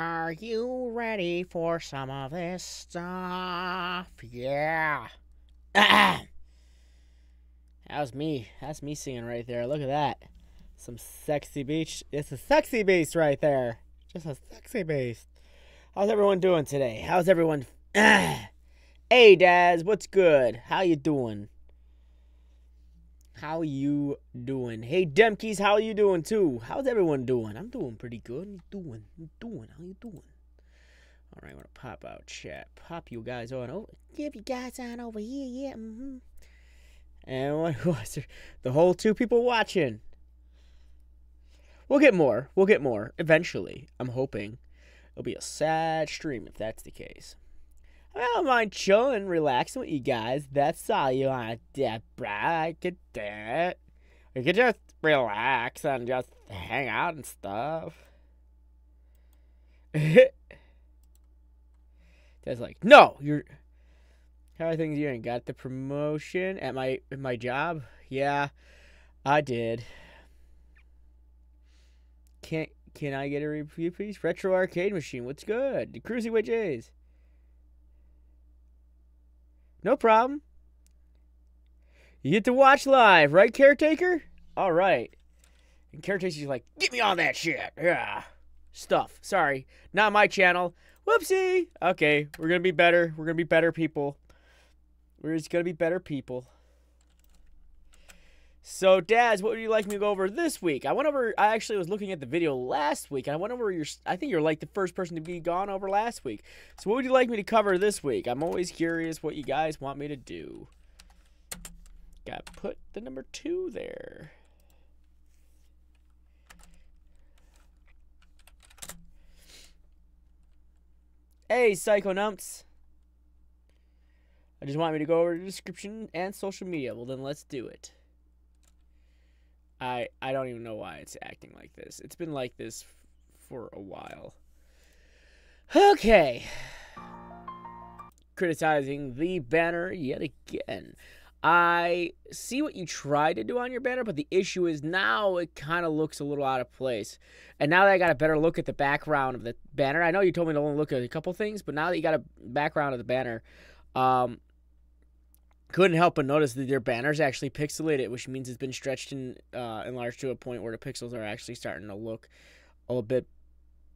Are you ready for some of this stuff? Yeah. That was me. That's me singing right there. Look at that. Some sexy beach. It's a sexy beast right there. Just a sexy beast. How's everyone doing today? How's everyone? Hey, Daz. What's good? How you doing? How you doing? Hey, Demkeys, how you doing too? How's everyone doing? I'm doing pretty good. I'm doing. How you doing? All right, I'm gonna pop out chat. Pop you guys on over. Give you guys on over here, yeah. And what was there? The whole 2 people watching. We'll get more. We'll get more eventually. I'm hoping. It'll be a sad stream if that's the case. I don't mind chilling, relaxing with you guys. That's all you want to do, bro. I could do it. We could just relax and just hang out and stuff. That's like, no, you're. How are things doing? Got the promotion at my job? Yeah, I did. Can I get a review, please? Retro arcade machine. What's good? The Kroozie-way Jays. No problem. You get to watch live, right, Caretaker? All right. And Caretaker's like, get me on that shit. Yeah. Stuff. Sorry. Not my channel. Whoopsie. Okay. We're going to be better. We're going to be better people. We're just going to be better people. So, Daz, what would you like me to go over this week? I actually was looking at the video last week, and I went over I think you're like the first person to be gone over last week. So, what would you like me to cover this week? I'm always curious what you guys want me to do. Got to put the number 2 there. Hey, Psychonumpty. I just want me to go over the description and social media. Well, then let's do it. I don't even know why it's acting like this. It's been like this for a while. Okay. Criticizing the banner yet again. I see what you tried to do on your banner, but the issue is now it kind of looks a little out of place. And now that I got a better look at the background of the banner, I know you told me to only look at a couple things, but now that you got a background of the banner, couldn't help but notice that their banner's actually pixelated, which means it's been stretched and enlarged to a point where the pixels are actually starting to look a little bit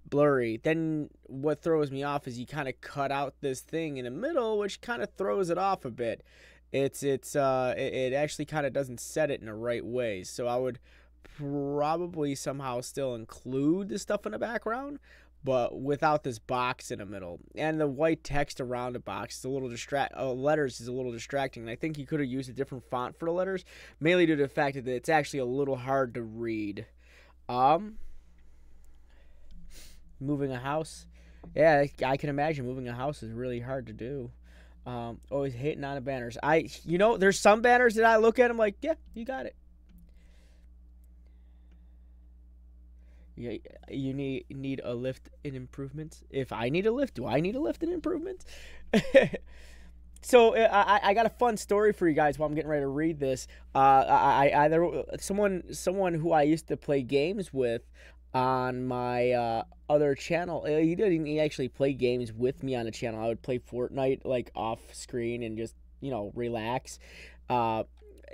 blurry. Then what throws me off is you kind of cut out this thing in the middle, which kind of throws it off a bit. It actually kind of doesn't set it in the right way. So I would probably somehow still include the stuff in the background, but without this box in the middle. And the white text around the box is a little letters is a little distracting. And I think you could have used a different font for the letters, mainly due to the fact that it's actually a little hard to read. Moving a house. Yeah, I can imagine moving a house is really hard to do. Always hitting on the banners. There's some banners that I look at, I'm like, yeah, you got it. Yeah, you need a lift in improvements. If I need a lift, do I need a lift in improvements? So I got a fun story for you guys while I'm getting ready to read this. Someone who I used to play games with on my other channel. He didn't actually play games with me on the channel. I would play Fortnite like off screen and just relax.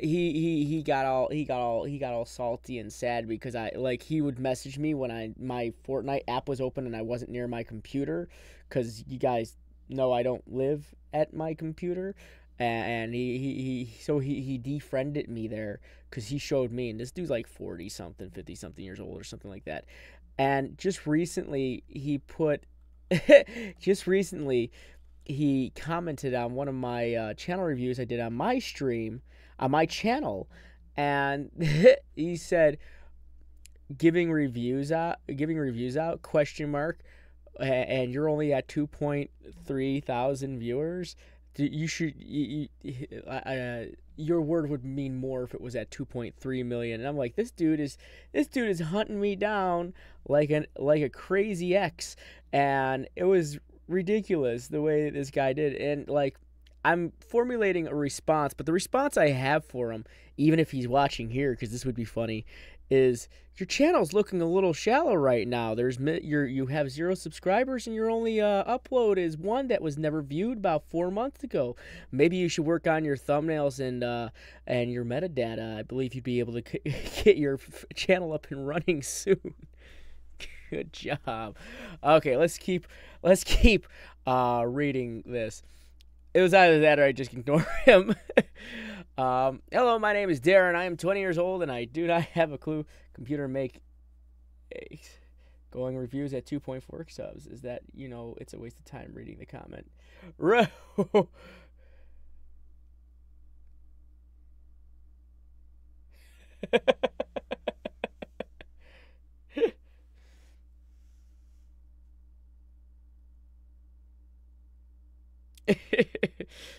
He got all salty and sad because he would message me when my Fortnite app was open and I wasn't near my computer, because you guys know I don't live at my computer, and he defriended me there because he showed me, and this dude's like 40 something 50 something years old or something like that, and just recently he commented on one of my channel reviews I did on my stream, on my channel, and he said, giving reviews out, question mark, and you're only at 2.3 thousand viewers. Your word would mean more if it was at 2.3 million. And I'm like, this dude is hunting me down like a crazy X, and it was ridiculous the way this guy did. And I'm formulating a response, but the response I have for him, even if he's watching here, because this would be funny, is your channel's looking a little shallow right now. You have 0 subscribers, and your only upload is one that was never viewed about 4 months ago. Maybe you should work on your thumbnails and your metadata. I believe you'd be able to get your channel up and running soon. Good job. Okay, let's keep reading this. It was either that or I just ignore him. Hello, my name is Darren. I am 20 years old, and I do not have a clue. Computer make going reviews at 2.4 subs. Is that, it's a waste of time reading the comment.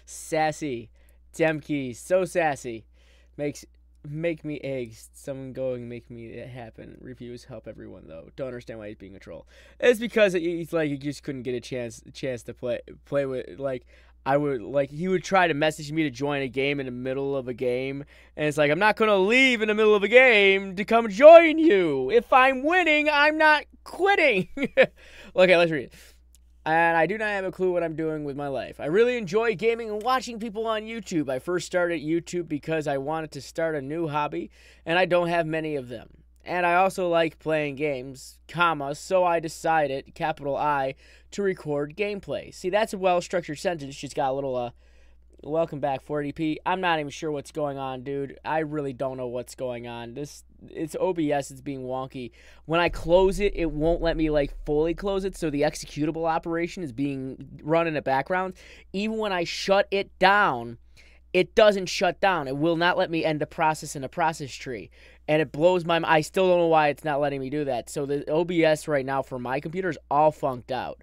Sassy. Demkey, so sassy. Make me eggs. Someone going make me it happen. Reviews help everyone though. Don't understand why he's being a troll. It's because he's like he just couldn't get a chance to play with he would try to message me to join a game in the middle of a game, and it's like I'm not gonna leave in the middle of a game to come join you. If I'm winning, I'm not quitting. Okay, let's read it. And I do not have a clue what I'm doing with my life. I really enjoy gaming and watching people on YouTube. I first started YouTube because I wanted to start a new hobby, and I don't have many of them. And I also like playing games, so I decided, capital I, to record gameplay. See, that's a well-structured sentence. Just got a little, welcome back, 40p. I'm not even sure what's going on, dude. I really don't know what's going on. It's OBS, it's being wonky. When I close it, it won't let me, fully close it, so the executable operation is being run in the background. Even when I shut it down, it doesn't shut down. It will not let me end the process in a process tree. And it blows my mind. I still don't know why it's not letting me do that. So the OBS right now for my computer is all funked out.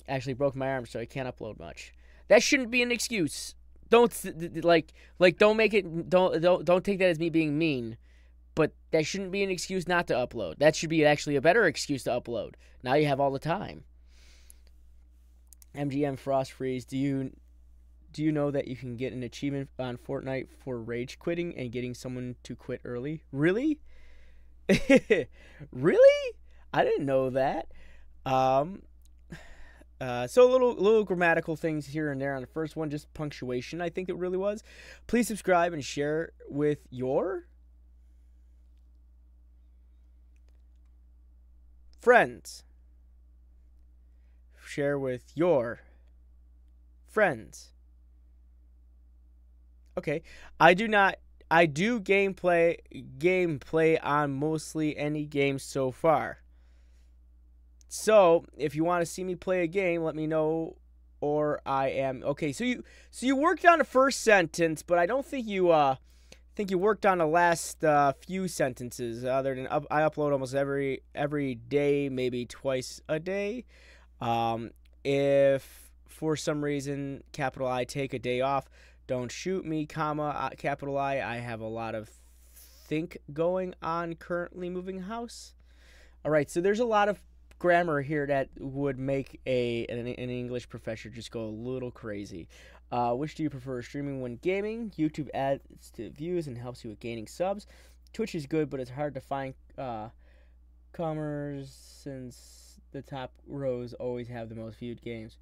Actually broke my arm, so I can't upload much. That shouldn't be an excuse. Don't don't make it don't take that as me being mean. But that shouldn't be an excuse not to upload. That should be actually a better excuse to upload. Now you have all the time. MGN Frost Freeze, do you know that you can get an achievement on Fortnite for rage quitting and getting someone to quit early? Really? Really? I didn't know that. So little grammatical things here and there on the first one, just punctuation, I think it really was. Please subscribe and share with your friends. Share with your friends. Okay. I do gameplay on mostly any game so far. So, if you want to see me play a game, let me know, or I am okay. So you worked on the first sentence, but I don't think you worked on the last few sentences. Other than I upload almost every day, maybe twice a day. If for some reason capital I take a day off, don't shoot me, capital I. I have a lot of think going on currently moving house. All right, so there's a lot of grammar here that would make an English professor just go a little crazy. Which do you prefer, streaming when gaming? YouTube adds to views and helps you with gaining subs. Twitch is good, but it's hard to find comers since the top rows always have the most viewed games.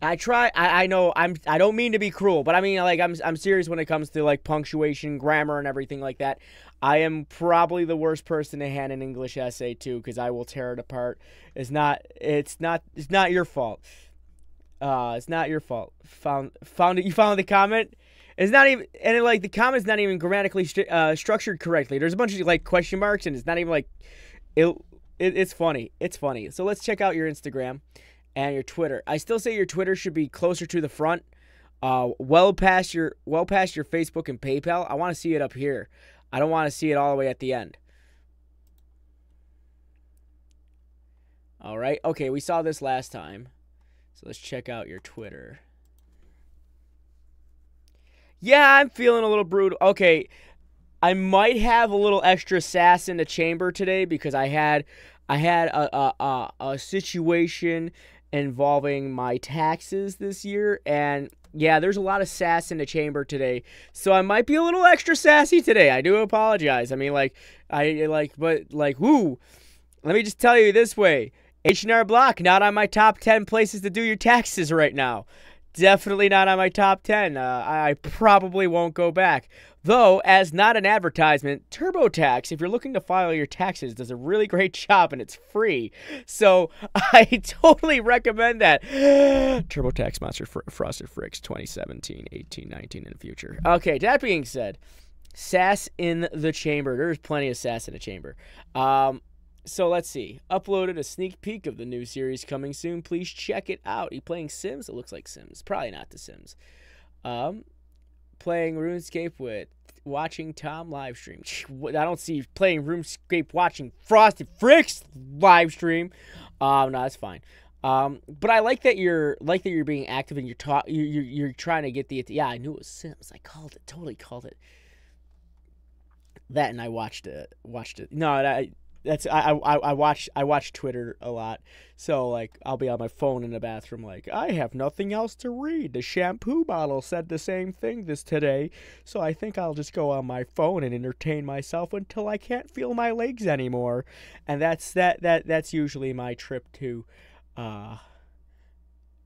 I know I don't mean to be cruel, but I mean I'm serious when it comes to punctuation, grammar, and everything like that. I am probably the worst person to hand an English essay to because I will tear it apart. It's not your fault. It's not your fault. Found it. You found the comment. It's not even the comment's not even grammatically structured correctly. There's a bunch of question marks, and it's not even it's funny. It's funny. So let's check out your Instagram and your Twitter. I still say your Twitter should be closer to the front, well past your Facebook and PayPal. I want to see it up here. I don't want to see it all the way at the end. All right. Okay, we saw this last time. So let's check out your Twitter. Yeah, I'm feeling a little brutal. Okay, I might have a little extra sass in the chamber today because I had a situation involving my taxes this year. And yeah, there's a lot of sass in the chamber today, so I might be a little extra sassy today. I do apologize. I mean, woo. Let me just tell you this way. H&R Block, not on my top 10 places to do your taxes right now. Definitely not on my top 10. I probably won't go back. Though, as not an advertisement, TurboTax, if you're looking to file your taxes, does a really great job and it's free. So, I totally recommend that. TurboTax sponsor Frosted Fricks 2017, 18, 19 in the future. Okay, that being said, sass in the chamber. There's plenty of sass in the chamber. So let's see. Uploaded a sneak peek of the new series coming soon. Please check it out. You playing Sims? It looks like Sims. Probably not The Sims. Playing RuneScape with watching Tom live stream. I don't see you playing RuneScape watching Frosted Fricks live stream. No, that's fine. But I like that you're being active and you're trying to get the yeah. I knew it was Sims. I called it. Totally called it. That and I watched it. No, I watch Twitter a lot, so like I'll be on my phone in the bathroom like I have nothing else to read. The shampoo bottle said the same thing today, so I think I'll just go on my phone and entertain myself until I can't feel my legs anymore. And that's usually my trip to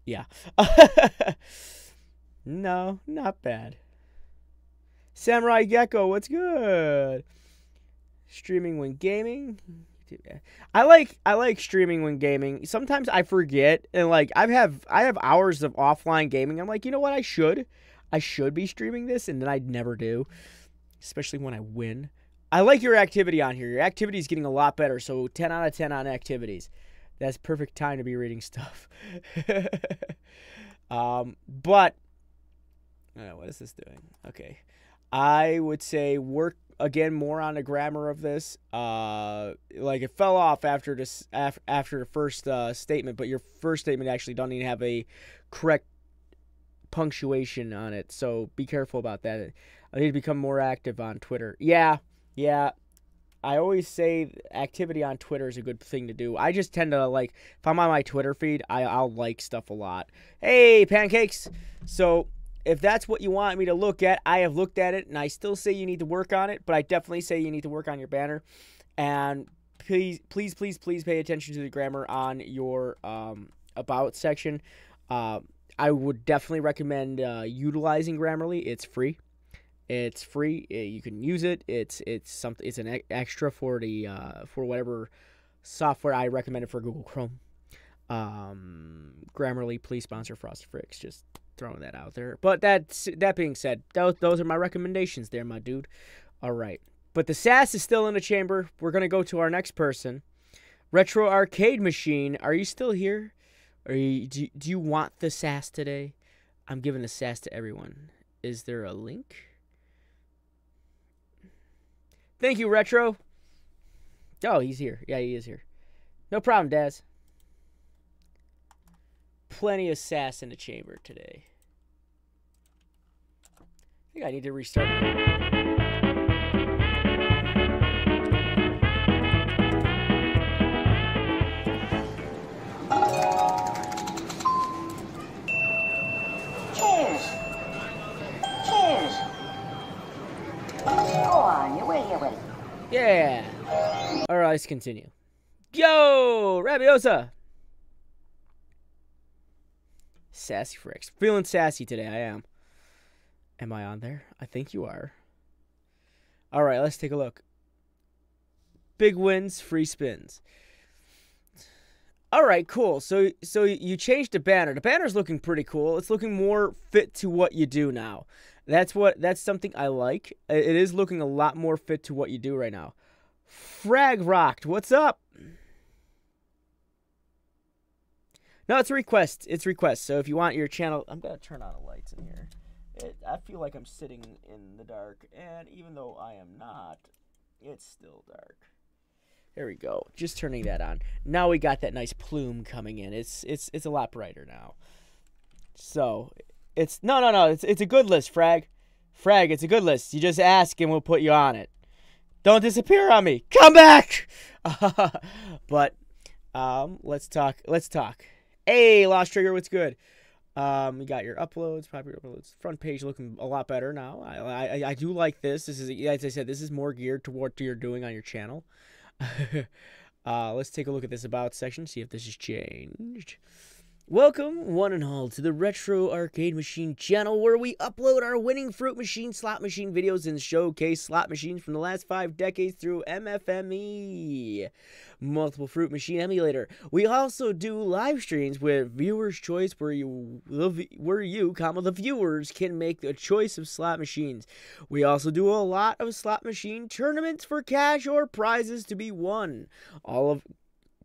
yeah. No, not bad. SamuraiGekko, what's good? Streaming when gaming. I like streaming when gaming. Sometimes I forget, and like I have hours of offline gaming. I'm like, you know what? I should be streaming this, and then I never do. Especially when I win. I like your activity on here. Your activity is getting a lot better. So 10 out of 10 on activities. That's perfect time to be reading stuff. But what is this doing? Okay. I would say work again more on the grammar of this. Like it fell off after the first statement, but your first statement actually doesn't even have a correct punctuation on it. So be careful about that. I need to become more active on Twitter. Yeah. I always say activity on Twitter is a good thing to do. I just tend to like, if I'm on my Twitter feed, I'll like stuff a lot. Hey, Pancakes. So if that's what you want me to look at, I have looked at it, and I still say you need to work on it, but I definitely say you need to work on your banner. And please pay attention to the grammar on your about section. I would definitely recommend utilizing Grammarly. It's free. It's free. You can use it. It's an extra for the for whatever software I recommended for Google Chrome. Grammarly, please sponsor Frosted Fricks. Just throwing that out there. But that being said, those are my recommendations there, my dude. All right. But the sass is still in the chamber. We're going to go to our next person. Retro Arcade Machine, are you still here? Do you want the sass today? I'm giving the sass to everyone. Is there a link? Thank you, Retro. Oh, he's here. Yeah, he is here. No problem, Daz. Plenty of sass in the chamber today. I think I need to restart it. Cheers! Go on, you're ready. Yeah. All right, let's continue. Yo, Rabiosa. Sassy Fricks. Feeling sassy today, I am. Am I on there? I think you are. All right, let's take a look. Big wins, free spins. All right, cool. So you changed the banner. The banner's looking pretty cool. It's looking more fit to what you do now. That's something I like. It is looking a lot more fit to what you do right now. Fraglrokt, what's up? No, it's a request. It's request. So if you want your channel, I'm gonna turn on the lights in here. I feel like I'm sitting in the dark, and even though I am not, it's still dark. There we go. Just turning that on. Now we got that nice plume coming in. It's a lot brighter now. So it's no. It's a good list, Frag. It's a good list. You just ask and we'll put you on it. Don't disappear on me. Come back. But let's talk. Hey, Lost Trigger, what's good? You got your uploads, popular uploads. Front page looking a lot better now. I do like this. This is, as I said, this is more geared to what you're doing on your channel. Let's take a look at this about section, see if this has changed. Welcome, one and all, to the Retro Arcade Machine channel, where we upload our winning fruit machine, slot machine videos and showcase slot machines from the last 5 decades through MFME, multiple fruit machine emulator. We also do live streams with viewers' choice, where you, the viewers, can make the choice of slot machines. We also do a lot of slot machine tournaments for cash or prizes to be won.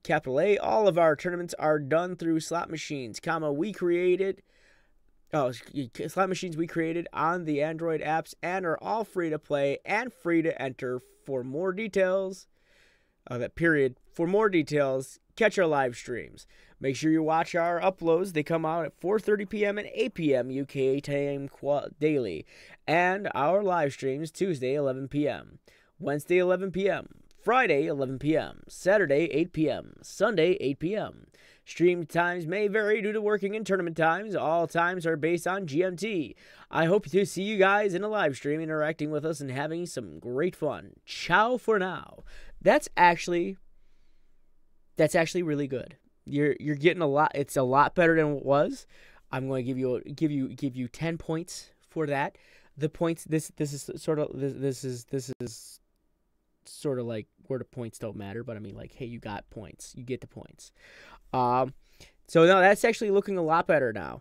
Capital A, all of our tournaments are done through slot machines, slot machines we created on the Android apps and are all free to play and free to enter. For more details, for more details, catch our live streams. Make sure you watch our uploads. They come out at 4:30 p.m. and 8 p.m. UK time daily. And our live streams, Tuesday, 11 p.m., Wednesday, 11 p.m., Friday, 11 p.m., Saturday, 8 p.m., Sunday, 8 p.m. Stream times may vary due to working and tournament times. All times are based on GMT. I hope to see you guys in a live stream interacting with us and having some great fun. Ciao for now. That's actually really good. You're getting a lot. It's a lot better than it was. I'm going to give you 10 points for that. The points this is sort of like where the points don't matter, but I mean, like, hey, you got points. You get the points. So no, that's actually looking a lot better now.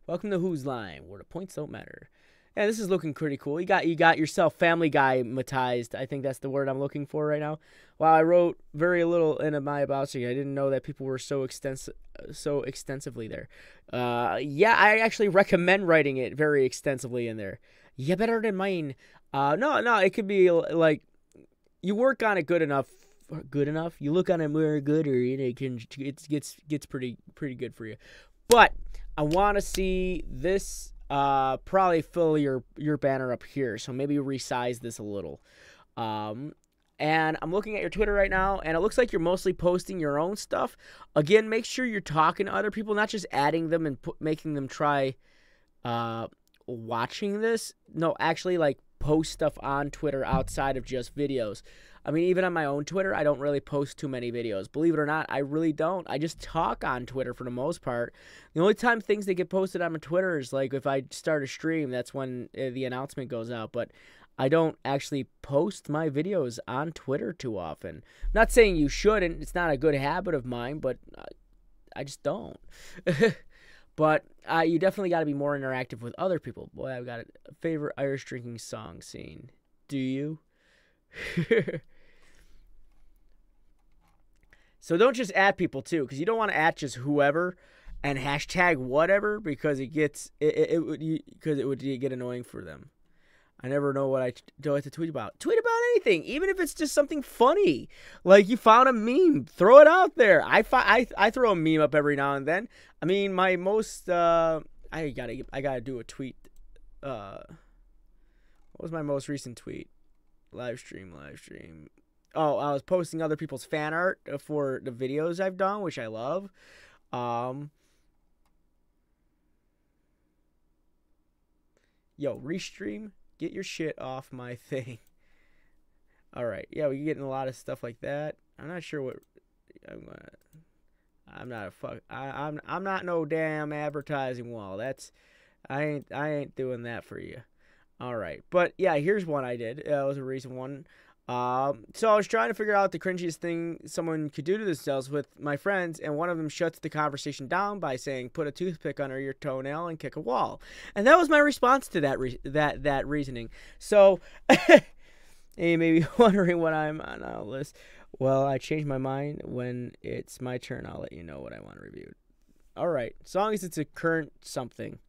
Welcome to Who's Line, where the points don't matter. Yeah, this is looking pretty cool. You got yourself Family Guy-matized. I think that's the word I'm looking for right now. Wow, I wrote very little in my about section. I didn't know that people were so extensively there. Yeah, I actually recommend writing it very extensively in there. Yeah, better than mine. No, it could be like you work on it good enough. You look on it more gooder, and it gets pretty good for you. But I want to see this probably fill your banner up here, so maybe resize this a little. And I'm looking at your Twitter right now, and it looks like you're mostly posting your own stuff. Again, make sure you're talking to other people, not just adding them and making them try watching this. No, actually, like, post stuff on Twitter outside of just videos. I mean, even on my own Twitter, I don't really post too many videos. Believe it or not, I really don't. I just talk on Twitter for the most part. The only time things that get posted on my Twitter is like if I start a stream, that's when the announcement goes out. But I don't actually post my videos on Twitter too often. I'm not saying you shouldn't. It's not a good habit of mine, but I just don't. But you definitely got to be more interactive with other people. Boy, I've got a favorite Irish drinking song scene. Do you? So don't just add people, too, because you don't want to add just whoever and hashtag whatever, because it would get annoying for them. I never know what I do to tweet about. Tweet about anything, even if it's just something funny. Like you found a meme, throw it out there. I throw a meme up every now and then. I mean, my most I gotta do a tweet. What was my most recent tweet? Live stream. Oh, I was posting other people's fan art for the videos I've done, which I love. Yo, restream. Get your shit off my thing. All right. Yeah, we're getting a lot of stuff like that. I'm not sure what I'm not no damn advertising wall. I ain't doing that for you. All right. But yeah, here's one I did. It was a recent one. So I was trying to figure out the cringiest thing someone could do to themselves with my friends, and one of them shuts the conversation down by saying, "Put a toothpick under your toenail and kick a wall." And that was my response to that reasoning. So, you may be wondering what I'm on our list. Well, I changed my mind. When it's my turn, I'll let you know what I want reviewed. All right, as long as it's a current something.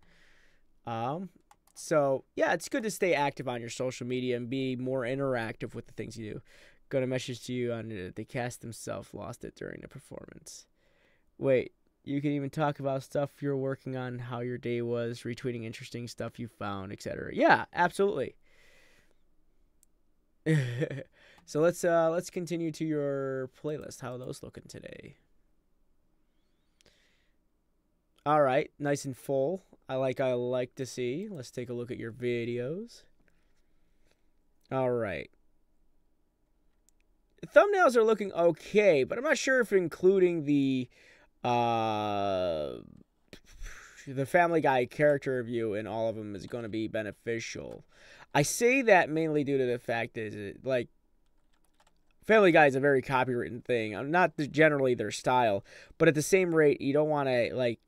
So, yeah, it's good to stay active on your social media and be more interactive with the things you do. Got a message to you on it. The cast themselves lost it during the performance. Wait, you can even talk about stuff you're working on, how your day was, retweeting interesting stuff you found, etc. Yeah, absolutely. So let's continue to your playlist. How are those looking today? All right, nice and full. I like to see. Let's take a look at your videos. All right. The thumbnails are looking okay, but I'm not sure if including the Family Guy character review in all of them is going to be beneficial. I say that mainly due to the fact is like Family Guy is a very copywritten thing. I'm not generally their style, but at the same rate, you don't want to like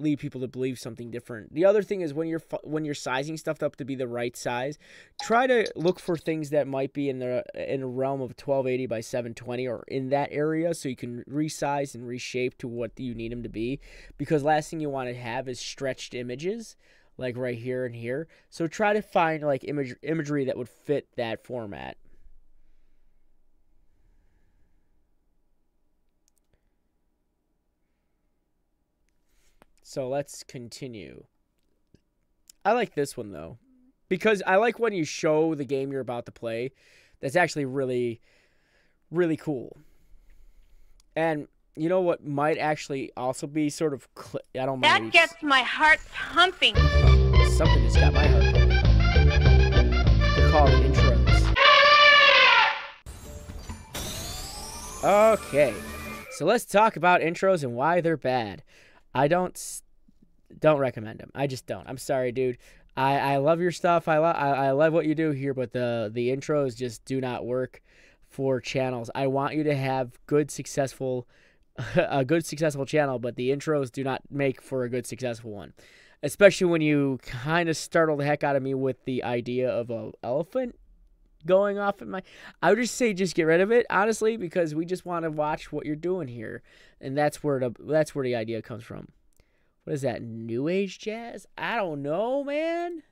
lead people to believe something different. The other thing is when you're sizing stuff up to be the right size, try to look for things that might be in the realm of 1280 by 720 or in that area, so you can resize and reshape to what you need them to be. Because last thing you want to have is stretched images like right here and here. So try to find like imagery that would fit that format. So let's continue. I like this one, though, because I like when you show the game you're about to play. That's actually really, really cool. And you know what might actually also be sort of... I don't mind. That gets my heart pumping. Something just got my heart pumping. They're called intros. Okay. So let's talk about intros and why they're bad. I don't recommend them. I just don't. I'm sorry, dude. I love your stuff. I love what you do here, but the intros just do not work for channels. I want you to have good successful a good successful channel, but the intros do not make for a good successful one. Especially when you kind of startle the heck out of me with the idea of an elephant going off in my... I would just say just get rid of it, honestly, because we just want to watch what you're doing here, and that's where the idea comes from. What is that, new age jazz? I don't know, man.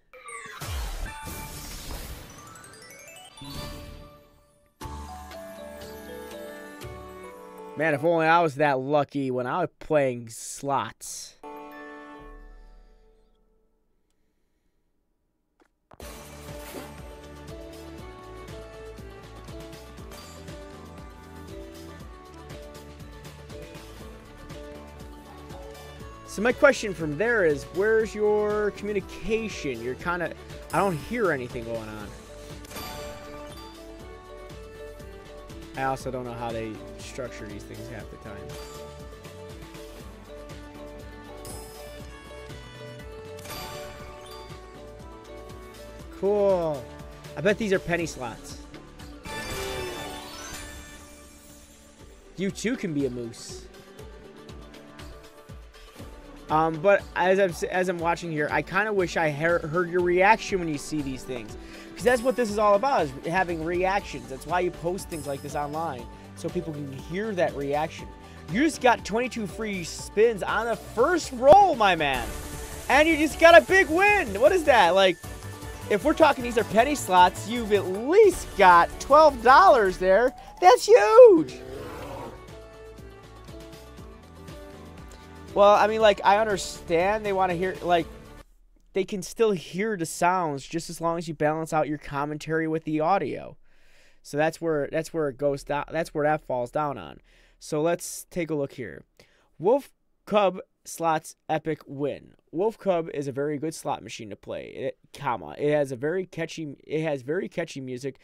Man, if only I was that lucky when I was playing slots. So my question from there is, where's your communication? You're kind of... I don't hear anything going on. I also don't know how they structure these things half the time. Cool. I bet these are penny slots. You too can be a moose. But as I'm watching here, I kind of wish I heard your reaction when you see these things. Because that's what this is all about, is having reactions. That's why you post things like this online, so people can hear that reaction. You just got 22 free spins on the first roll, my man. And you just got a big win. What is that? Like, if we're talking these are penny slots, you've at least got $12 there. That's huge. Well, I mean, like, I understand they want to hear, like, they can still hear the sounds just as long as you balance out your commentary with the audio. So that's where it goes down. That's where that falls down on. So let's take a look here. Wolf Cub slots epic win. Wolf Cub is a very good slot machine to play. It has very catchy music.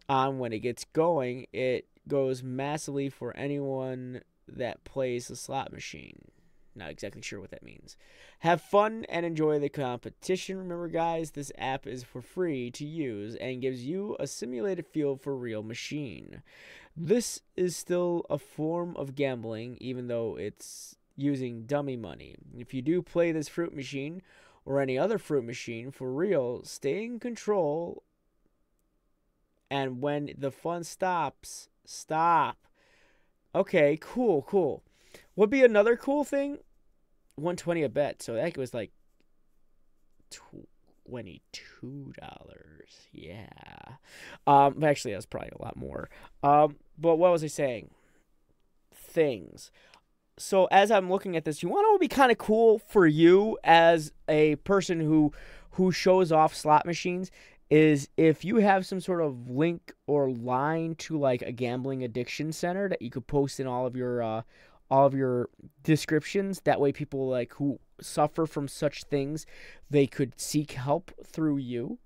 When it gets going, it goes massively for anyone that plays the slot machine. Not exactly sure what that means. Have fun and enjoy the competition. Remember, guys, this app is for free to use and gives you a simulated feel for real machine. This is still a form of gambling, even though it's using dummy money. If you do play this fruit machine or any other fruit machine for real, stay in control, and when the fun stops, stop. Okay, cool. Would be another cool thing, $120 a bet. So that was like $22. Yeah. Actually, that's probably a lot more. But what was I saying? Things. So as I'm looking at this, you want to be kind of cool for you as a person who shows off slot machines. is if you have some sort of link or line to like a gambling addiction center that you could post in all of your descriptions. That way people like who suffer from such things, they could seek help through you.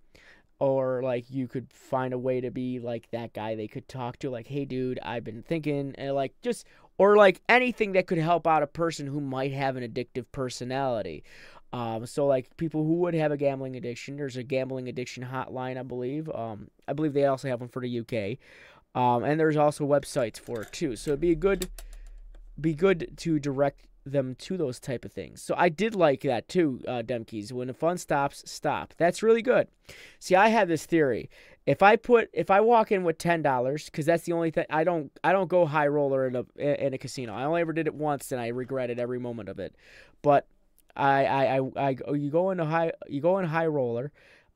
Or like you could find a way to be like that guy they could talk to, like, hey dude, I've been thinking, and like just, or like anything that could help out a person who might have an addictive personality. So like people who would have a gambling addiction, there's a gambling addiction hotline, I believe. I believe they also have one for the UK. And there's also websites for it too. So it'd be good to direct them to those type of things. So I did like that too, Demkeys. When the fun stops, stop. That's really good. See, I have this theory. If I walk in with $10, because that's the only thing, I don't go high roller in a casino. I only ever did it once, and I regretted every moment of it. But you go in high roller.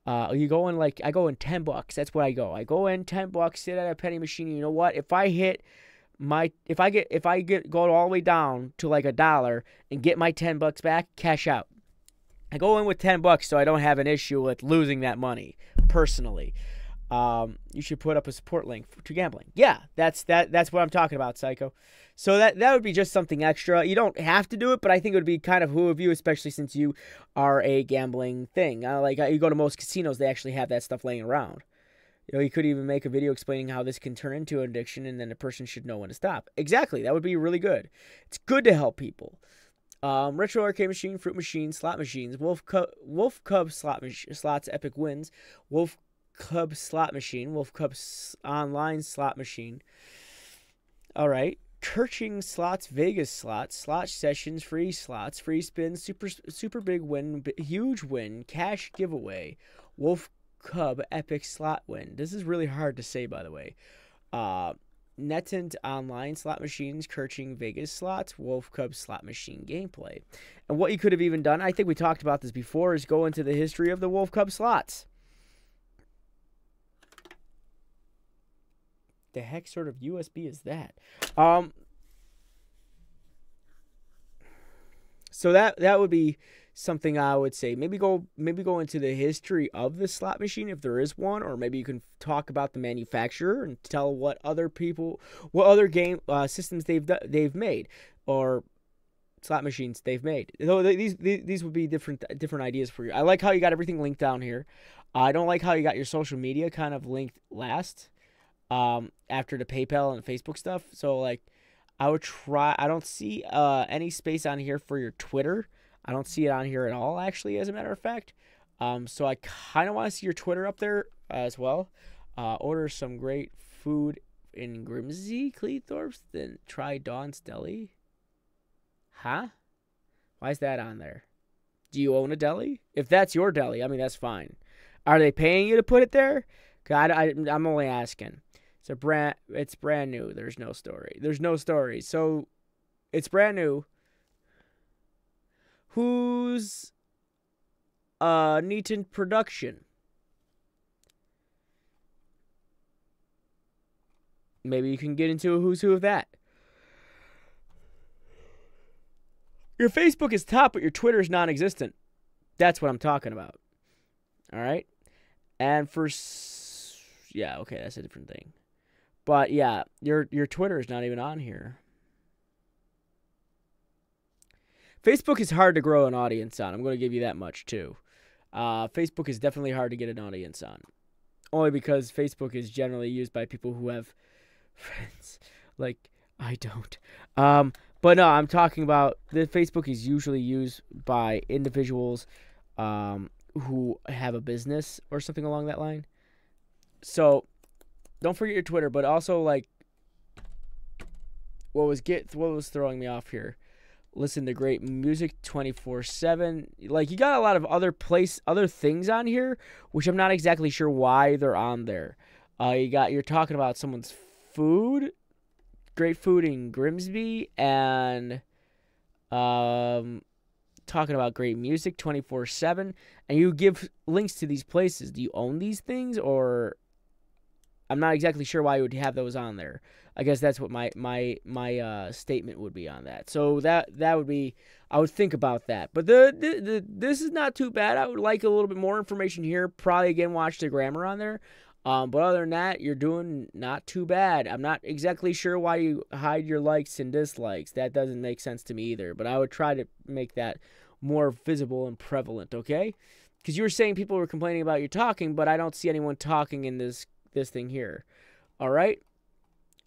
You go in I go in $10. That's what I go. I go in $10, sit at a penny machine. You know what? If I go all the way down to like $1 and get my $10 back, cash out. I go in with $10 so I don't have an issue with losing that money personally. You should put up a support link to gambling. Yeah, that's what I'm talking about, Psycho. So that would be just something extra. You don't have to do it, but I think it would be kind of who of you, especially since you are a gambling thing. Like you go to most casinos, they actually have that stuff laying around. You know, you could even make a video explaining how this can turn into an addiction, and then the person should know when to stop. Exactly, that would be really good. It's good to help people. Retro arcade machine, fruit machine, slot machines, Wolf Cub slots, epic wins, Wolf Cub slot machine, Wolf Cub online slot machine. All right. Kerching slots, Vegas slots, slot sessions, free slots, free spins, super big win, huge win, cash giveaway, Wolf Cub epic slot win. This is really hard to say, by the way. Netent online slot machines, Kerching Vegas slots, Wolf Cub slot machine gameplay. And what you could have even done, I think we talked about this before, is go into the history of the Wolf Cub slots. The heck sort of USB is that? So that would be something I would say. Maybe go into the history of the slot machine if there is one, or maybe you can talk about the manufacturer and tell what other game systems they've made, or slot machines they've made. So these would be different ideas for you. I like how you got everything linked down here. I don't like how you got your social media kind of linked last. After the PayPal and Facebook stuff. So like I don't see any space on here for your Twitter. I don't see it on here at all, actually, as a matter of fact. So I kind of want to see your Twitter up there as well. Order some great food in Grimsby, Cleethorpes, then try Dawn's Deli. Huh? Why is that on there? Do you own a deli? If that's your deli, I mean, that's fine. Are they paying you to put it there? I'm only asking. It's brand new. There's no story. So it's brand new. Who's Neaton production? Maybe you can get into a who's who of that. Your Facebook is top, but your Twitter is non-existent. That's what I'm talking about. All right? And yeah, okay, that's a different thing. But yeah, your Twitter is not even on here. Facebook is hard to grow an audience on. I'm going to give you that much too. Facebook is definitely hard to get an audience on. Only because Facebook is generally used by people who have friends. Like, I don't. But no, I'm talking about the Facebook is usually used by individuals who have a business or something along that line. So don't forget your Twitter, but also like what was throwing me off here. Listen to great music 24/7. Like you got a lot of other things on here, which I'm not exactly sure why they're on there. You're talking about someone's food, great food in Grimsby, and talking about great music 24/7, and you give links to these places. Do you own these things, or I'm not exactly sure why you would have those on there. I guess that's what my statement would be on that. So that would be, I would think about that. But this is not too bad. I would like a little bit more information here. Probably again watch the grammar on there. But other than that, you're doing not too bad. I'm not exactly sure why you hide your likes and dislikes. That doesn't make sense to me either. But I would try to make that more visible and prevalent, okay? Because you were saying people were complaining about you talking, but I don't see anyone talking in this thing here. All right?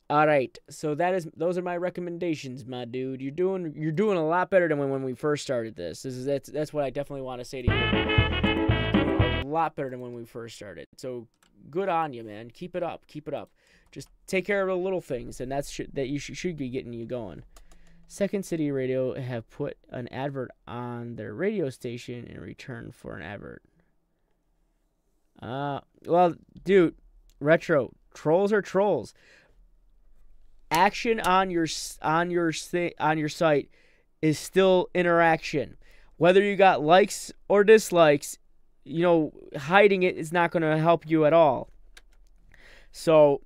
All right. So those are my recommendations, my dude. You're doing a lot better than when we first started this. That's what I definitely want to say to you. You're doing a lot better than when we first started. So good on you, man. Keep it up. Keep it up. Just take care of the little things, and that should be getting you going. Second City Radio have put an advert on their radio station in return for an advert. Well, dude, Retro, trolls are trolls. Action on your site is still interaction. Whether you got likes or dislikes, hiding it is not going to help you at all. So,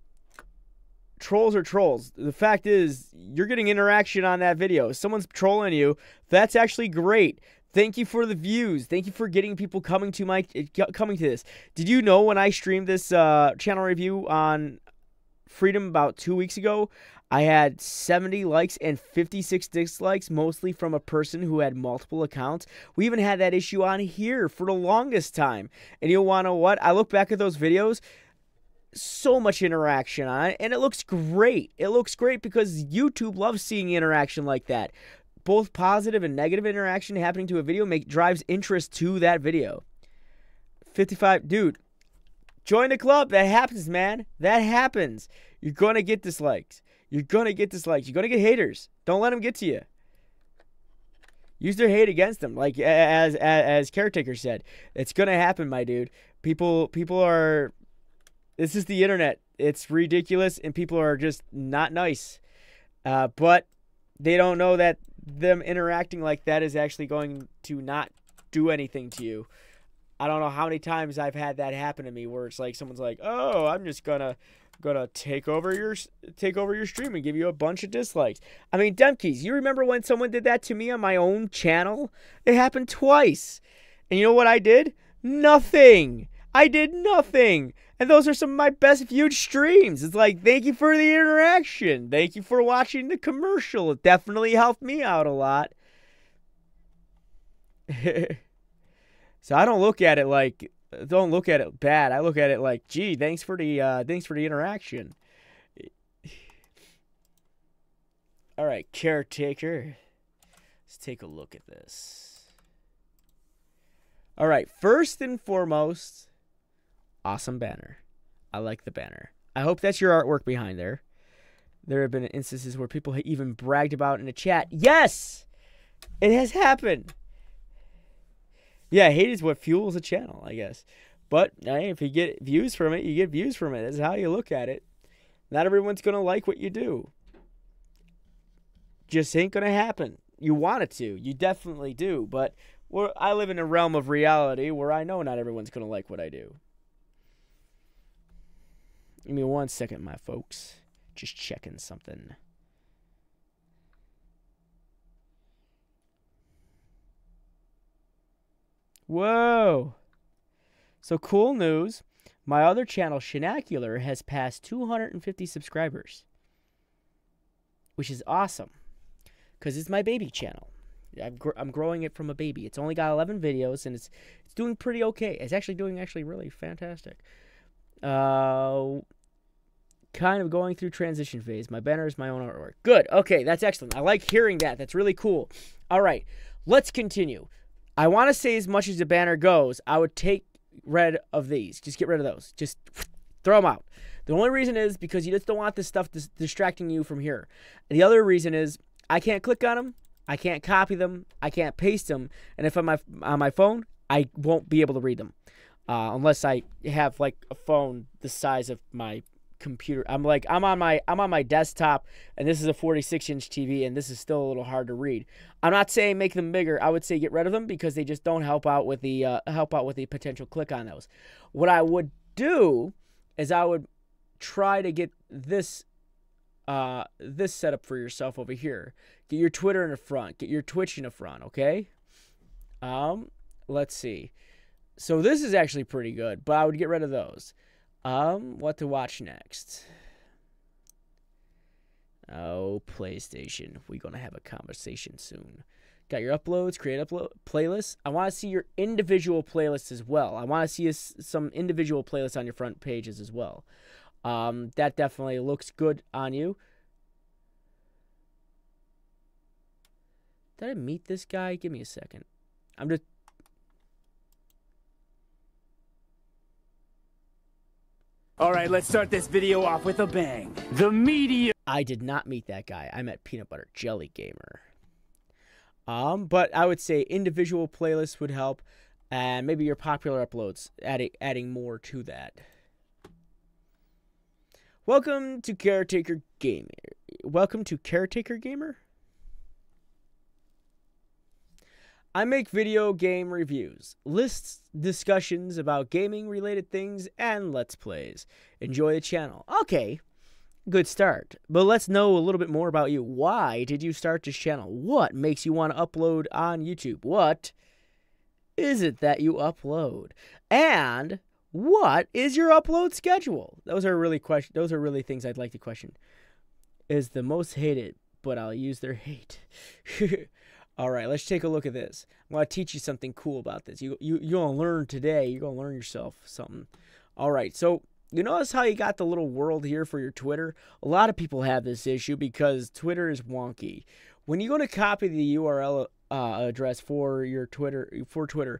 trolls are trolls. The fact is, you're getting interaction on that video. If someone's trolling you, that's actually great. Thank you for the views. Thank you for getting people coming to this. Did you know when I streamed this channel review on Freedom about 2 weeks ago, I had 70 likes and 56 dislikes, mostly from a person who had multiple accounts. We even had that issue on here for the longest time. And you want to know what? I look back at those videos, so much interaction on it, and it looks great. It looks great because YouTube loves seeing interaction like that. Both positive and negative interaction happening to a video drives interest to that video. 55, dude, join the club. That happens, man. That happens. You're going to get dislikes. You're going to get dislikes. You're going to get haters. Don't let them get to you. Use their hate against them. Like as Caretaker said, it's going to happen, my dude. People are, this is the internet. It's ridiculous and people are just not nice. But they don't know that them interacting like that is actually going to not do anything to you. I don't know how many times I've had that happen to me where it's like someone's like, "Oh, I'm just gonna take over your stream and give you a bunch of dislikes." I mean, Demkeys, you remember when someone did that to me on my own channel? It happened twice. And you know what I did? Nothing. I did nothing. And those are some of my best viewed streams. It's like, thank you for the interaction. Thank you for watching the commercial. It definitely helped me out a lot. So I don't look at it bad. I look at it like, gee, thanks for the interaction. All right, Caretaker. Let's take a look at this. All right, first and foremost, awesome banner. I like the banner. I hope that's your artwork behind there. There have been instances where people even bragged about in the chat. Yes! It has happened. Yeah, hate is what fuels a channel, I guess. But hey, if you get views from it, you get views from it. That's how you look at it. Not everyone's going to like what you do. Just ain't going to happen. You want it to. You definitely do. But I live in a realm of reality where I know not everyone's going to like what I do. Give me 1 second, my folks. Just checking something. Whoa. So cool news. My other channel, Shinacular, has passed 250 subscribers. Which is awesome. Because it's my baby channel. I'm growing it from a baby. It's only got 11 videos, and it's doing pretty okay. It's actually doing really fantastic. Kind of going through transition phase. My banner is my own artwork. Good. Okay, that's excellent. I like hearing that. That's really cool. All right, let's continue. I want to say as much as the banner goes, I would take rid of these. Just get rid of those. Just throw them out. The only reason is because you just don't want this stuff distracting you from here. The other reason is I can't click on them. I can't copy them. I can't paste them. And if I'm on my phone, I won't be able to read them. Unless I have like a phone the size of my computer. I'm on my desktop, and this is a 46-inch TV, and this is still a little hard to read. I'm not saying make them bigger. I would say get rid of them because they just don't help out with the potential click on those. What I would do is I would try to get this this setup for yourself over here. Get your Twitter in the front. Get your Twitch in the front, okay? Let's see. So this is actually pretty good, but I would get rid of those. What to watch next? Oh, PlayStation. We're going to have a conversation soon. Got your uploads, create playlists. I want to see your individual playlists as well. I want to see some individual playlists on your front pages as well. That definitely looks good on you. Did I meet this guy? Give me a second. I'm just... All right, let's start this video off with a bang. The media. I did not meet that guy. I met Peanut Butter Jelly Gamer. But I would say individual playlists would help, and maybe your popular uploads, adding more to that. Welcome to Caretaker Gamer. Welcome to Caretaker Gamer. I make video game reviews, lists, discussions about gaming related things, and let's plays. Enjoy the channel. Okay, good start. But let's know a little bit more about you. Why did you start this channel? What makes you want to upload on YouTube? What is it that you upload? And what is your upload schedule? Those are really things I'd like to question. Is the most hated, but I'll use their hate. All right, let's take a look at this. I'm going to teach you something cool about this. You're going to learn today. You're going to learn yourself something. All right, so you notice how you got the little world here for your Twitter? A lot of people have this issue because Twitter is wonky. When you're going to copy the URL address for your Twitter,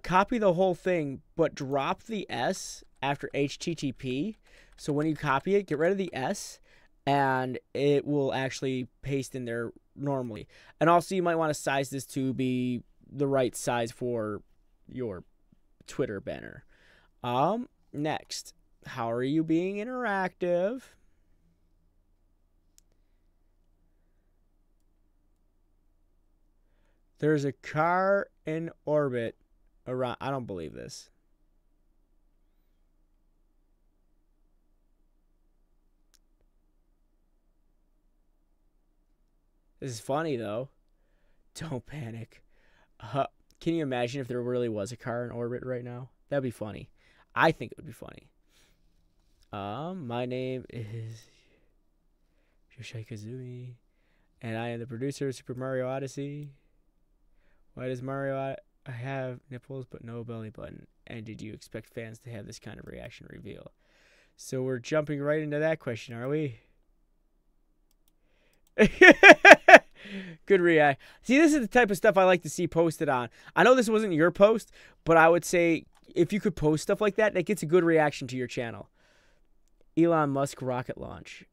copy the whole thing, but drop the S after HTTP. So when you copy it, get rid of the S, and it will actually paste in there normally. And also, you might want to size this to be the right size for your Twitter banner. Next, how are you being interactive? There's a car in orbit around. I don't believe this. This is funny, though. Don't panic. Can you imagine if there really was a car in orbit right now? That'd be funny. I think it would be funny. My name is Yoshai Kazumi, and I am the producer of Super Mario Odyssey. Why does Mario have nipples but no belly button? And did you expect fans to have this kind of reaction reveal? So we're jumping right into that question, are we? Good react. See, this is the type of stuff I like to see posted on. I know this wasn't your post, but I would say if you could post stuff like that, that gets a good reaction to your channel. Elon Musk rocket launch.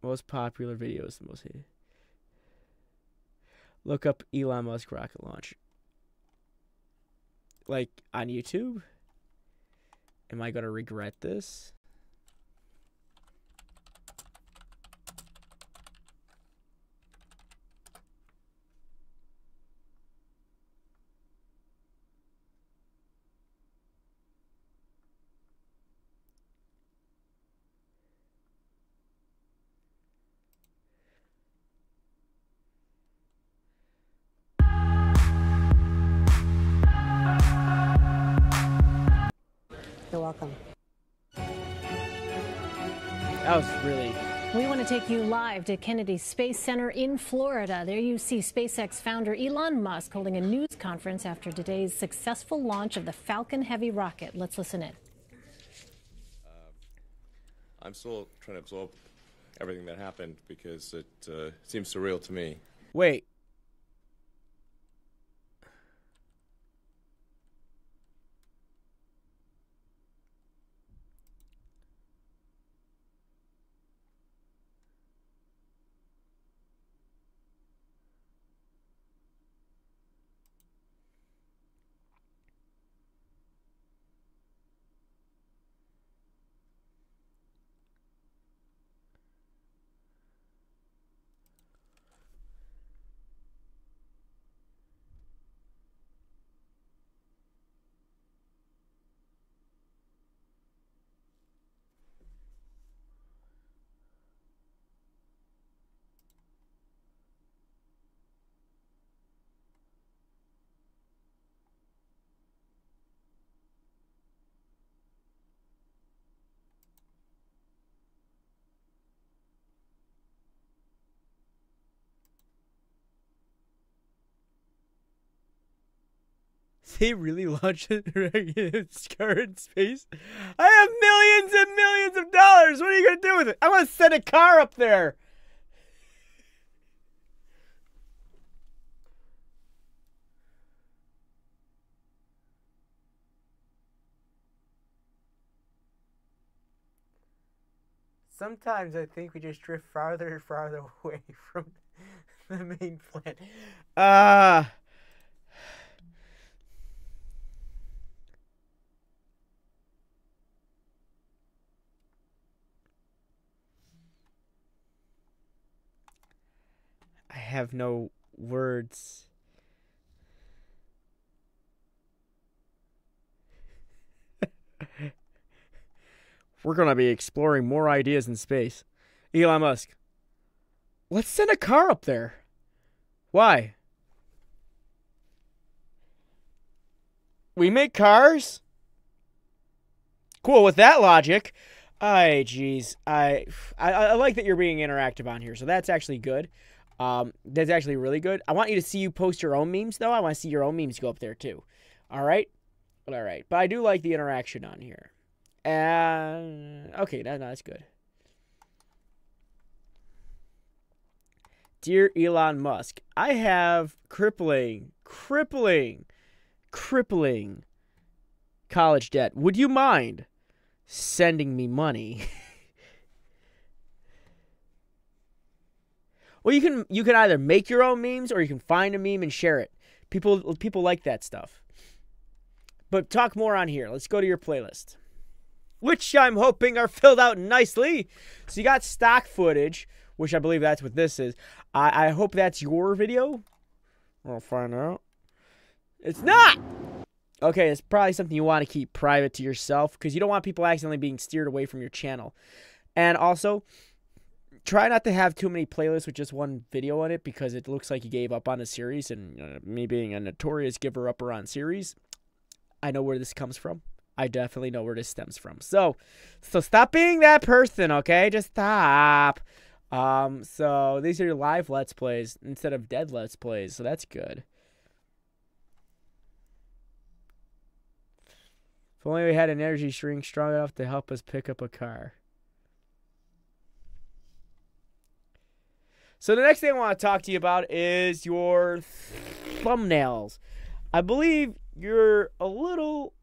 Most popular videos, the most hated. Look up Elon Musk rocket launch. Like on YouTube? Am I going to regret this? You're welcome. That was really... We want to take you live to Kennedy Space Center in Florida. There you see SpaceX founder Elon Musk holding a news conference after today's successful launch of the Falcon Heavy rocket. Let's listen in. I'm still trying to absorb everything that happened because it seems surreal to me. Wait. they really launch its current space? I have millions and millions of dollars. What are you going to do with it? I want to send a car up there. Sometimes I think we just drift farther and farther away from the main plan. I have no words. We're going to be exploring more ideas in space. Elon Musk, let's send a car up there. Why? We make cars? Cool, with that logic. Jeez. I like that you're being interactive on here, so that's actually good. That's actually really good. I want you to see you post your own memes, though. I want to see your own memes go up there, too. All right? All right. But I do like the interaction on here. Okay, no, that's good. Dear Elon Musk, I have crippling college debt. Would you mind sending me money? Well, you can either make your own memes or you can find a meme and share it. People like that stuff. But talk more on here. Let's go to your playlist, which I'm hoping are filled out nicely. So you got stock footage, which I believe that's what this is. I hope that's your video. We'll find out. It's not! Okay, it's probably something you want to keep private to yourself because you don't want people accidentally being steered away from your channel. And also, try not to have too many playlists with just one video on it because it looks like you gave up on a series. And me being a notorious giver-upper on series, I know where this comes from. I definitely know where this stems from. So stop being that person, okay? Just stop. So these are your live Let's Plays instead of dead Let's Plays, so that's good. If only we had an energy shrink strong enough to help us pick up a car. So the next thing I want to talk to you about is your thumbnails. I believe you're a little...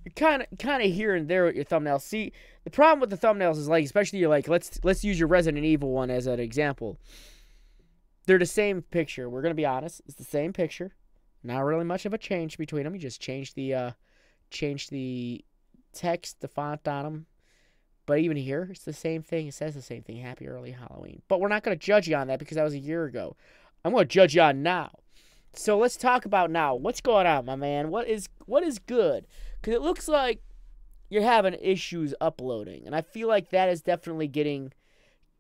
You're kind of here and there with your thumbnails. See, the problem with the thumbnails is like, especially you're like, let's use your Resident Evil one as an example. They're the same picture. We're gonna be honest. It's the same picture. Not really much of a change between them. You just change the text, the font on them. But even here, it's the same thing. It says the same thing. Happy early Halloween. But we're not gonna judge you on that because that was a year ago. I'm gonna judge you on now. So let's talk about now. What's going on, my man? What is good? Because it looks like you're having issues uploading. And I feel like that is definitely getting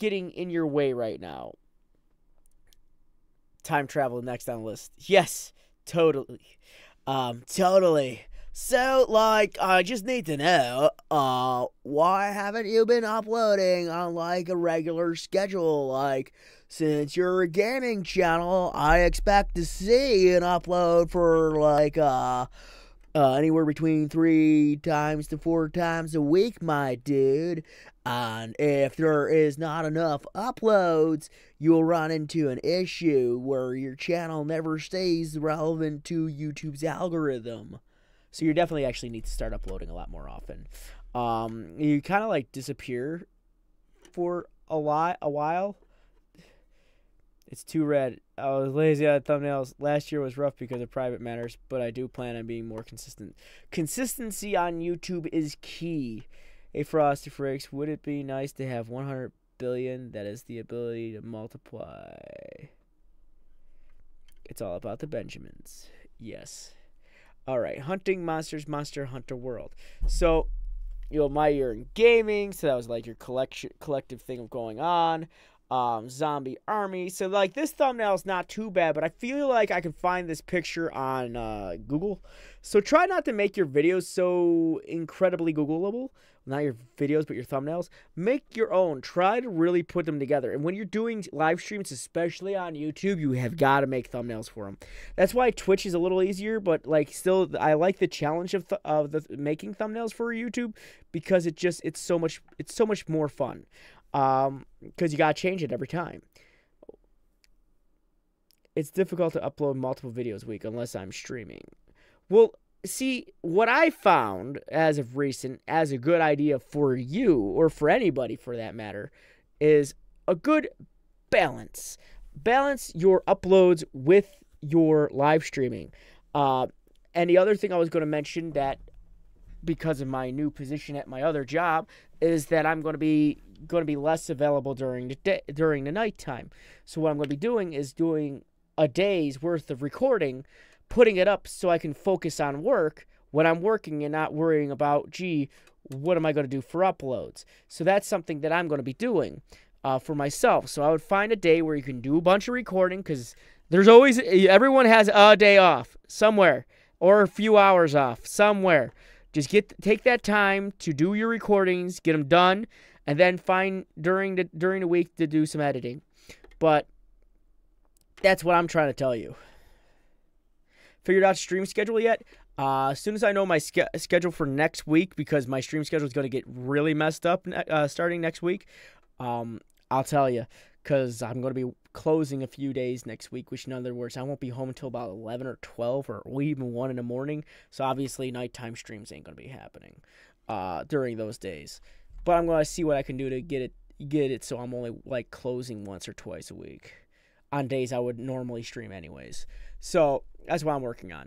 in your way right now. Time travel next on the list. Yes, totally. Totally. So, like, I just need to know, why haven't you been uploading on, like, a regular schedule? Like, since you're a gaming channel, I expect to see an upload for, like, anywhere between 3 times to 4 times a week, my dude. And if there is not enough uploads, you'll run into an issue where your channel never stays relevant to YouTube's algorithm. So you definitely actually need to start uploading a lot more often. You kind of like disappear for a while. It's too red. I was lazy on thumbnails. Last year was rough because of private matters, but I do plan on being more consistent. Consistency on YouTube is key. Hey, Frosty Freaks, would it be nice to have 100 billion? That is the ability to multiply. It's all about the Benjamins. Yes. All right. Hunting monsters, Monster Hunter World. So, you know, my year in gaming. So that was like your collective thing of going on. Zombie army. So like this thumbnail is not too bad, but I feel like I can find this picture on Google. So try not to make your videos so incredibly Googleable. not your videos, but your thumbnails. Make your own. Try to really put them together. And when you're doing live streams, especially on YouTube, you have got to make thumbnails for them. That's why Twitch is a little easier, but like still, I like the challenge of the making thumbnails for YouTube because it's so much more fun. Because you got to change it every time. It's difficult to upload multiple videos a week unless I'm streaming. Well, see, what I found as of recent as a good idea for you, or for anybody for that matter, is a good balance. Balance your uploads with your live streaming. And the other thing I was going to mention that because of my new position at my other job is that I'm going to be less available during the day, during the nighttime. So what I'm going to be doing is doing a day's worth of recording, putting it up so I can focus on work when I'm working and not worrying about, gee, what am I going to do for uploads? So that's something that I'm going to be doing for myself. So I would find a day where you can do a bunch of recording because everyone has a day off somewhere or a few hours off somewhere. Just take that time to do your recordings, get them done, and then find during the week to do some editing. But that's what I'm trying to tell you. Figured out stream schedule yet? As soon as I know my schedule for next week, because my stream schedule is going to get really messed up starting next week, I'll tell you. Because I'm going to be closing a few days next week, which in other words, I won't be home until about 11 or 12 or even 1 in the morning. So obviously nighttime streams ain't going to be happening during those days. But I'm going to see what I can do to get it so I'm only like closing once or twice a week on days I would normally stream anyways. So that's what I'm working on.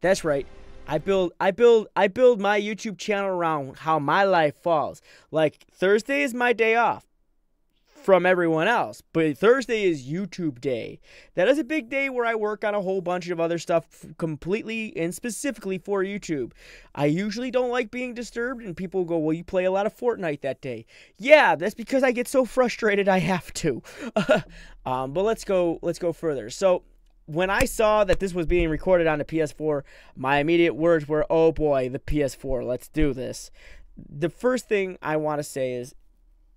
That's right. I build my YouTube channel around how my life falls. Like Thursday is my day off from everyone else, but Thursday is YouTube day. That is a big day where I work on a whole bunch of other stuff completely and specifically for YouTube. I usually don't like being disturbed, and people go, well, you play a lot of Fortnite that day. Yeah, that's because I get so frustrated I have to. But let's go further. So when I saw that this was being recorded on the PS4, my immediate words were, oh boy, the PS4, let's do this. The first thing I want to say is,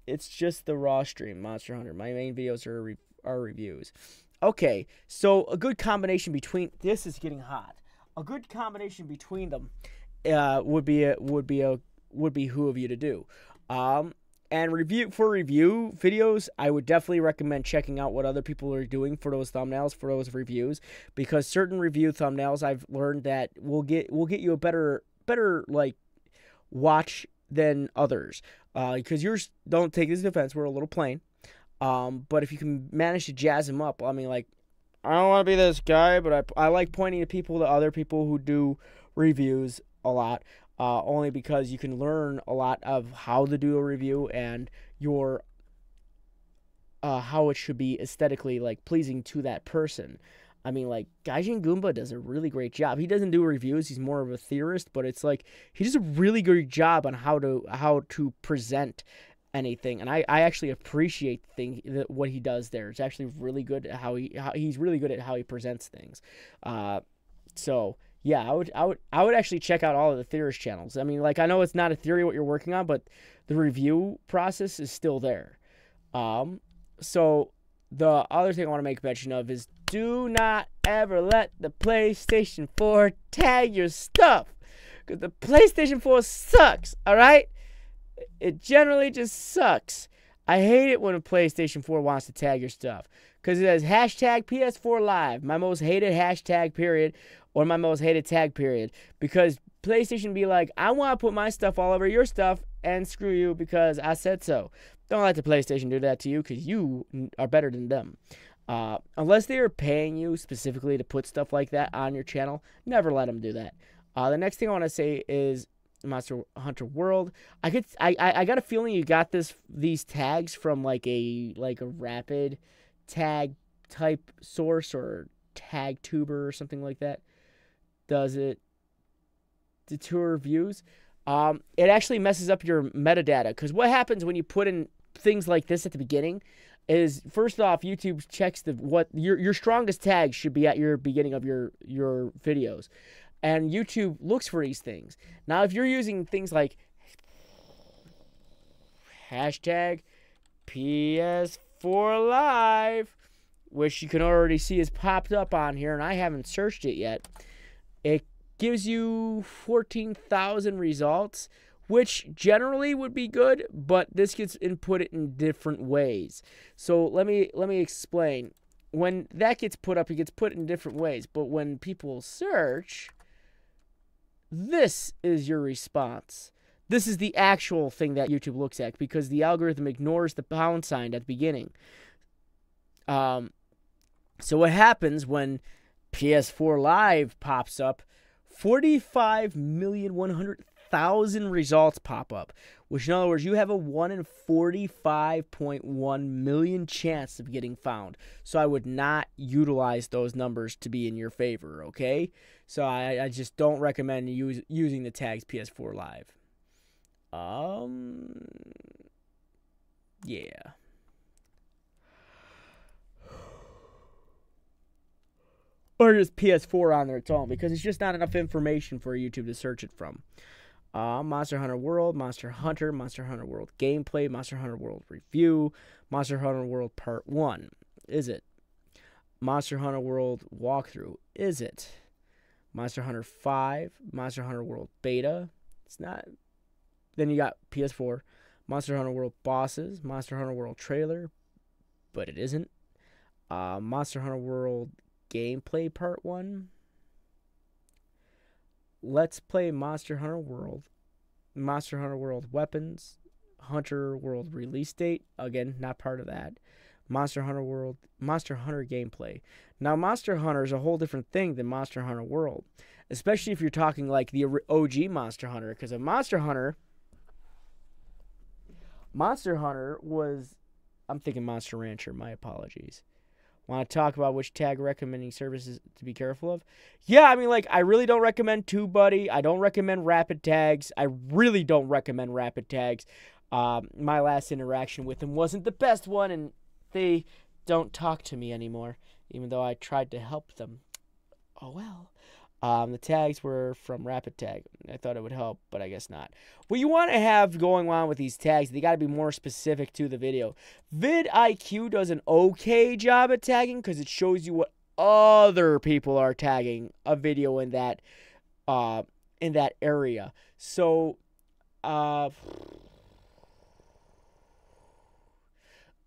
it's just the raw stream, Monster Hunter. My main videos are reviews. Okay, so a good combination between, this is getting hot. A good combination between them would be who of you to do. And review videos, I would definitely recommend checking out what other people are doing for those thumbnails, for those reviews, because certain review thumbnails I've learned that will get you a better like watch than others. Because yours, don't take this offense, we're a little plain. But if you can manage to jazz them up, I mean, like, I don't want to be this guy, but I like pointing to other people who do reviews a lot. Only because you can learn a lot of how to do a review and your how it should be aesthetically like pleasing to that person. I mean, like, Gaijin Goomba does a really great job. He doesn't do reviews; he's more of a theorist. But it's like he does a really good job on how to present anything, and I actually appreciate what he does there. It's actually really good at he's really good at how he presents things. So. Yeah, I would actually check out all of the theorist channels. I mean, like, I know it's not a theory what you're working on, but the review process is still there. So the other thing I want to make mention of is do not ever let the PlayStation 4 tag your stuff, because the PlayStation 4 sucks. All right, it generally just sucks. I hate it when a PlayStation 4 wants to tag your stuff, because it has hashtag PS4 Live, my most hated hashtag period, or my most hated tag period, because PlayStation be like, I want to put my stuff all over your stuff, and screw you because I said so. Don't let the PlayStation do that to you, because you are better than them. Unless they are paying you specifically to put stuff like that on your channel, never let them do that. The next thing I want to say is Monster Hunter World. I got a feeling you got these tags from like a rapid tag type source or tag tuber or something like that. Does it detour views? It actually messes up your metadata, because what happens when you put in things like this at the beginning is, first off, YouTube checks what your strongest tags should be at your beginning of your videos. And YouTube looks for these things. Now, if you're using things like hashtag PS4 Live, which you can already see is popped up on here, and I haven't searched it yet, it gives you 14,000 results, which generally would be good, but this gets inputted in different ways. So let me explain. When that gets put up, it gets put in different ways. But when people search, this is your response. This is the actual thing that YouTube looks at, because the algorithm ignores the pound sign at the beginning. So what happens when PS4 Live pops up? 45,100,000 results pop up, which in other words, you have a 1 in 45.1 million chance of getting found. So I would not utilize those numbers to be in your favor, okay? So I just don't recommend using the tags PS4 Live. Yeah. Or just PS4 on their own, because it's just not enough information for YouTube to search it from. Monster Hunter World, Monster Hunter World Gameplay, Monster Hunter World Review, Monster Hunter World Part 1. Is it? Monster Hunter World Walkthrough. Is it? Monster Hunter 5, Monster Hunter World Beta. It's not. Then you got PS4, Monster Hunter World Bosses, Monster Hunter World Trailer, but it isn't. Monster Hunter World Gameplay Part 1. Let's Play Monster Hunter World Weapons, Hunter World Release Date, again, not part of that. Monster Hunter Gameplay. Now, Monster Hunter is a whole different thing than Monster Hunter World, especially if you're talking like the OG Monster Hunter, because a Monster Hunter was, I'm thinking Monster Rancher, my apologies. Want to talk about which tag recommending services to be careful of? Yeah, I mean, like, I really don't recommend TubeBuddy. I don't recommend Rapid Tags. I really don't recommend Rapid Tags. My last interaction with them wasn't the best one, and they don't talk to me anymore, even though I tried to help them. Oh, well. The tags were from Rapid Tag. I thought it would help, but I guess not. What you want to have going on with these tags, they got to be more specific to the video. vidIQ does an okay job at tagging because it shows you what other people are tagging a video in that area. So, uno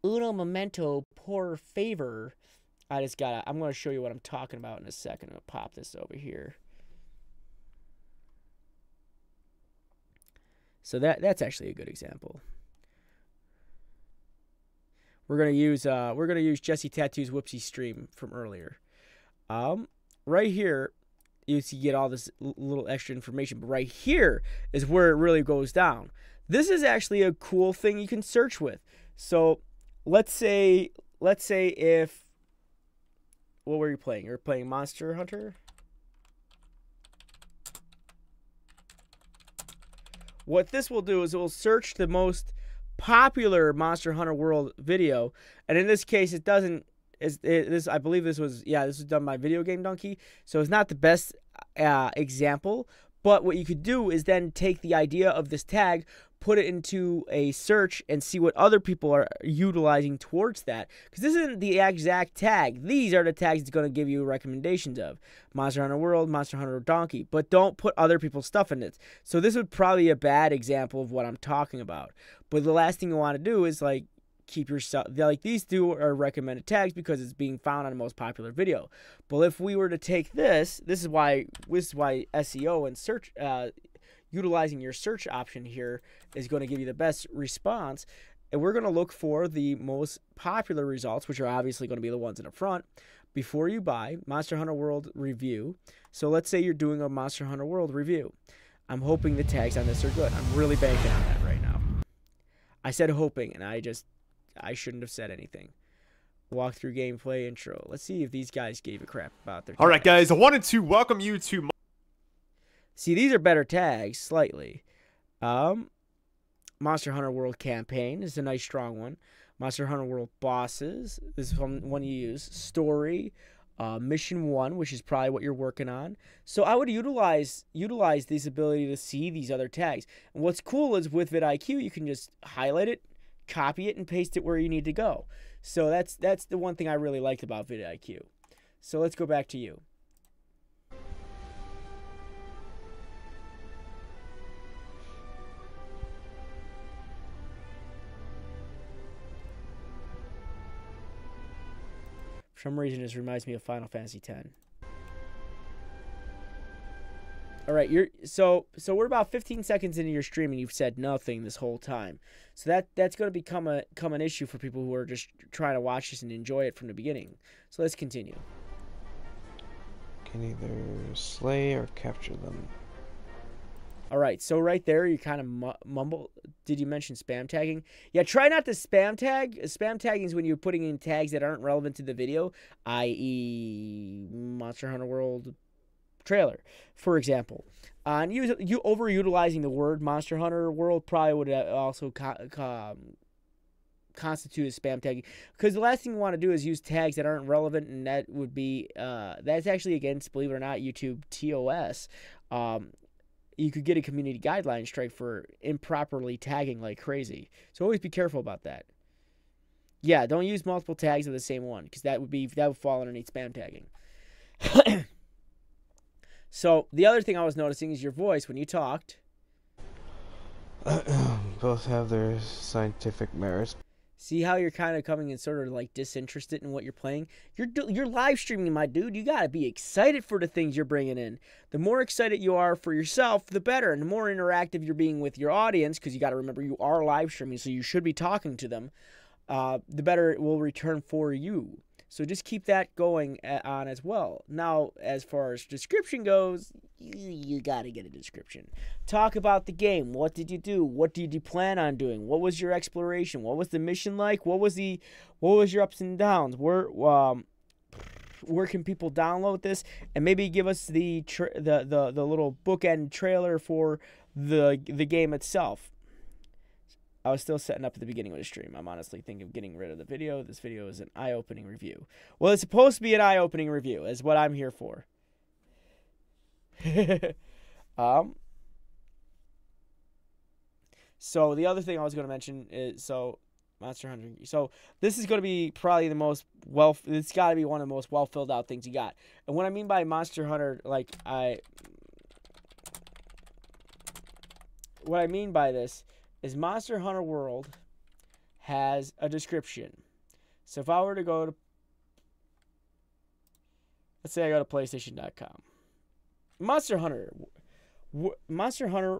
momento, por favor. I'm going to show you what I'm talking about in a second. I'm going to pop this over here. So that's actually a good example. We're going to use Jesse Tattoo's Whoopsie stream from earlier. Right here, you get all this little extra information, but right here is where it really goes down. This is actually a cool thing you can search with. So, let's say if, what were you playing? You were playing Monster Hunter? What this will do is it will search the most popular Monster Hunter World video, and in this case, it doesn't. I believe this was done by Video Game Donkey, so it's not the best example. But what you could do is then take the idea of this tag, put it into a search, and see what other people are utilizing towards that. Because this isn't the exact tag. These are the tags it's going to give you recommendations of. Monster Hunter World, Monster Hunter Donkey. But don't put other people's stuff in it. So this would probably be a bad example of what I'm talking about. But the last thing you want to do is, like, keep yourself, like, these two are recommended tags because it's being found on the most popular video. But if we were to take this is why SEO and search, utilizing your search option here is going to give you the best response. And we're going to look for the most popular results, which are obviously going to be the ones in the front. Before you buy, Monster Hunter World Review. So let's say you're doing a Monster Hunter World Review. I'm hoping the tags on this are good. I'm really banking on that right now. I said hoping, and I shouldn't have said anything. Walkthrough gameplay intro. Let's see if these guys gave a crap about their tags. Alright guys, I wanted to welcome you to... See, these are better tags, slightly. Monster Hunter World Campaign is a nice, strong one. Monster Hunter World Bosses. This is one you use. Story. mission 1, which is probably what you're working on. So I would utilize this ability to see these other tags. And what's cool is with vidIQ, you can just highlight it, copy it, and paste it where you need to go. So that's the one thing I really liked about vidIQ. So let's go back to you. For some reason, this reminds me of Final Fantasy X. All right, so we're about 15 seconds into your stream, and you've said nothing this whole time. So that's going to become an issue for people who are just trying to watch this and enjoy it from the beginning. So let's continue. Can either slay or capture them. All right, so right there, you kind of mumble. Did you mention spam tagging? Yeah, try not to spam tag. Spam tagging is when you're putting in tags that aren't relevant to the video, i.e. Monster Hunter World trailer, for example. And you overutilizing the word Monster Hunter World probably would also constitute as spam tagging, because the last thing you want to do is use tags that aren't relevant, and that would be that's actually against, believe it or not, YouTube TOS. You could get a community guideline strike for improperly tagging like crazy. So always be careful about that. Yeah, don't use multiple tags of the same one, because that would fall underneath spam tagging. So the other thing I was noticing is your voice when you talked. Both have their scientific merits. See how you're kind of coming in sort of like disinterested in what you're playing? You're live streaming, my dude. You got to be excited for the things you're bringing in. The more excited you are for yourself, the better. And the more interactive you're being with your audience, because you got to remember you are live streaming, so you should be talking to them, the better it will return for you. So just keep that going on as well. Now, as far as description goes, you got to get a description. Talk about the game. What did you do? What did you plan on doing? What was your exploration? What was the mission like? What was your ups and downs? Where can people download this? And maybe give us the little bookend trailer for the game itself. I was still setting up at the beginning of the stream. I'm honestly thinking of getting rid of the video. This video is an eye-opening review. Well, it's supposed to be an eye-opening review, is what I'm here for. So the other thing I was going to mention is, Monster Hunter. So this is going to be probably the most it's got to be one of the most well filled out things you got. And what I mean by Monster Hunter, what I mean by this is Monster Hunter World has a description. So if I were to go to, let's say I go to PlayStation.com. Monster Hunter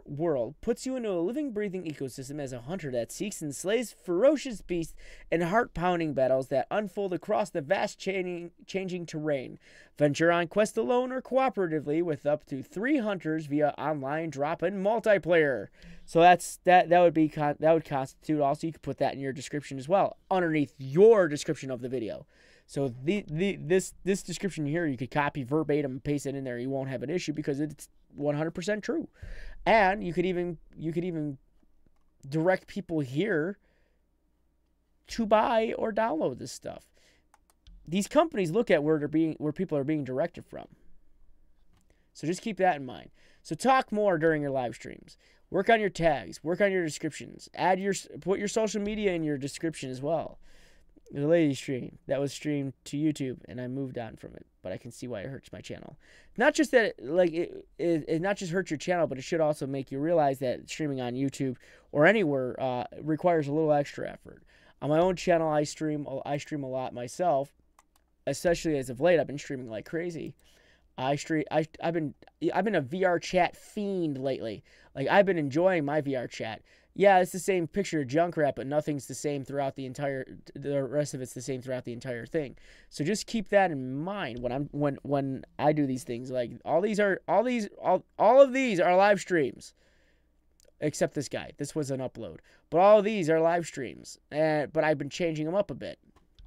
World puts you into a living, breathing ecosystem as a hunter that seeks and slays ferocious beasts in heart-pounding battles that unfold across the vast changing terrain. Venture on quest alone or cooperatively with up to 3 hunters via online drop-in multiplayer. So that would constitute, also you could put that in your description as well, underneath your description of the video. So this description here, you could copy verbatim and paste it in there. You won't have an issue because it's 100% true. And you could even direct people here to buy or download this stuff. These companies look at where people are being directed from. So just keep that in mind. So talk more during your live streams. Work on your tags. Work on your descriptions. Put your social media in your description as well. The lady stream that was streamed to YouTube, and I moved on from it, but I can see why it hurts my channel. Not just that, it not just hurts your channel, but it should also make you realize that streaming on YouTube or anywhere requires a little extra effort. On my own channel, I stream a lot myself, especially as of late. I've been streaming like crazy. I've been a VR chat fiend lately. Like, I've been enjoying my VR chat. Yeah, it's the same picture of Junkrat, but nothing's the same throughout the rest of it's the same throughout the entire thing. So just keep that in mind when I do these things. Like, all of these are live streams. Except this guy. This was an upload. But all of these are live streams. But I've been changing them up a bit.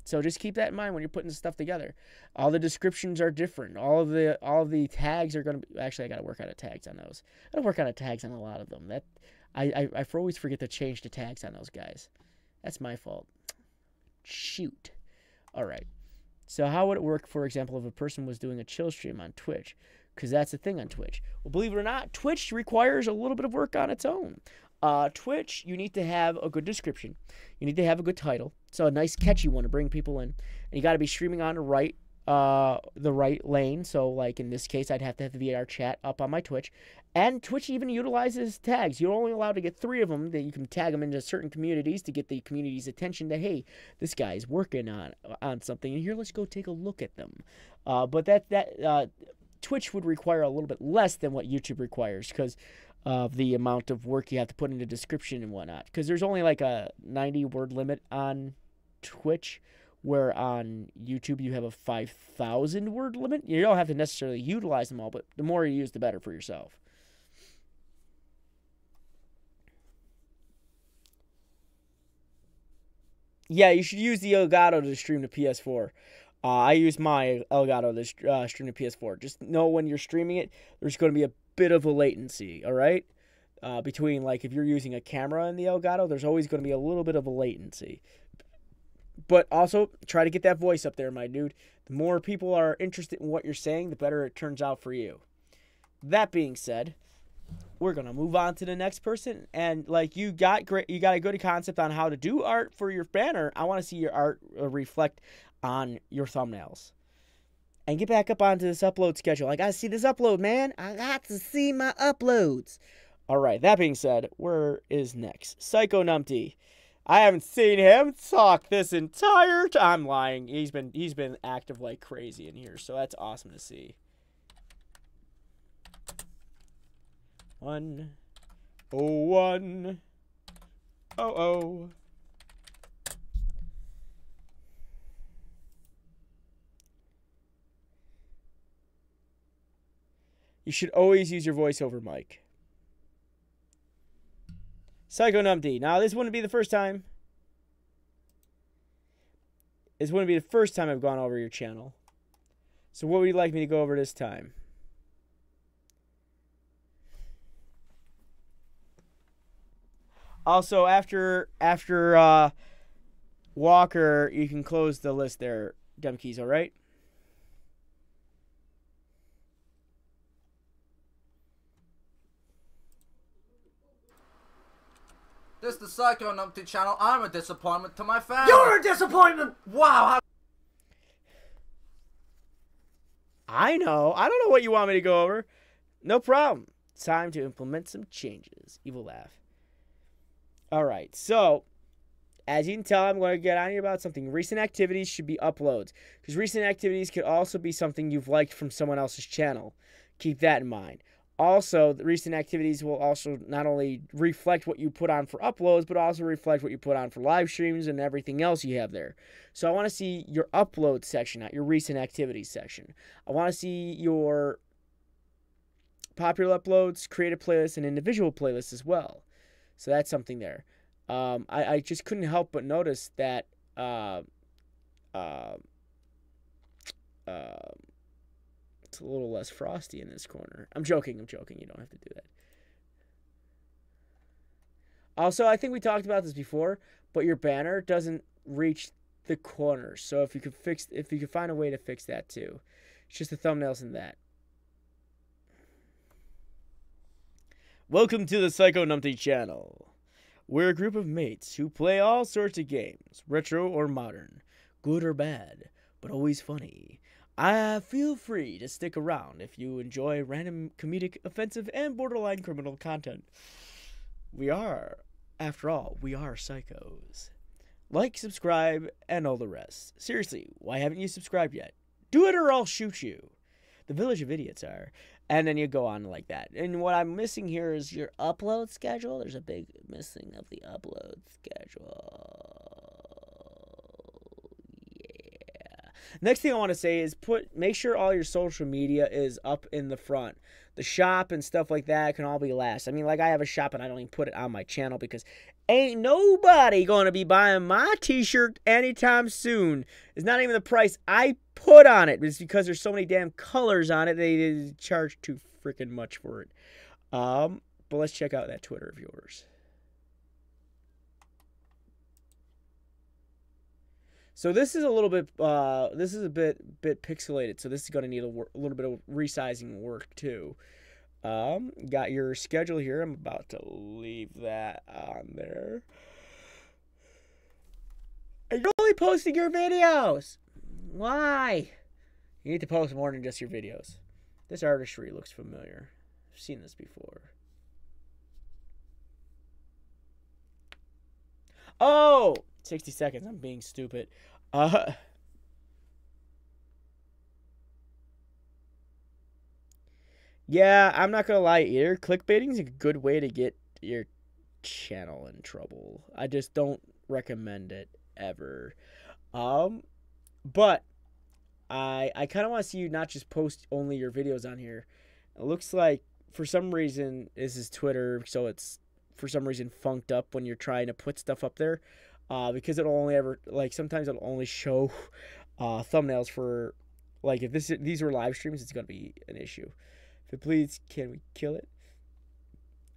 So just keep that in mind when you're putting stuff together. All the descriptions are different. All of the tags are going to be... Actually, I got to work on tags on those. I got to work on tags on a lot of them. I always forget to change the tags on those guys. That's my fault. Shoot. All right. So how would it work, for example, if a person was doing a chill stream on Twitch? Because that's the thing on Twitch. Well, believe it or not, Twitch requires a little bit of work on its own. Twitch, you need to have a good description. You need to have a good title. So a nice catchy one to bring people in. And you got to be streaming on the right lane. So like in this case, I'd have to have the VR chat up on my Twitch. And Twitch even utilizes tags. You're only allowed to get 3 of them. That you can tag them into certain communities to get the community's attention to, hey, this guy's working on something. And here, let's go take a look at them. But Twitch would require a little bit less than what YouTube requires because of the amount of work you have to put into description and whatnot. Because there's only like a 90-word limit on Twitch, where on YouTube you have a 5,000-word limit. You don't have to necessarily utilize them all, but the more you use, the better for yourself. Yeah, you should use the Elgato to stream to PS4. I use my Elgato to stream to PS4. Just know when you're streaming it, there's going to be a bit of a latency, all right? Between, like, if you're using a camera in the Elgato, there's always going to be a little bit of a latency. But also, try to get that voice up there, my dude. The more people are interested in what you're saying, the better it turns out for you. That being said, we're going to move on to the next person. And, like, you got a good concept on how to do art for your banner. I want to see your art reflect on your thumbnails. And get back up onto this upload schedule. I got to see this upload, man. I got to see my uploads. All right, that being said, where is next? Psychonumpty. I haven't seen him talk this entire time. I'm lying. He's been active like crazy in here, so that's awesome to see. 101. Oh. You should always use your voiceover mic. Psychonumpty. Now, this wouldn't be the first time. This wouldn't be the first time I've gone over your channel. So what would you like me to go over this time? Also, after Walker, you can close the list there, Demkeys, all right? This is the Psychonumpty channel. I'm a disappointment to my family. You're a disappointment! Wow. I know. I don't know what you want me to go over. No problem. Time to implement some changes. Evil laugh. All right. So, as you can tell, I'm going to get on here about something. Recent activities should be uploads. Because recent activities could also be something you've liked from someone else's channel. Keep that in mind. Also, the recent activities will also not only reflect what you put on for uploads, but also reflect what you put on for live streams and everything else you have there. So I want to see your upload section, not your recent activities section. I want to see your popular uploads, creative playlists, and individual playlists as well. So that's something there. I just couldn't help but notice that it's a little less frosty in this corner. I'm joking. You don't have to do that. Also, I think we talked about this before, but your banner doesn't reach the corners. So if you could find a way to fix that too. It's just the thumbnails in that. Welcome to the Psychonumpty channel. We're a group of mates who play all sorts of games, retro or modern, good or bad, but always funny. Feel free to stick around if you enjoy random comedic, offensive, and borderline criminal content. After all, we are psychos. Like, subscribe, and all the rest. Seriously, why haven't you subscribed yet? Do it or I'll shoot you. The Village of Idiots are. And then you go on like that. And what I'm missing here is your upload schedule. There's a big missing of the upload schedule. Next thing I want to say is make sure all your social media is up in the front. The shop and stuff like that can all be last. I mean, like I have a shop and I don't even put it on my channel because ain't nobody going to be buying my t-shirt anytime soon. It's not even the price I put on it. It's because there's so many damn colors on it. They charge too freaking much for it. But let's check out that Twitter of yours. So this is a little bit, this is a bit pixelated. So this is going to need a little bit of resizing work too. Got your schedule here. I'm about to leave that on there. And you're only posting your videos. Why? You need to post more than just your videos. This artistry looks familiar. I've seen this before. Oh! 60 seconds. I'm being stupid. Yeah, I'm not gonna lie either. Clickbaiting is a good way to get your channel in trouble. I just don't recommend it ever. But I kind of want to see you not just post only your videos on here. It looks like for some reason this is Twitter, so it's for some reason funked up when you're trying to put stuff up there, because it'll only ever sometimes it'll only show thumbnails for if these were live streams. It's gonna be an issue. If it please, can we kill it?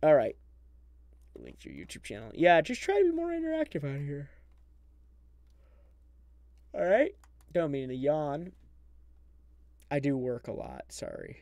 All right, link to your YouTube channel. Yeah, just try to be more interactive out here. All right, don't mean to yawn. I do work a lot. Sorry.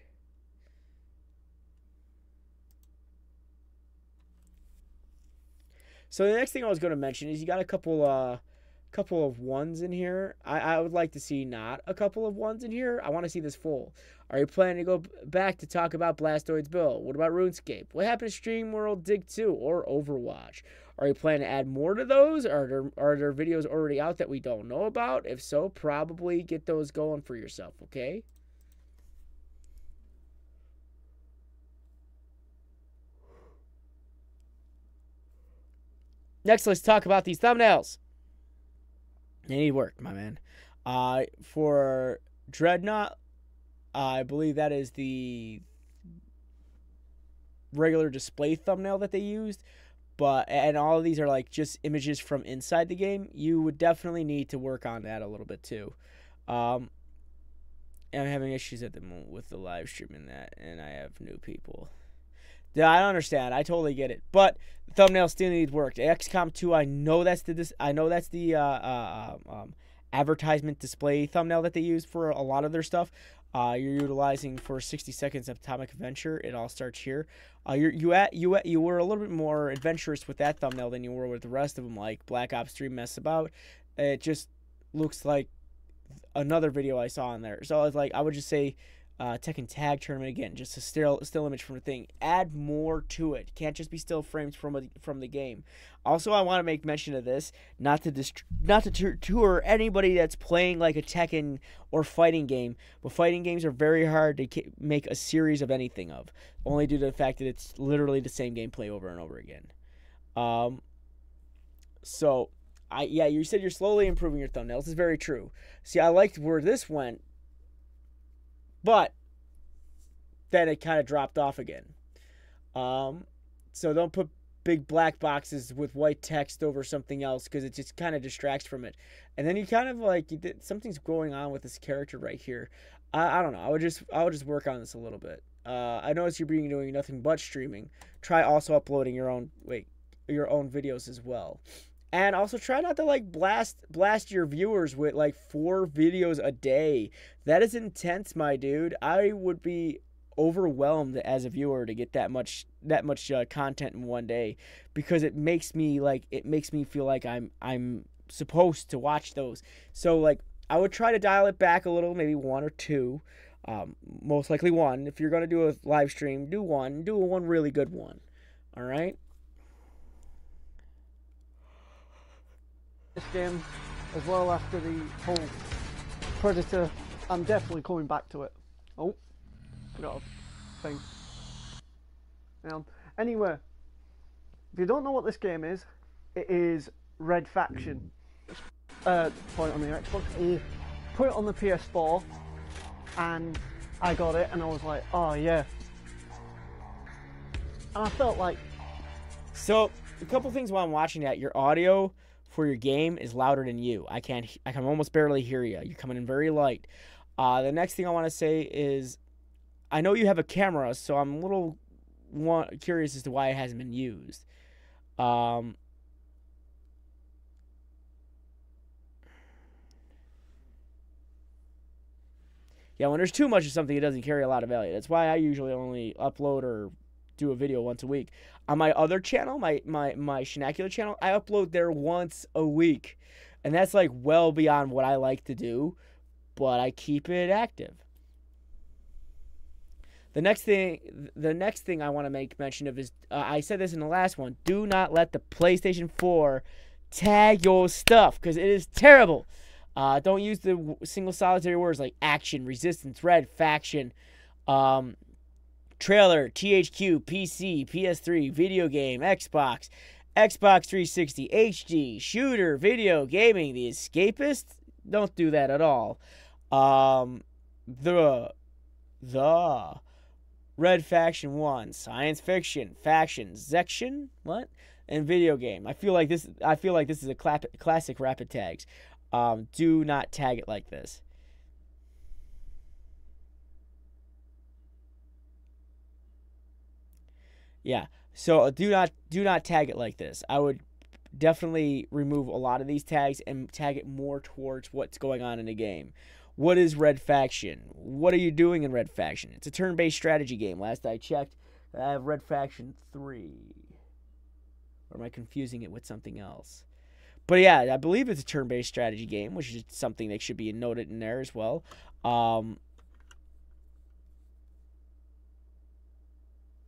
So the next thing I was going to mention is you got a couple of ones in here. I would like to see not a couple of ones in here. I want to see this full. Are you planning to go back to talk about Blastoids Bill? What about RuneScape? What happened to Stream World Dig 2 or Overwatch? Are you planning to add more to those? Are there videos already out that we don't know about? If so, probably get those going for yourself, okay? Next, let's talk about these thumbnails. They need work, my man. For Dreadnought, I believe that is the regular display thumbnail that they used. And all of these are just images from inside the game. You would definitely need to work on that a little bit too. I'm having issues at the moment with the live streaming that, and I have new people. Yeah, I understand. I totally get it. But the thumbnail still needs work. XCOM 2, I know that's the advertisement display thumbnail that they use for a lot of their stuff. You're utilizing for 60 seconds of Atomic Adventure. It all starts here. You were a little bit more adventurous with that thumbnail than you were with the rest of them, like Black Ops 3 Mess About. It just looks like another video I saw on there. So it's I would just say Tekken Tag Tournament again, just a still image from the thing. Add more to it. Can't just be still frames from the game. Also, I want to make mention of this, not to deter anybody that's playing a Tekken or fighting game. But fighting games are very hard to make a series of anything of, only due to the fact that it's literally the same gameplay over and over again. So you said you're slowly improving your thumbnails. This is very true. See, I liked where this went, but then it kind of dropped off again. So don't put big black boxes with white text over something else, because it just kind of distracts from it. And then you kind of something's going on with this character right here. I don't know. I would just work on this a little bit. I noticed you're doing nothing but streaming. Try also uploading your own videos as well. And also try not to blast your viewers with 4 videos a day. That is intense, my dude. I would be overwhelmed as a viewer to get that much content in one day, because it makes me feel like I'm supposed to watch those. So I would try to dial it back a little, maybe 1 or 2. Most likely 1. If you're gonna do a live stream, do a one really good one. All right. This game as well after the whole Predator. I'm definitely coming back to it. Oh, forgot a thing. Anyway, if you don't know what this game is, it is Red Faction. Point on the Xbox. Put it on the PS4, and I got it, and I was like, oh yeah. And I felt like. So a couple things while I'm watching that, your audio for your game is louder than you. I can almost barely hear you. You're coming in very light. The next thing I want to say is, I know you have a camera, so I'm a little curious as to why it hasn't been used. Yeah, when there's too much of something, it doesn't carry a lot of value. That's why I usually only upload or do a video once a week. On my other channel, my Shinacular channel, I upload there once a week. And that's like well beyond what I like to do, but I keep it active. The next thing I want to make mention of is, I said this in the last one, do not let the PlayStation 4 tag your stuff, because it is terrible. Don't use the single solitary words like action, resistance, red, faction, trailer, THQ, PC, PS3, video game, Xbox 360, HD, shooter, video, gaming, The Escapist. Don't do that at all. The Red Faction 1, science fiction, faction, section, what? And video game. I feel like this is a classic rapid tags. Do not tag it like this. Yeah. So do not tag it like this. I would definitely remove a lot of these tags and tag it more towards what's going on in the game. What is Red Faction? What are you doing in Red Faction? It's a turn-based strategy game. Last I checked, I have Red Faction 3. Or am I confusing it with something else? But yeah, I believe it's a turn-based strategy game, which is something that should be noted in there as well. No,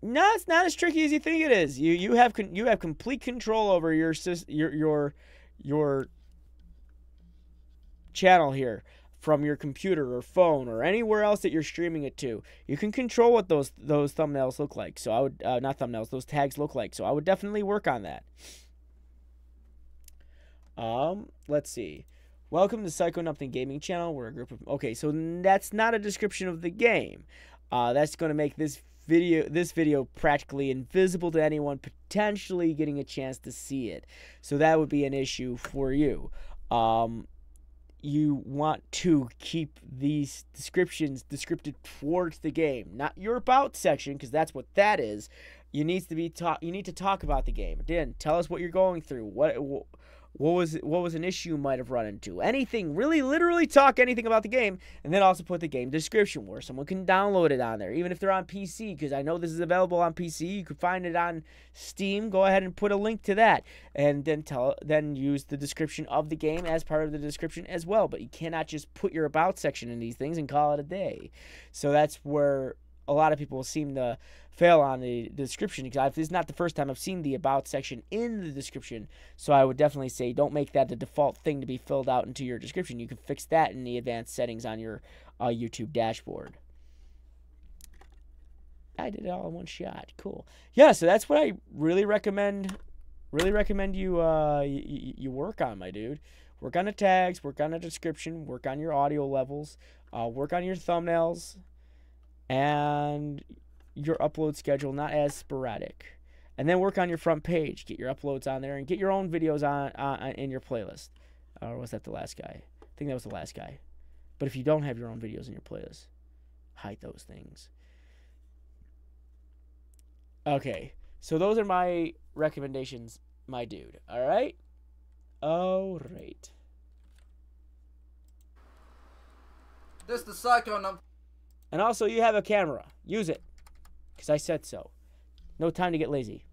it's not as tricky as you think it is. You have complete control over your channel here from your computer or phone or anywhere else that you're streaming it to. You can control what those thumbnails look like. So I would not thumbnails, those tags look like. So I would definitely work on that. Let's see. Welcome to Psychonumpty Gaming Channel. We're a group of... Okay, so that's not a description of the game. That's going to make this video practically invisible to anyone potentially getting a chance to see it. So that would be an issue for you. You want to keep these descriptions descriptive towards the game, not your about section, because that's what that is. You need to talk about the game. Again, tell us what you're going through. What was an issue you might have run into? Anything, really, literally talk anything about the game, and then also put the game description where someone can download it on there, even if they're on PC, because I know this is available on PC. You could find it on Steam. Go ahead and put a link to that, and then use the description of the game as part of the description as well. But you cannot just put your about section in these things and call it a day. So that's where a lot of people seem to fail on the description, because this is not the first time I've seen the about section in the description. So I would definitely say don't make that the default thing to be filled out into your description. You can fix that in the advanced settings on your YouTube dashboard. I did it all in one shot. Cool. Yeah, so that's what I really recommend. Really recommend you you work on, my dude. Work on the tags, work on the description, work on your audio levels, work on your thumbnails, and your upload schedule, not as sporadic. And then work on your front page. Get your uploads on there and get your own videos on in your playlist. Or was that the last guy? I think that was the last guy. But if you don't have your own videos in your playlist, hide those things. Okay, so those are my recommendations, my dude. All right? All right. This the Psychonumpty. And also, you have a camera. Use it. Because I said so. No time to get lazy.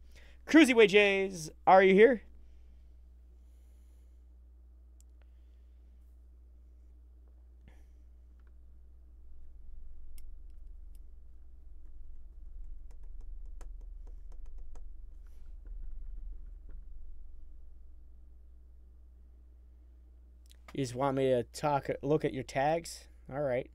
Kroozie-way Jays, are you here? You just want me to look at your tags? All right.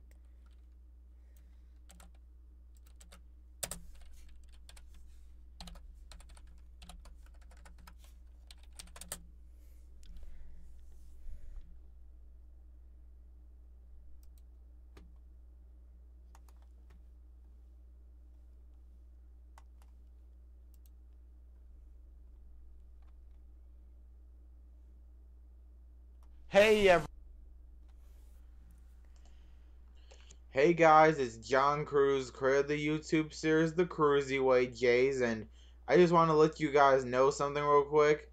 Hey guys, it's John Cruz, creator of the YouTube series The Kroozie-way Jays, and I just want to let you guys know something real quick.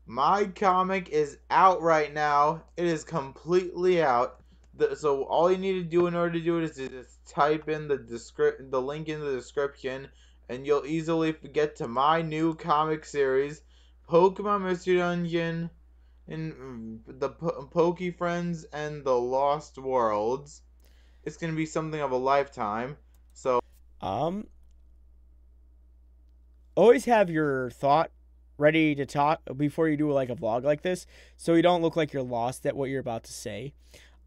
My comic is out right now. It is completely out. So all you need to do in order to do it is to just type in the link in the description, and you'll easily get to my new comic series, Pokemon Mystery Dungeon, and the Poke Friends and the Lost Worlds. It's gonna be something of a lifetime. So always have your thought ready to talk before you do like a vlog like this, so you don't look like you're lost at what you're about to say,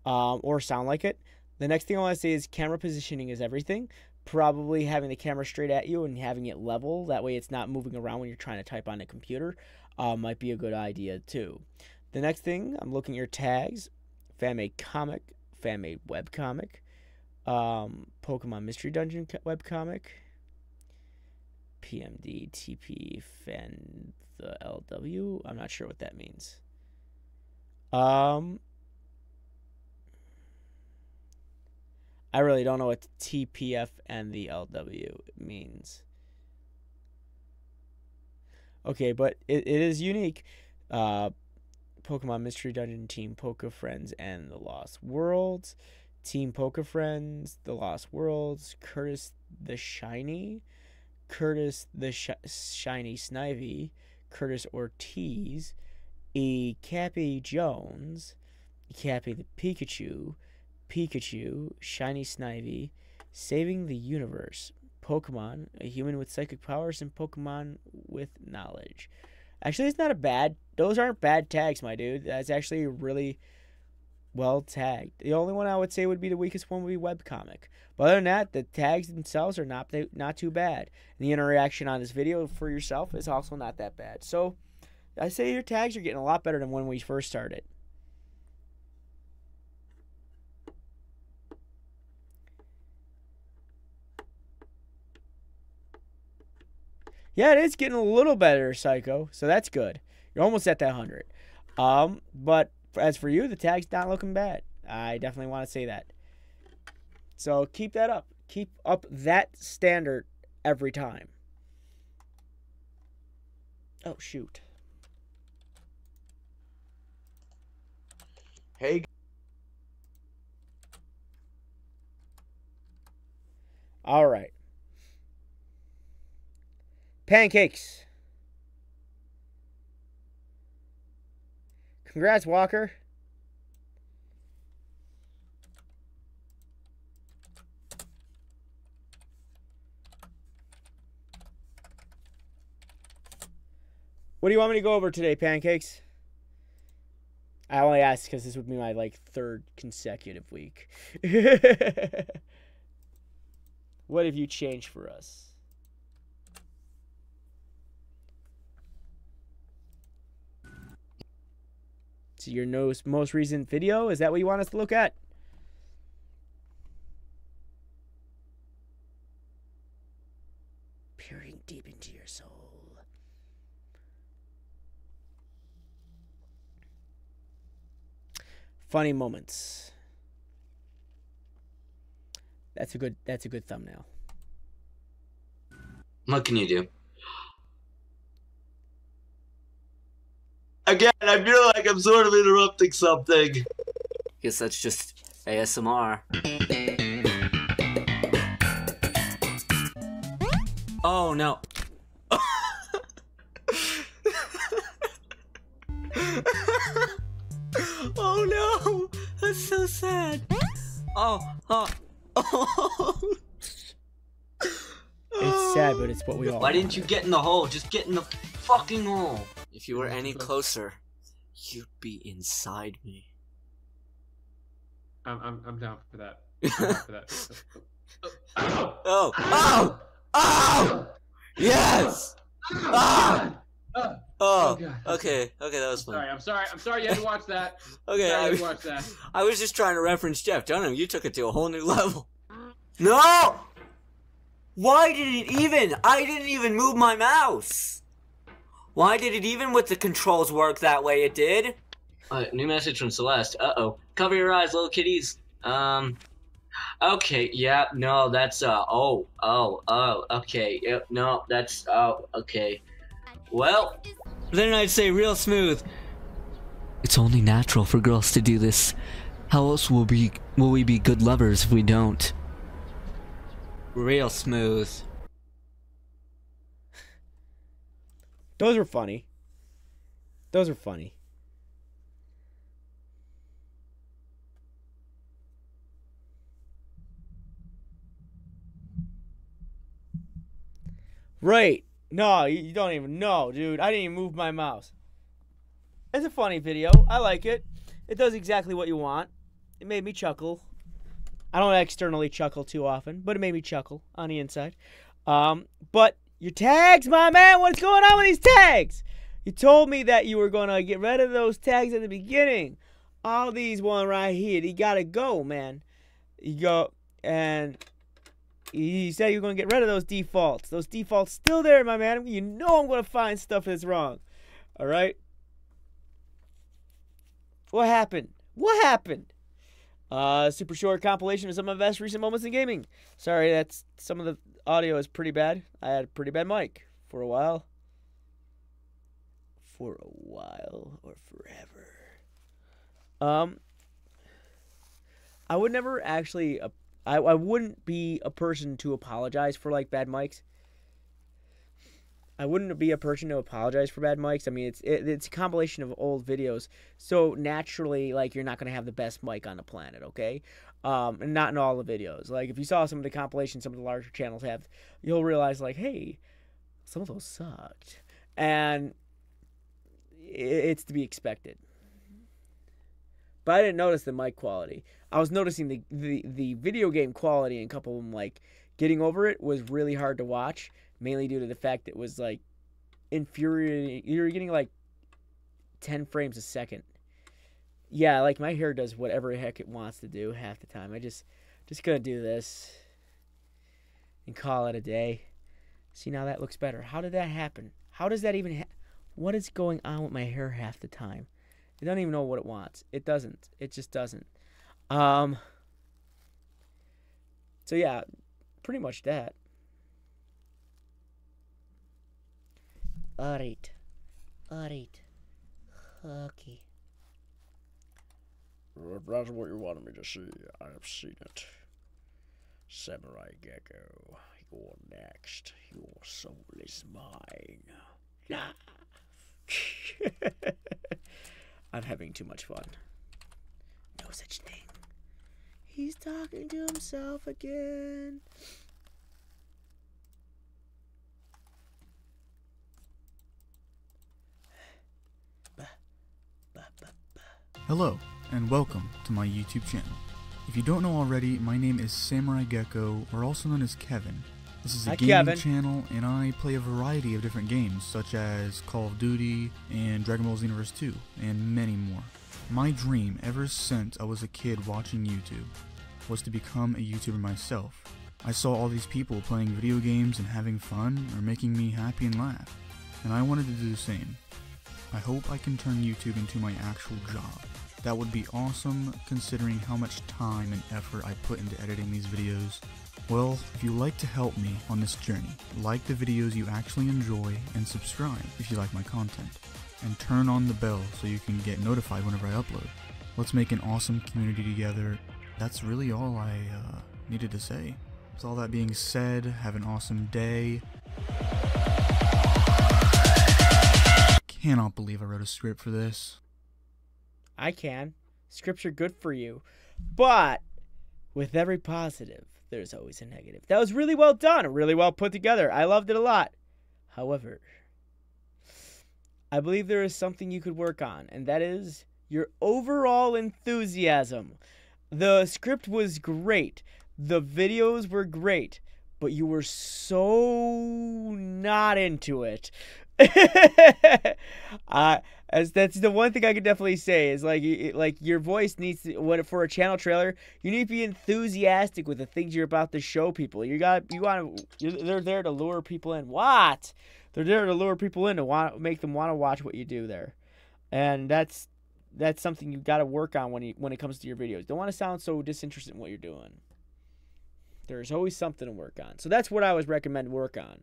or sound like it. The next thing I want to say is camera positioning is everything. Probably having the camera straight at you and having it level, that way it's not moving around when you're trying to type on a computer, might be a good idea too. The next thing, I'm looking at your tags: fan-made comic, fan-made webcomic, Pokemon Mystery Dungeon webcomic, PMD, TP, fan the LW. I'm not sure what that means. I really don't know what TPF and the LW means. Okay, but it is unique. Pokemon Mystery Dungeon, Team Poke Friends, and the Lost Worlds. Team Poke Friends, the Lost Worlds, Curtis the Shiny, Curtis the Shiny Snivy, Curtis Ortiz, Cappy Jones, Cappy the Pikachu, Shiny Snivy, Saving the Universe, Pokemon, a human with psychic powers, and Pokemon with knowledge. Actually, it's not a bad... Those aren't bad tags, my dude. That's actually really well tagged. The only one I would say would be the weakest one would be webcomic. But other than that, the tags themselves are not too bad. And the interaction on this video for yourself is also not that bad. So, I say your tags are getting a lot better than when we first started. Yeah, it is getting a little better, Psycho. So that's good. You're almost at that 100. But as for you, the tag's not looking bad. I definitely want to say that. So keep that up. Keep up that standard every time. Oh, shoot. Hey. All right. Pancakes. Congrats, Walker. What do you want me to go over today, Pancakes? I only asked because this would be my, like, 3rd consecutive week. What have you changed for us? So your most recent video? Is that what you want us to look at? Peering deep into your soul. Funny moments. That's a good thumbnail. What can you do? Again, I feel like I'm sort of interrupting something. Guess that's just ASMR. Oh no. Oh no, that's so sad. Oh. It's sad, but it's what we all Why didn't you get in the hole? Just get in the fucking hole. If you were any closer, you'd be inside me. I'm down for that. I'm down for that. Oh! Yes! Oh! Okay, that was fun. I'm sorry you had to watch that. Okay, I was just trying to reference Jeff Dunham. You took it to a whole new level. No! Why did it even? I didn't even move my mouse. Why did it even with the controls work that way it did? New message from Celeste. Uh-oh. Cover your eyes, little kitties. Okay, yeah, no, that's, okay. Yep, no, that's, okay. Well, then I'd say real smooth. It's only natural for girls to do this. How else will we be good lovers if we don't? Real smooth. Those are funny. Those are funny. Right. No, you don't even know, dude. I didn't even move my mouse. It's a funny video. I like it. It does exactly what you want. It made me chuckle. I don't externally chuckle too often, but it made me chuckle on the inside. But your tags, my man, what's going on with these tags? You told me that you were going to get rid of those tags at the beginning. All these one right here, they got to go, man. You go, and you said you were going to get rid of those defaults. Those defaults still there, my man. You know I'm going to find stuff that's wrong. All right? What happened? What happened? Super short compilation of some of the best recent moments in gaming. Sorry, that's some of the audio is pretty bad. I had a pretty bad mic for a while. For a while or forever. I would never actually I wouldn't be a person to apologize for like bad mics. I wouldn't be a person to apologize for bad mics. I mean, it's a compilation of old videos, so naturally, like, you're not gonna have the best mic on the planet, okay? And not in all the videos. Like, if you saw some of the compilations some of the larger channels have, you'll realize, like, hey, some of those sucked, and it's to be expected. But I didn't notice the mic quality. I was noticing the video game quality, and a couple of them, like, getting over it was really hard to watch. Mainly due to the fact it was, like, infuriating. You're getting, like, 10 frames a second. Yeah, like, my hair does whatever the heck it wants to do half the time. I just gonna do this and call it a day. See, now that looks better. How did that happen? How does that even what is going on with my hair half the time? It doesn't even know what it wants. It doesn't. It just doesn't. So, yeah, pretty much that. Alright. Okay. That's what you wanted me to see. I have seen it. SamuraiGekko, you're next. Your soul is mine. I'm having too much fun. No such thing. He's talking to himself again. Hello, and welcome to my YouTube channel. If you don't know already, my name is SamuraiGekko, or also known as Kevin. This is a gaming channel, and I play a variety of different games, such as Call of Duty, and Dragon Ball Xenoverse 2, and many more. My dream, ever since I was a kid watching YouTube, was to become a YouTuber myself. I saw all these people playing video games and having fun, or making me happy and laugh, and I wanted to do the same. I hope I can turn YouTube into my actual job. That would be awesome, considering how much time and effort I put into editing these videos. Well, if you'd like to help me on this journey, like the videos you actually enjoy, and subscribe if you like my content. And turn on the bell so you can get notified whenever I upload. Let's make an awesome community together. That's really all I needed to say. With all that being said, have an awesome day. Cannot believe I wrote a script for this. I can. Scripts are good for you. But with every positive, there's always a negative. That was really well done. Really well put together. I loved it a lot. However, I believe there is something you could work on, and that is your overall enthusiasm. The script was great. The videos were great. But you were so not into it. As that's the one thing I could definitely say is like your voice needs to, for a channel trailer, you need to be enthusiastic with the things you're about to show people. They're there to lure people in. What? They're there to lure people in to make them want to watch what you do there, and that's something you've got to work on when it comes to your videos. Don't want to sound so disinterested in what you're doing. There's always something to work on. So that's what I would recommend work on.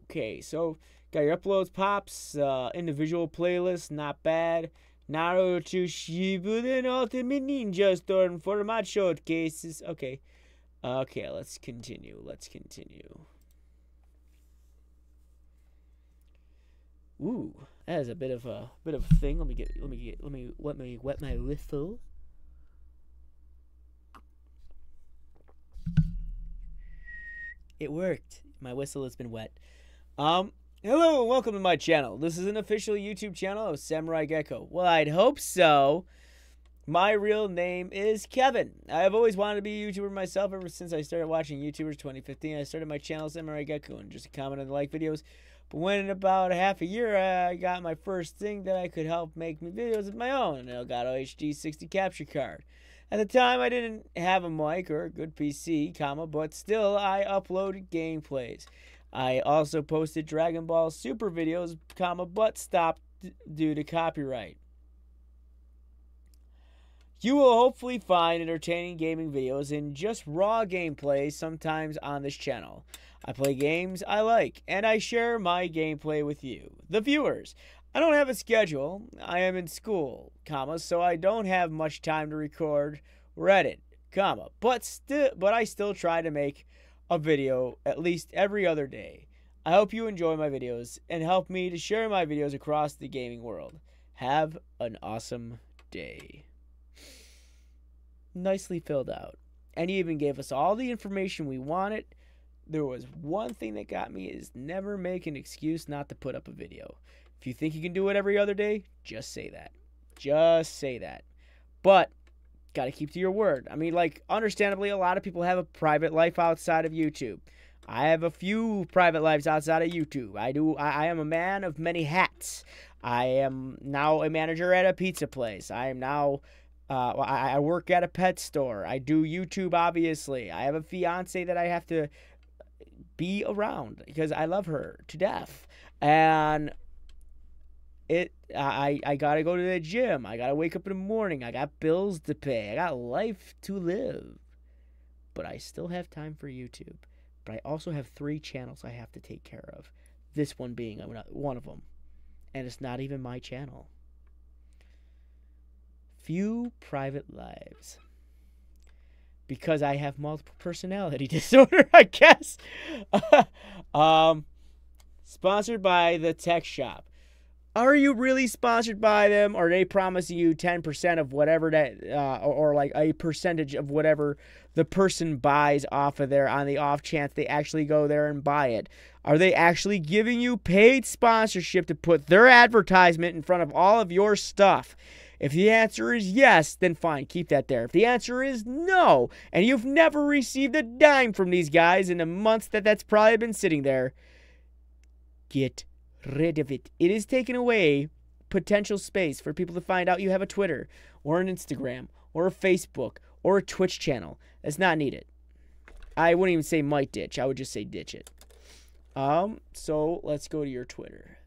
Okay, so got your uploads, pops, individual playlists, not bad. Naruto Shippuden Ultimate Ninja Storm for my showcases. Okay. Okay, let's continue. Ooh, that is a bit of a thing. Let me wet my whistle. It worked. My whistle has been wet. Hello and welcome to my channel. This is an official YouTube channel of SamuraiGekko. Well, I'd hope so. My real name is Kevin. I've always wanted to be a YouTuber myself ever since I started watching YouTubers 2015. I started my channel SamuraiGekko and just comment and like videos. But when in about half a year, I got my first thing that I could help make me videos of my own, an Elgato HD 60 capture card. At the time, I didn't have a mic or a good PC, but still, I uploaded gameplays. I also posted Dragon Ball Super videos, but stopped due to copyright. You will hopefully find entertaining gaming videos and just raw gameplay sometimes on this channel. I play games I like, and I share my gameplay with you, the viewers. I don't have a schedule. I am in school, so I don't have much time to record or edit, but I still try to make a video at least every other day. I hope you enjoy my videos and help me to share my videos across the gaming world. Have an awesome day. Nicely filled out. And he even gave us all the information we wanted. There was one thing that got me is never make an excuse not to put up a video. If you think you can do it every other day, just say that. Just say that. But, gotta keep to your word. I mean, like, understandably, a lot of people have a private life outside of YouTube. I have a few private lives outside of YouTube. I am a man of many hats. I am now a manager at a pizza place. I am now, I work at a pet store. I do YouTube, obviously. I have a fiance that I have to be around because I love her to death. And I gotta go to the gym. I gotta wake up in the morning. I got bills to pay. I got life to live. But I still have time for YouTube. But I also have 3 channels I have to take care of. This one being one of them. And it's not even my channel. Few private lives. Because I have multiple personality disorder, I guess. Sponsored by the Tech Shop. Are you really sponsored by them? Or are they promising you 10% of whatever that, or like a percentage of whatever the person buys off of there on the off chance they actually go there and buy it? Are they actually giving you paid sponsorship to put their advertisement in front of all of your stuff? If the answer is yes, then fine, keep that there. If the answer is no, and you've never received a dime from these guys in the months that's probably been sitting there, get rid of it. It is taking away potential space for people to find out you have a Twitter or an Instagram or a Facebook or a Twitch channel. That's not needed. I wouldn't even say might ditch. I would just say ditch it. So let's go to your Twitter.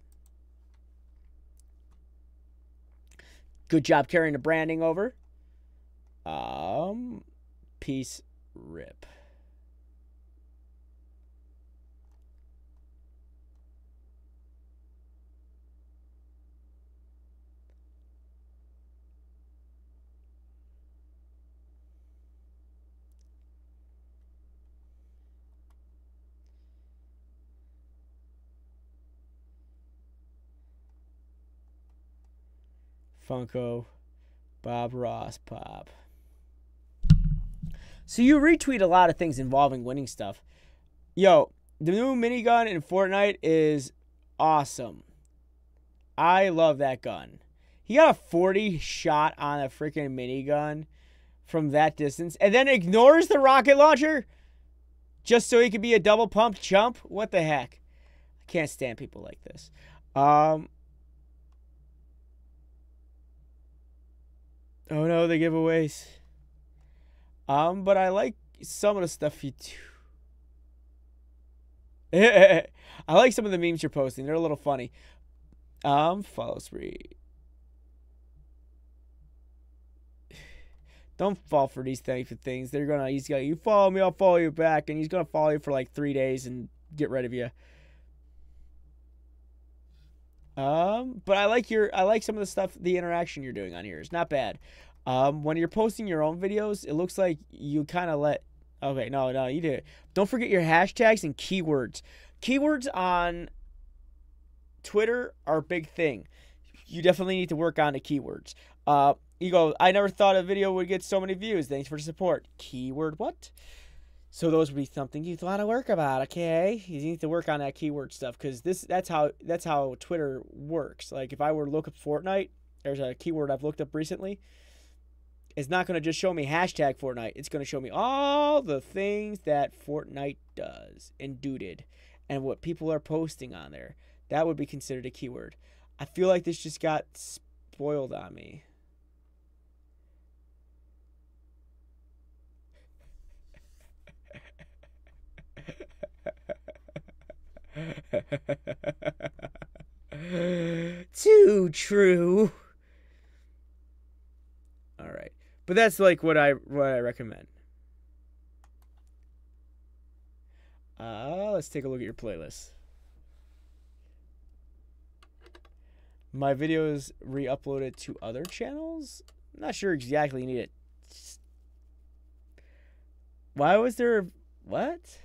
Good job carrying the branding over. Peace rip. Funko, Bob Ross Pop. So you retweet a lot of things involving winning stuff. Yo, the new minigun in Fortnite is awesome. I love that gun. He got a 40 shot on a freaking minigun from that distance and then ignores the rocket launcher just so he could be a double pump chump. What the heck? I can't stand people like this. Oh no, the giveaways. But I like some of the stuff you do. I like some of the memes you're posting. They're a little funny. Follow spree. Don't fall for these type of things. He's gonna, you follow me, I'll follow you back, and he's gonna follow you for like 3 days and get rid of you. But I like some of the stuff, the interaction you're doing on here. It's not bad. When you're posting your own videos, it looks like you kind of let. Okay, no, you did. Don't forget your hashtags and keywords. Keywords on Twitter are a big thing. You definitely need to work on the keywords. You go, I never thought a video would get so many views. Thanks for the support. Keyword what? So those would be something you thought to work about, okay? You need to work on that keyword stuff because that's how Twitter works. Like if I were to look up Fortnite, there's a keyword I've looked up recently. It's not going to just show me hashtag Fortnite. It's going to show me all the things that Fortnite does and duded and what people are posting on there. That would be considered a keyword. I feel like this just got spoiled on me. Too true. All right, but that's like what I recommend. Let's take a look at your playlist. My videos re-uploaded to other channels. I'm not sure exactly you need it. Why was there what?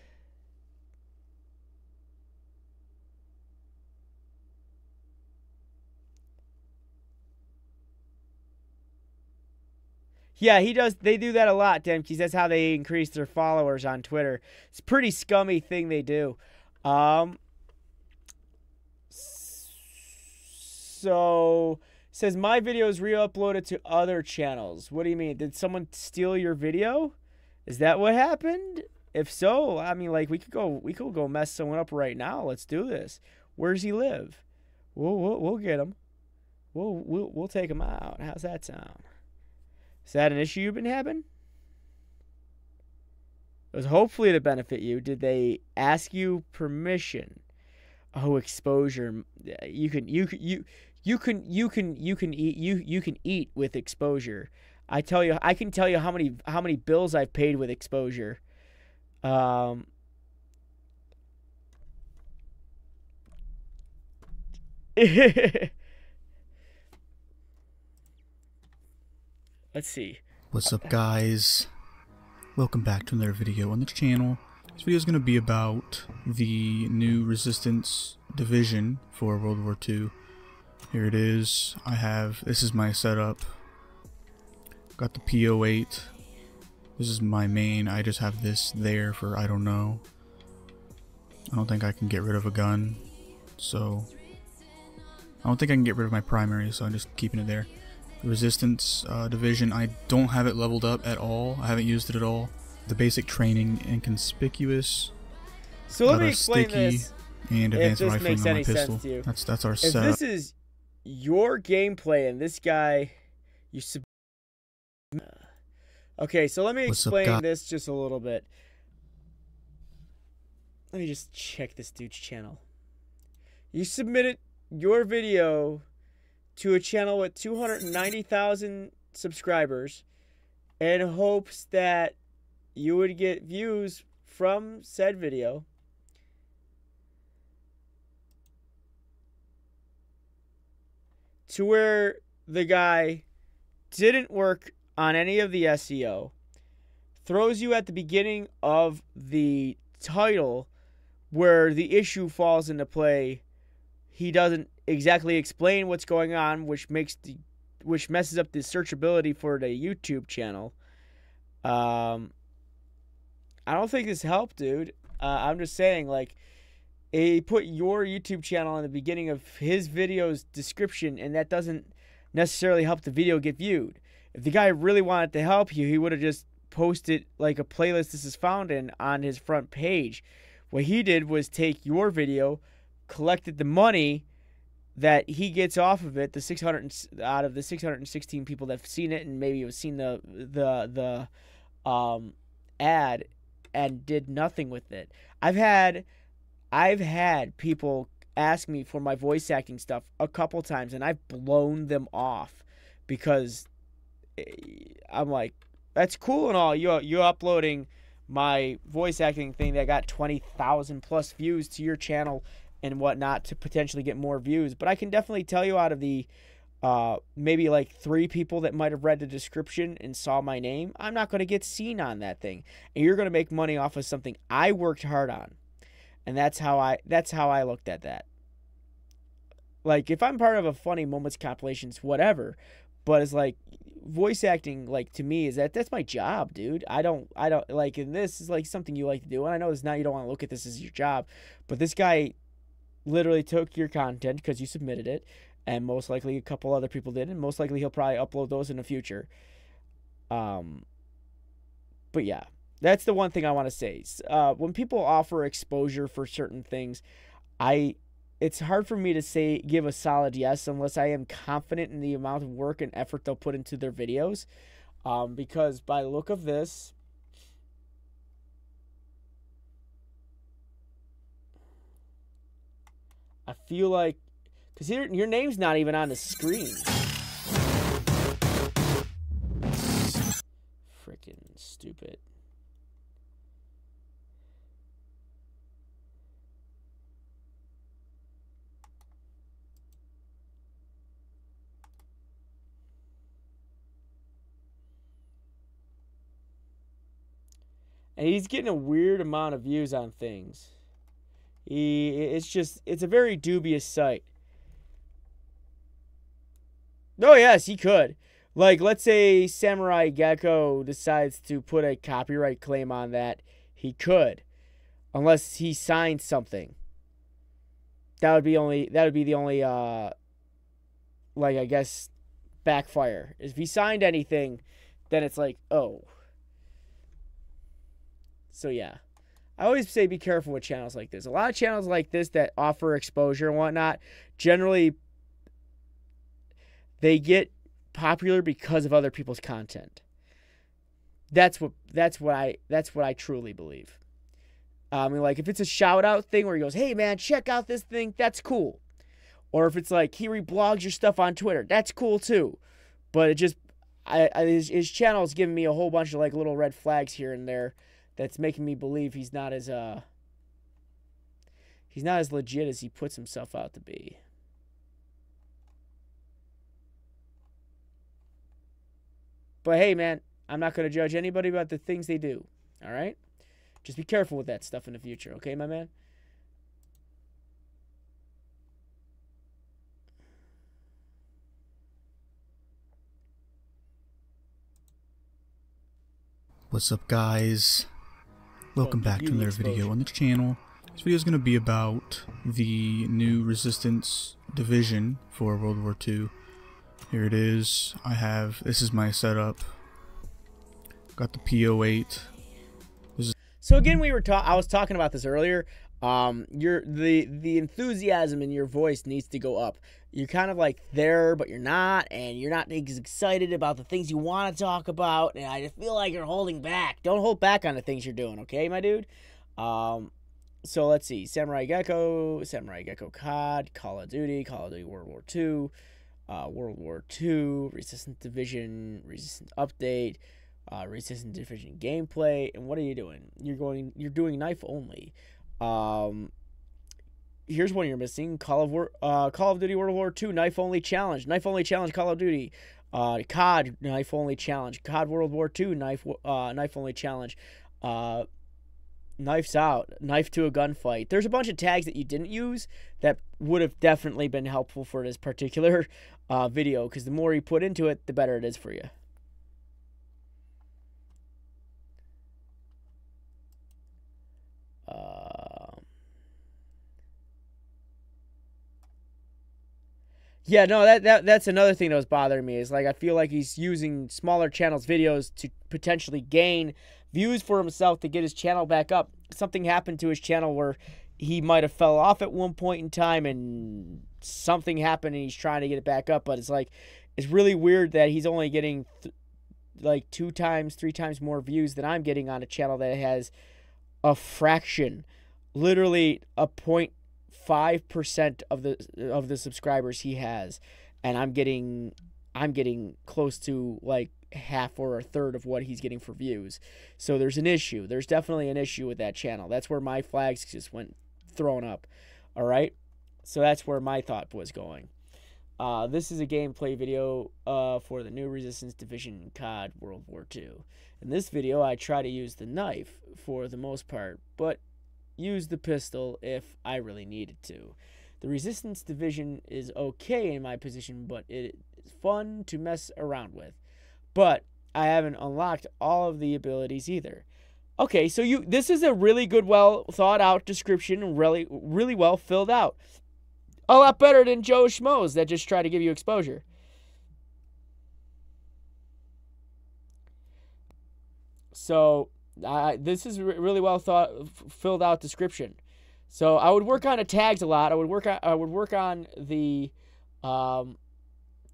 Yeah, he does. They do that a lot, Demkeys. That's how they increase their followers on Twitter. It's a pretty scummy thing they do. So says my videos re-uploaded to other channels. What do you mean? Did someone steal your video? Is that what happened? If so, I mean, like we could go mess someone up right now. Let's do this. Where does he live? We'll get him. We'll take him out. How's that sound? Is that an issue you've been having? It was hopefully to benefit you. Did they ask you permission? Oh, exposure. You can eat with exposure. I can tell you how many bills I've paid with exposure. Let's see. What's up, guys? Welcome back to another video on the channel. This video is going to be about the new resistance division for World War II. Here it is. This is my setup. Got the P08. This is my main. I just have this there for I don't know. I don't think I can get rid of a gun. So I don't think I can get rid of my primary, so I'm just keeping it there. The resistance division, I don't have it leveled up at all. I haven't used it at all. The basic training, inconspicuous. So let me explain this. And advanced rifling on my pistol. That's our setup. If this is your gameplay and this guy, okay, so let me explain this just a little bit. Let me just check this dude's channel. You submitted your video to a channel with 290,000 subscribers in hopes that you would get views from said video. To where the guy didn't work on any of the SEO, throws you at the beginning of the title where the issue falls into play. He doesn't exactly explain what's going on, which messes up the searchability for the YouTube channel. I don't think this helped, dude. I'm just saying, like, he put your YouTube channel in the beginning of his video's description, and that doesn't necessarily help the video get viewed. If the guy really wanted to help you, he would have just posted like a playlist this is found in on his front page. What he did was take your video, collected the money that he gets off of it, the 600 out of the 616 people that have seen it, and maybe have seen the ad, and did nothing with it. I've had people ask me for my voice acting stuff a couple times, and I've blown them off because I'm like, that's cool and all, you uploading my voice acting thing that got 20,000 plus views to your channel and whatnot to potentially get more views. But I can definitely tell you out of the maybe like 3 people that might have read the description and saw my name, I'm not going to get seen on that thing. And you're going to make money off of something I worked hard on. And that's how I looked at that. Like, if I'm part of a funny moments compilations, whatever, but it's like voice acting, like, to me, that's my job, dude. I don't like, and this is like something you like to do. And I know it's not, you don't want to look at this as your job, but this guy literally took your content because you submitted it, and most likely a couple other people did, and most likely he'll probably upload those in the future. But yeah, that's the one thing I want to say. When people offer exposure for certain things, it's hard for me to give a solid yes unless I am confident in the amount of work and effort they'll put into their videos. Because by the look of this, I feel like, because your name's not even on the screen. Freaking stupid. And he's getting a weird amount of views on things. It's a very dubious site. Oh, yes, he could. Like, let's say SamuraiGekko decides to put a copyright claim on that. He could. Unless he signs something. That would be the only, like, I guess, backfire. If he signed anything, then it's like, oh. So, yeah. I always say be careful with channels like this. A lot of channels like this that offer exposure and whatnot, generally, they get popular because of other people's content. That's what I truly believe. I mean, like, if it's a shout-out thing where he goes, hey, man, check out this thing, that's cool. Or if it's like, he reblogs your stuff on Twitter, that's cool, too. But it just, his channel is giving me a whole bunch of, like, little red flags here and there that's making me believe he's not as legit as he puts himself out to be. But hey, man, I'm not going to judge anybody about the things they do. All right? Just be careful with that stuff in the future, okay, my man? What's up, guys? Welcome back to another video on the channel. This video is going to be about the new Resistance division for World War II. Here it is. This is my setup. Got the PO8. So again, I was talking about this earlier. The enthusiasm in your voice needs to go up. You're kind of like there, but you're not, and you're not as excited about the things you want to talk about, and I just feel like you're holding back. Don't hold back on the things you're doing, okay, my dude? So let's see. SamuraiGekko COD, Call of Duty World War II, Resistance Division, Resistance Update, Resistance Division gameplay, and what are you doing? You're doing knife only. Here's one you're missing. Call of Duty World War II knife only challenge. Knife only challenge Call of Duty. COD knife only challenge. COD World War II knife only challenge. Knives out. Knife to a gunfight. There's a bunch of tags that you didn't use that would have definitely been helpful for this particular video, because the more you put into it, the better it is for you. Yeah, no, that's another thing that was bothering me, is like I feel like he's using smaller channels' videos to potentially gain views for himself to get his channel back up. Something happened to his channel where he might have fell off at one point in time, and something happened and he's trying to get it back up. But it's like, it's really weird that he's only getting like 2 times, 3 times more views than I'm getting on a channel that has a fraction, literally a 0.5% of the subscribers he has, and I'm getting close to like half or a third of what he's getting for views. So there's an issue. There's definitely an issue with that channel. That's where my flags just went thrown up. All right, so that's where my thought was going. This is a gameplay video for the new Resistance Division COD World War II. In this video, I try to use the knife for the most part, but use the pistol if I really needed to. The Resistance Division is okay in my position, but it is fun to mess around with. But I haven't unlocked all of the abilities either. Okay, so this is a really good, well thought out description, and really well filled out. A lot better than Joe Schmoes that just try to give you exposure. So this is really well filled out description. So I would work on the tags a lot. I would work on the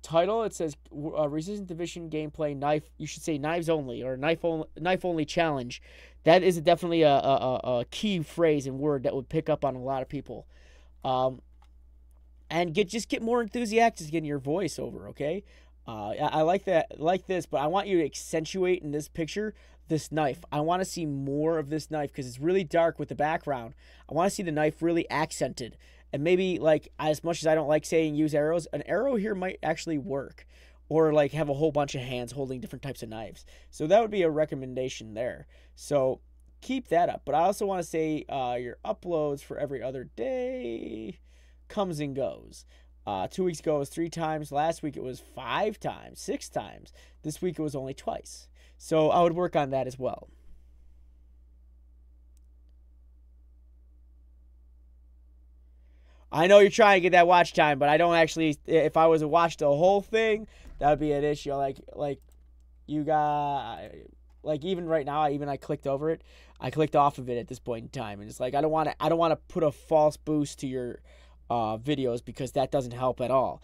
title. It says Resistance Division gameplay knife. You should say knives only or knife only challenge. That is definitely a key phrase and word that would pick up on a lot of people. And just get more enthusiastic in your voiceover, okay? I like this, but I want you to accentuate in this picture this knife. I want to see more of this knife because it's really dark with the background. I want to see the knife really accented. And maybe, like, as much as I don't like saying use arrows, an arrow here might actually work. Or, like, have a whole bunch of hands holding different types of knives. So that would be a recommendation there. So keep that up. But I also want to say your uploads for every other day comes and goes. 2 weeks ago it was 3 times. Last week it was 5 times, 6 times. This week it was only twice. So I would work on that as well. I know you're trying to get that watch time, but I don't actually. If I was to watch the whole thing, that would be an issue. Like you got, like even right now, I clicked over it. I clicked off of it at this point in time, and it's like I don't want to put a false boost to your videos because that doesn't help at all.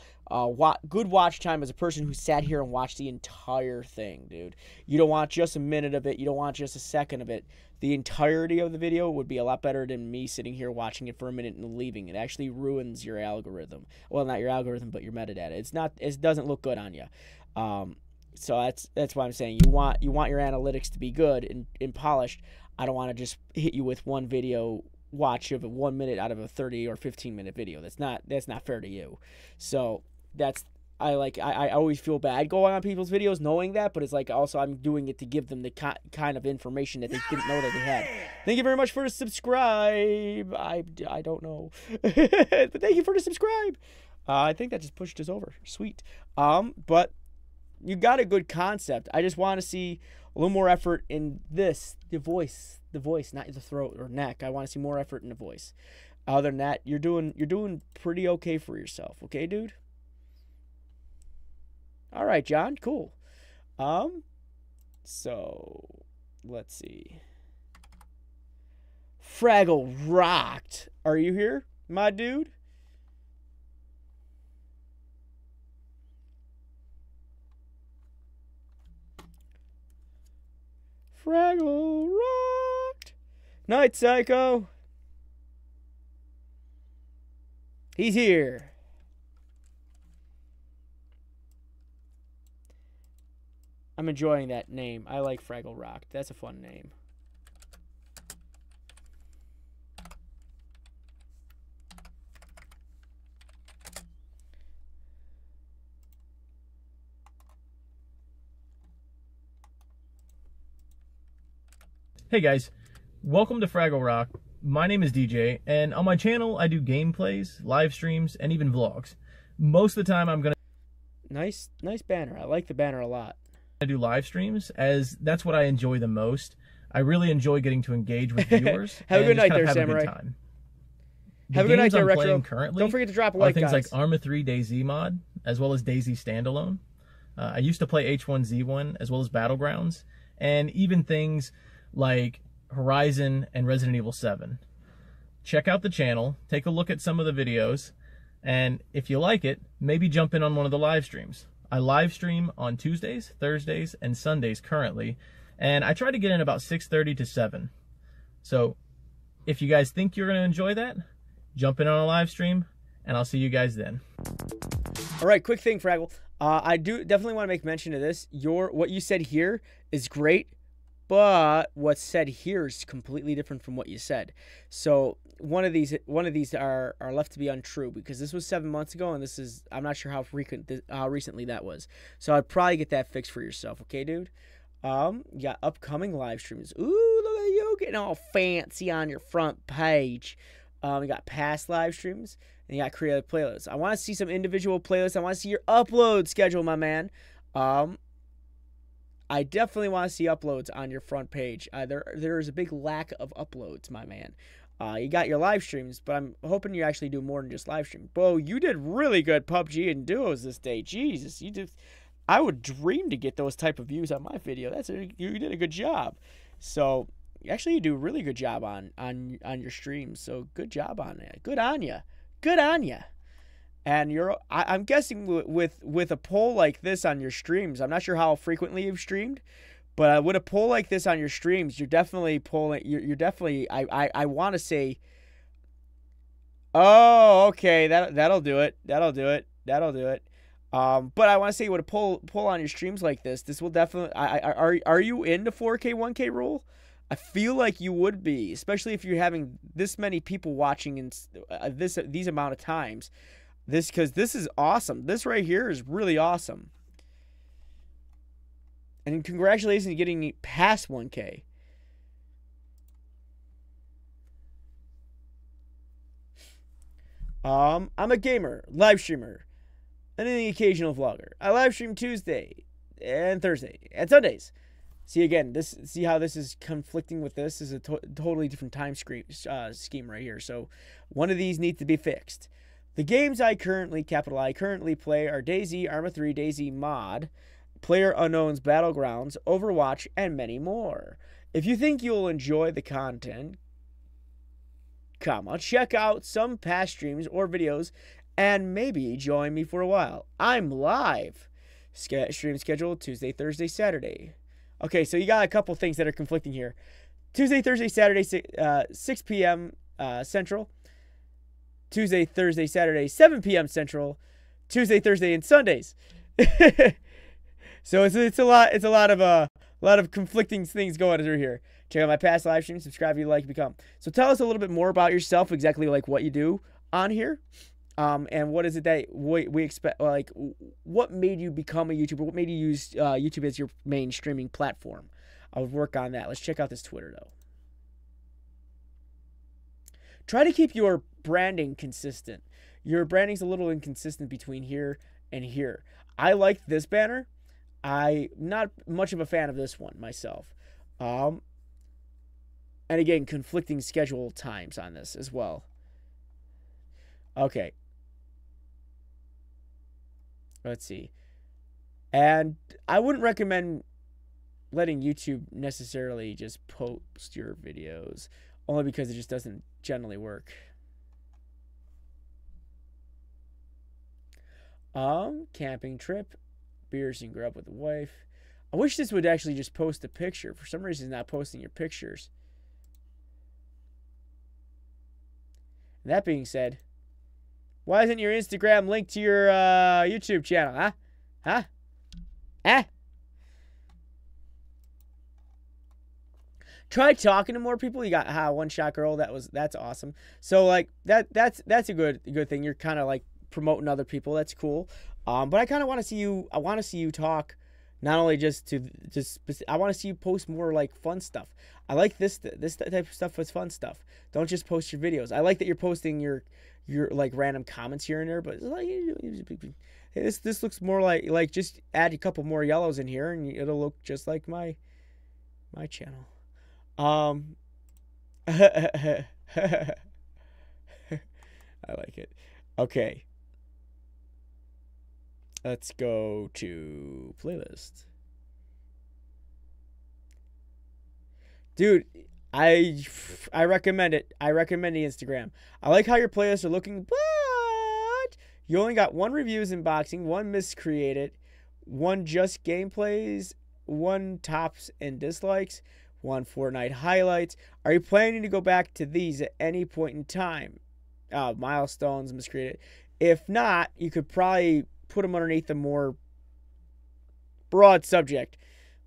Good watch time as a person who sat here and watched the entire thing, dude. You don't want just a minute of it. You don't want just a second of it. The entirety of the video would be a lot better than me sitting here watching it for a minute and leaving. It actually ruins your algorithm. Well, not your algorithm, but your metadata. It doesn't look good on you. So that's why I'm saying you want your analytics to be good and polished. I don't want to just hit you with one video watch of 1 minute out of a 30 or 15-minute video. That's not fair to you. So I always feel bad going on people's videos knowing that, but it's like also I'm doing it to give them the kind of information that they didn't know that they had. Thank you very much for the subscribe. I don't know. But thank you for the subscribe. I think that just pushed us over. Sweet. But you got a good concept. I just want to see a little more effort in this, the voice, not the throat or neck. I want to see more effort in the voice. Other than that, you're doing pretty okay for yourself. Okay, dude? All right, John. Cool. So let's see. Fraglrokt, are you here, my dude? Fraglrokt. Night, Psycho. He's here. I'm enjoying that name. I like Fraglrokt. That's a fun name. Hey guys, welcome to Fraglrokt. My name is DJ, and on my channel I do gameplays, live streams, and even vlogs. Most of the time I'm gonna... Nice banner. I like the banner a lot. I do live streams, as that's what I enjoy the most. I really enjoy getting to engage with viewers. Have a good night there, have Samurai. A good time. Have a good night there, Retro. Retro. Currently Don't forget to drop a like, things guys. like Arma 3 DayZ mod, as well as DayZ Standalone. I used to play H1Z1, as well as Battlegrounds, and even things like Horizon and Resident Evil 7. Check out the channel, take a look at some of the videos, and if you like it, maybe jump in on one of the live streams. I live stream on Tuesdays, Thursdays, and Sundays currently, and I try to get in about 6:30 to 7. So if you guys think you're going to enjoy that, jump in on a live stream, and I'll see you guys then. All right, quick thing, Fraggle. I do definitely want to make mention of this. What you said here is great. but what's said here is completely different from what you said. So one of these are left to be untrue because this was 7 months ago, and this is, I'm not sure how recently that was. So I'd probably get that fixed for yourself, okay, dude? You got upcoming live streams. Ooh, look at you getting all fancy on your front page. You got past live streams, and you got creative playlists. I want to see some individual playlists. I want to see your upload schedule, my man. I definitely want to see uploads on your front page. There is a big lack of uploads, my man. You got your live streams, but I'm hoping you actually do more than just live stream. Bo, you did really good PUBG and duos this day. Jesus, you did. I would dream to get those type of views on my video. You did a good job. So actually, you do a really good job on your streams. So good job on that. Good on you. Good on you. And I'm guessing with a poll like this on your streams, I'm not sure how frequently you've streamed, but with a poll like this on your streams, you're definitely polling. You're definitely. I want to say. Oh, okay. That'll do it. That'll do it. That'll do it. But I want to say with a poll on your streams like this will definitely. Are you in the 4K 1K rule? I feel like you would be, especially if you're having this many people watching in these amount of times. Because this is awesome. This right here is really awesome. And congratulations on getting past 1K. I'm a gamer, live streamer, and an occasional vlogger. I live stream Tuesday and Thursday and Sundays. See how this is conflicting with this? This is a totally different time scheme right here. So one of these needs to be fixed. The games I currently play are DayZ, Arma 3, DayZ Mod, PlayerUnknown's Battlegrounds, Overwatch, and many more. If you think you'll enjoy the content, check out some past streams or videos and maybe join me for a while. I'm live. Stream schedule Tuesday, Thursday, Saturday. Okay, so you got a couple things that are conflicting here. Tuesday, Thursday, Saturday, 6 p.m. Central. Tuesday, Thursday, Saturday, 7 p.m. Central. Tuesday, Thursday, and Sundays. So it's a lot of conflicting things going through here. Check out my past live streams. Subscribe if you like, become. So tell us a little bit more about yourself, exactly like what you do on here, and what is it that we expect? Like, what made you become a YouTuber? What made you use YouTube as your main streaming platform? I would work on that. Let's check out this Twitter though. Try to keep your branding consistent. Your branding's a little inconsistent between here and here. I like this banner. I'm not much of a fan of this one myself. And again, conflicting schedule times on this as well. Okay. Let's see. And I wouldn't recommend letting YouTube necessarily just post your videos, only because it just doesn't generally work. Camping trip, beers and grub with the wife. I wish this would actually just post a picture. For some reason, it's not posting your pictures. And that being said, why isn't your Instagram linked to your YouTube channel? Huh? Try talking to more people. You got One Shot Girl. That's awesome. So like that's a good thing. You're kind of like promoting other people. That's cool. But I kind of want to see you. I want to see you talk, not only I want to see you post more like fun stuff. I like this type of stuff with fun stuff. Don't just post your videos. I like that you're posting your like random comments here and there. But it's like, this looks more like just add a couple more yellows in here and it'll look just like my channel. I like it. Okay. Let's go to playlist. Dude, I recommend it. I recommend the Instagram. I like how your playlists are looking, but you only got 1 reviews in boxing, 1 miscreated, 1 just gameplays, 1 tops and dislikes, 1 Fortnite highlights. Are you planning to go back to these at any point in time? Milestones, miscreated. If not, you could probably put them underneath a more broad subject.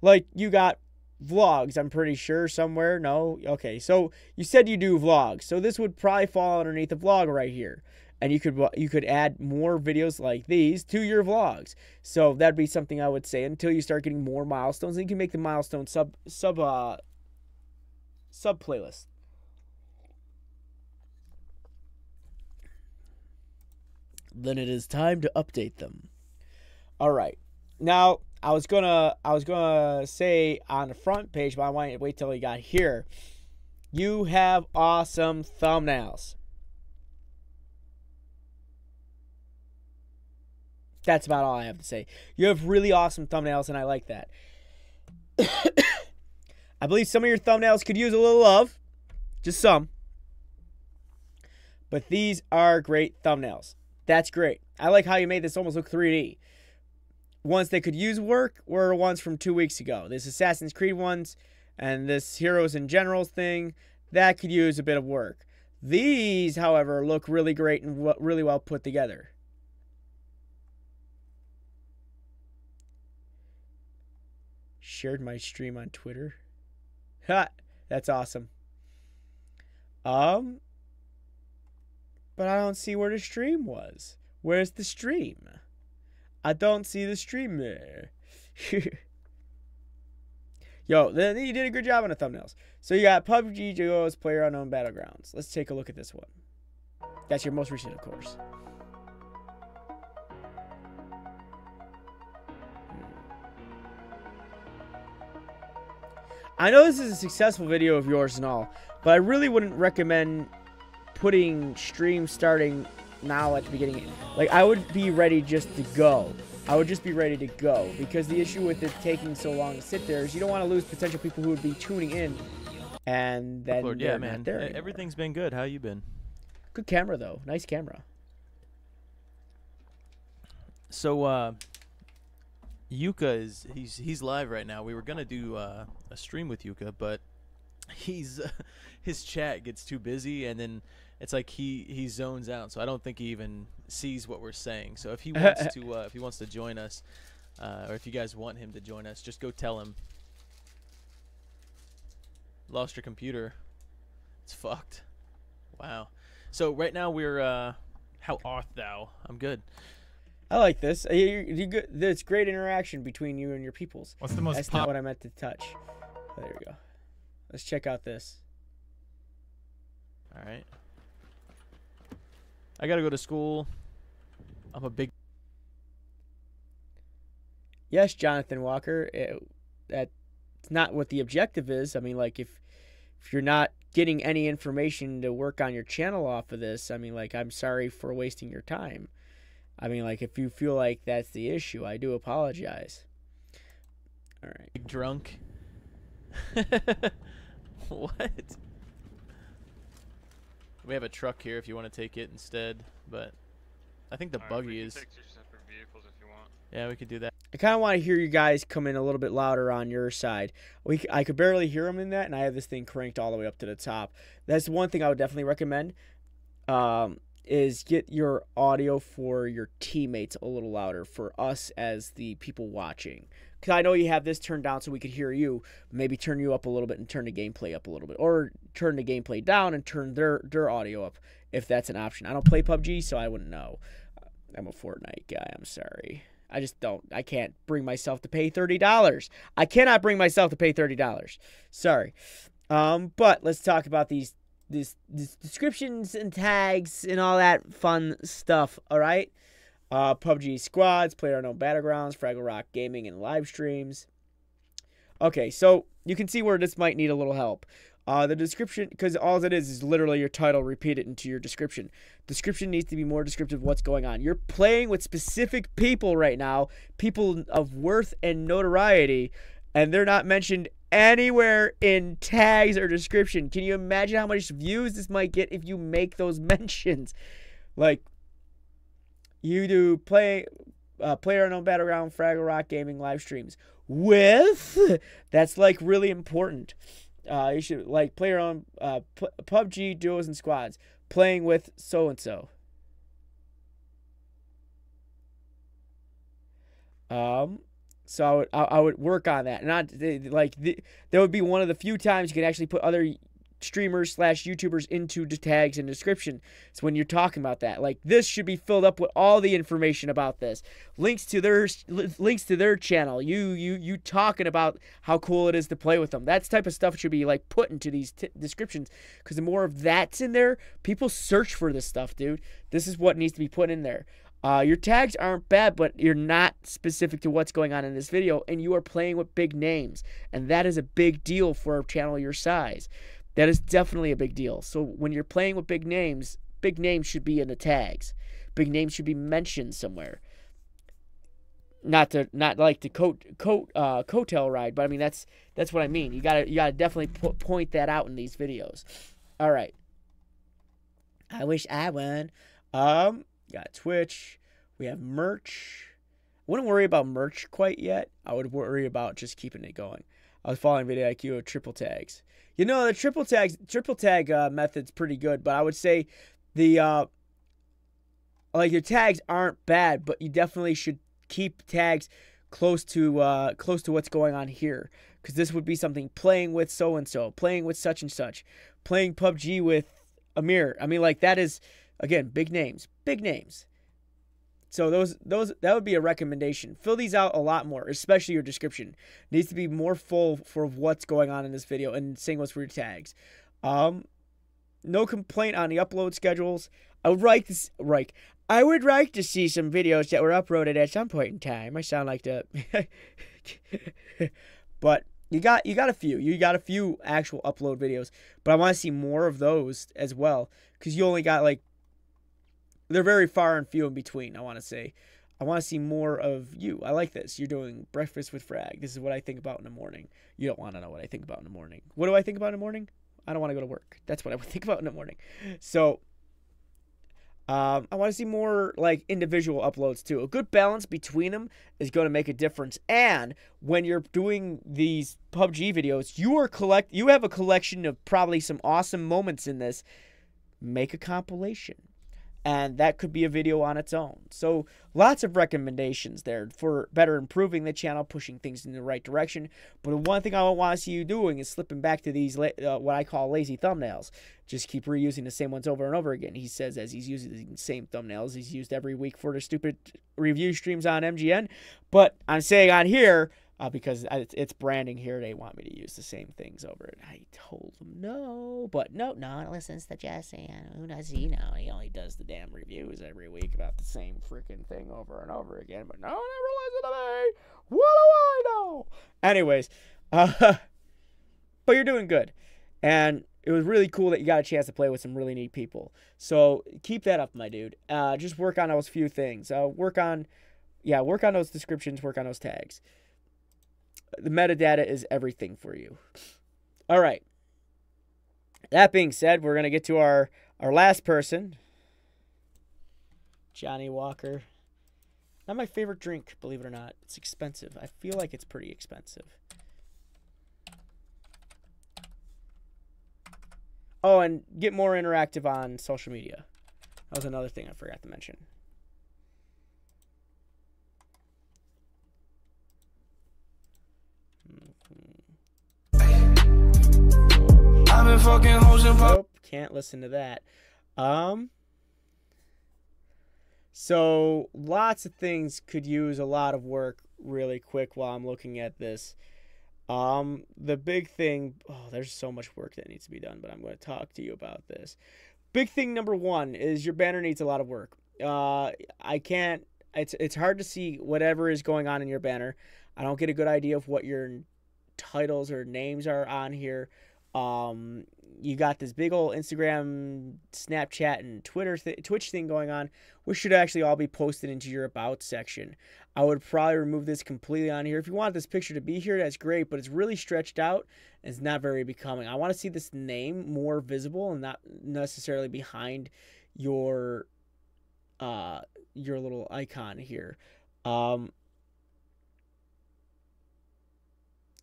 Like you got vlogs, I'm pretty sure, somewhere. No? Okay, so you said you do vlogs. So this would probably fall underneath the vlog right here. And you could add more videos like these to your vlogs. So that'd be something I would say until you start getting more milestones. And you can make the milestone sub playlist. Then it is time to update them. All right. Now, I was gonna say on the front page, but I wanted to wait till you got here. You have awesome thumbnails. That's about all I have to say. You have really awesome thumbnails, and I like that. I believe some of your thumbnails could use a little love. Just some. But these are great thumbnails. That's great. I like how you made this almost look 3D. Ones that could use work were ones from 2 weeks ago. This Assassin's Creed ones and this Heroes and Generals thing, that could use a bit of work. These, however, look really great and really well put together. Shared my stream on Twitter. Ha! That's awesome. But I don't see where the stream was. Where's the stream? I don't see the stream there. Yo, you did a good job on the thumbnails. So you got PUBG Duos PlayerUnknown Battlegrounds. Let's take a look at this one. That's your most recent, of course. I know this is a successful video of yours and all, but I really wouldn't recommend putting stream starting now at the beginning. Like, I would be ready just to go. I would just be ready to go, because the issue with it taking so long to sit there is you don't want to lose potential people who would be tuning in, and then Lord, they're yeah, man. not there anymore. Everything's been good. How you been? Good camera though. Nice camera. So Yuka he's live right now. We were gonna do a stream with Yuka, but his chat gets too busy, and then it's like he zones out. So I don't think he even sees what we're saying. So if he wants to join us, or if you guys want him to join us, just go tell him. Lost your computer. It's fucked. Wow. So right now we're how art thou? I'm good. I like this. You good. There's great interaction between you and your peoples. What's the most That's not what I meant to touch. There we go. Let's check out this. All right. I gotta go to school. I'm a big. Yes, Jonathan Walker. That's not what the objective is. I mean, like, if you're not getting any information to work on your channel off of this, I mean, like, I'm sorry for wasting your time. I mean, like, if you feel like that's the issue, I do apologize. All right. Big drunk. What? We have a truck here if you want to take it instead, but I think the buggy is. Take 2 separate vehicles if you want. Yeah, we could do that. I kind of want to hear you guys come in a little bit louder on your side. I could barely hear them in that, and I have this thing cranked all the way up to the top. That's one thing I would definitely recommend. Is get your audio for your teammates a little louder for us as the people watching. Because I know you have this turned down so we could hear you. Maybe turn you up a little bit and turn the gameplay up a little bit. Or turn the gameplay down and turn their audio up if that's an option. I don't play PUBG, so I wouldn't know. I'm a Fortnite guy. I'm sorry. I can't bring myself to pay $30. I cannot bring myself to pay $30. Sorry. But let's talk about these descriptions and tags and all that fun stuff, all right? PUBG squads, PlayerUnknown Battlegrounds, Fraglrokt gaming, and live streams. Okay, so you can see where this might need a little help. The description, because all it is literally your title repeated into your description. Description needs to be more descriptive of what's going on. You're playing with specific people right now, people of worth and notoriety, and they're not mentioned anywhere in tags or description. Can you imagine how much views this might get if you make those mentions? Like, you do PlayerUnknown Battleground, Fraglrokt gaming live streams with, that's like really important. You should like PUBG duos and squads playing with so and so. So I would work on that. Not like that would be one of the few times you can actually put other streamers / YouTubers into the tags and description. It's when you're talking about that. Like, this should be filled up with all the information about this, links to their channel, you talking about how cool it is to play with them. That type of stuff should be like put into these descriptions, because the more of that's in there, people search for this stuff, dude. This is what needs to be put in there. Your tags aren't bad, but you're not specific to what's going on in this video, and you are playing with big names, and that is a big deal for a channel your size. That is definitely a big deal. So when you're playing with big names should be in the tags. Big names should be mentioned somewhere. Not like the coattail ride, but I mean that's what I mean. You gotta definitely point that out in these videos. All right. I wish I won. Got Twitch. We have merch. I wouldn't worry about merch quite yet. I would worry about just keeping it going. I was following video IQ of triple tags. You know, the triple tag method's pretty good, but I would say the like, your tags aren't bad, but you definitely should keep tags close to what's going on here, because this would be something playing with so and so, playing with such and such, playing PUBG with Amir. I mean, like, that is, again, big names. So that would be a recommendation. Fill these out a lot more, especially your description. Needs to be more full for what's going on in this video, and same goes for your tags. No complaint on the upload schedules. I would like to see some videos that were uploaded at some point in time. I sound like the but you got a few. You got a few actual upload videos, but I want to see more of those as well, because you only got, like, they're very far and few in between, I want to say. I want to see more of you. I like this. You're doing breakfast with Frag. This is what I think about in the morning. You don't want to know what I think about in the morning. What do I think about in the morning? I don't want to go to work. That's what I would think about in the morning. So, I want to see more, like, individual uploads too. A good balance between them is going to make a difference. And when you're doing these PUBG videos, you have a collection of probably some awesome moments in this. Make a compilation. And that could be a video on its own. So lots of recommendations there for better improving the channel, pushing things in the right direction. But the one thing I don't want to see you doing is slipping back to these what I call lazy thumbnails. Just keep reusing the same ones over and over again. He says as he's using the same thumbnails he's used every week for the stupid review streams on MGN. But I'm saying on here, because it's branding here, they want me to use the same things over it. I told them no, but no, it listens to Jesse, and who does he know? He only does the damn reviews every week about the same freaking thing over and over again, but no, never listen to me. What do I know? Anyways, but you're doing good, and it was really cool that you got a chance to play with some really neat people. So keep that up, my dude. Just work on those few things. Work on those descriptions, work on those tags. The metadata is everything for you. All right. That being said, we're going to get to our last person. Johnny Walker. Not my favorite drink, believe it or not. It's expensive. I feel like it's pretty expensive. Oh, and get more interactive on social media. That was another thing I forgot to mention. I've been fucking hoes and nope, can't listen to that. So lots of things could use a lot of work really quick while I'm looking at this. The big thing, there's so much work that needs to be done, but I'm going to talk to you about this. Big thing number one is your banner needs a lot of work. It's hard to see whatever is going on in your banner. I don't get a good idea of what your titles or names are on here. You got this big old Instagram, Snapchat, and Twitch thing going on, which should actually all be posted into your About section. I would probably remove this completely on here. If you want this picture to be here, that's great, but it's really stretched out and it's not very becoming. I want to see this name more visible and not necessarily behind your little icon here.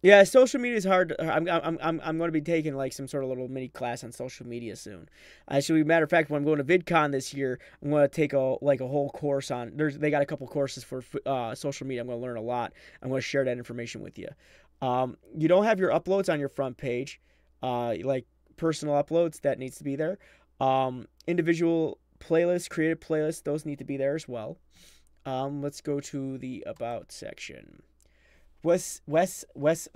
Yeah, social media is hard. I'm going to be taking like some sort of little mini class on social media soon. Actually, matter of fact, when I'm going to VidCon this year, I'm going to take a whole course on. They got a couple courses for social media. I'm going to learn a lot. I'm going to share that information with you. You don't have your uploads on your front page, like personal uploads. That needs to be there. Individual playlists, created playlists, those need to be there as well. Let's go to the about section. What's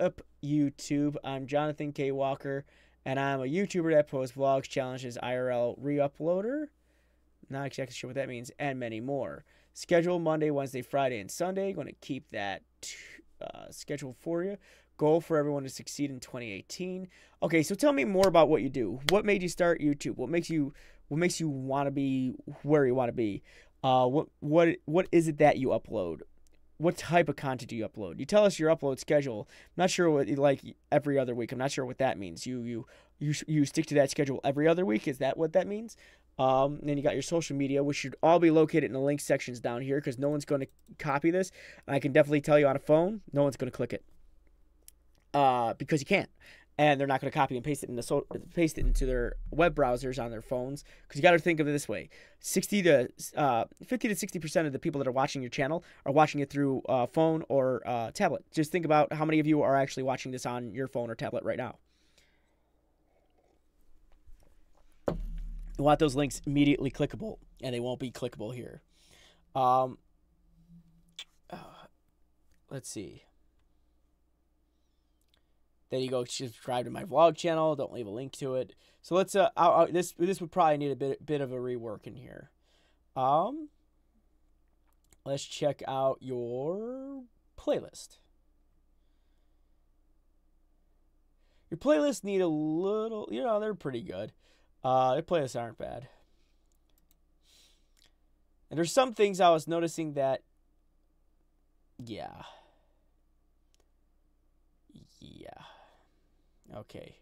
up, YouTube? I'm Jonathan K. Walker, and I'm a YouTuber that posts vlogs, challenges, IRL re-uploader. Not exactly sure what that means, and many more. Schedule Monday, Wednesday, Friday, and Sunday. Going to keep that schedule for you. Goal for everyone to succeed in 2018. Okay, so tell me more about what you do. What made you start YouTube? What makes you want to be where you want to be? What is it that you upload? What type of content do you upload? You tell us your upload schedule. I'm not sure what, like, every other week. I'm not sure what that means. You stick to that schedule every other week. Is that what that means? Then you got your social media, which should all be located in the link sections down here, because no one's going to copy this. I can definitely tell you on a phone, no one's going to click it, because you can't. And they're not going to copy and paste it into their web browsers on their phones. Because you got to think of it this way: 50 to 60% of the people that are watching your channel are watching it through phone or tablet. Just think about how many of you are actually watching this on your phone or tablet right now. You want those links immediately clickable, and they won't be clickable here. Let's see. Then you go subscribe to my vlog channel. Don't leave a link to it. So let's this would probably need a bit of a rework in here. Let's check out your playlist. Your playlists need a little, they're pretty good. Their playlists aren't bad. And there's some things I was noticing that, yeah. Okay,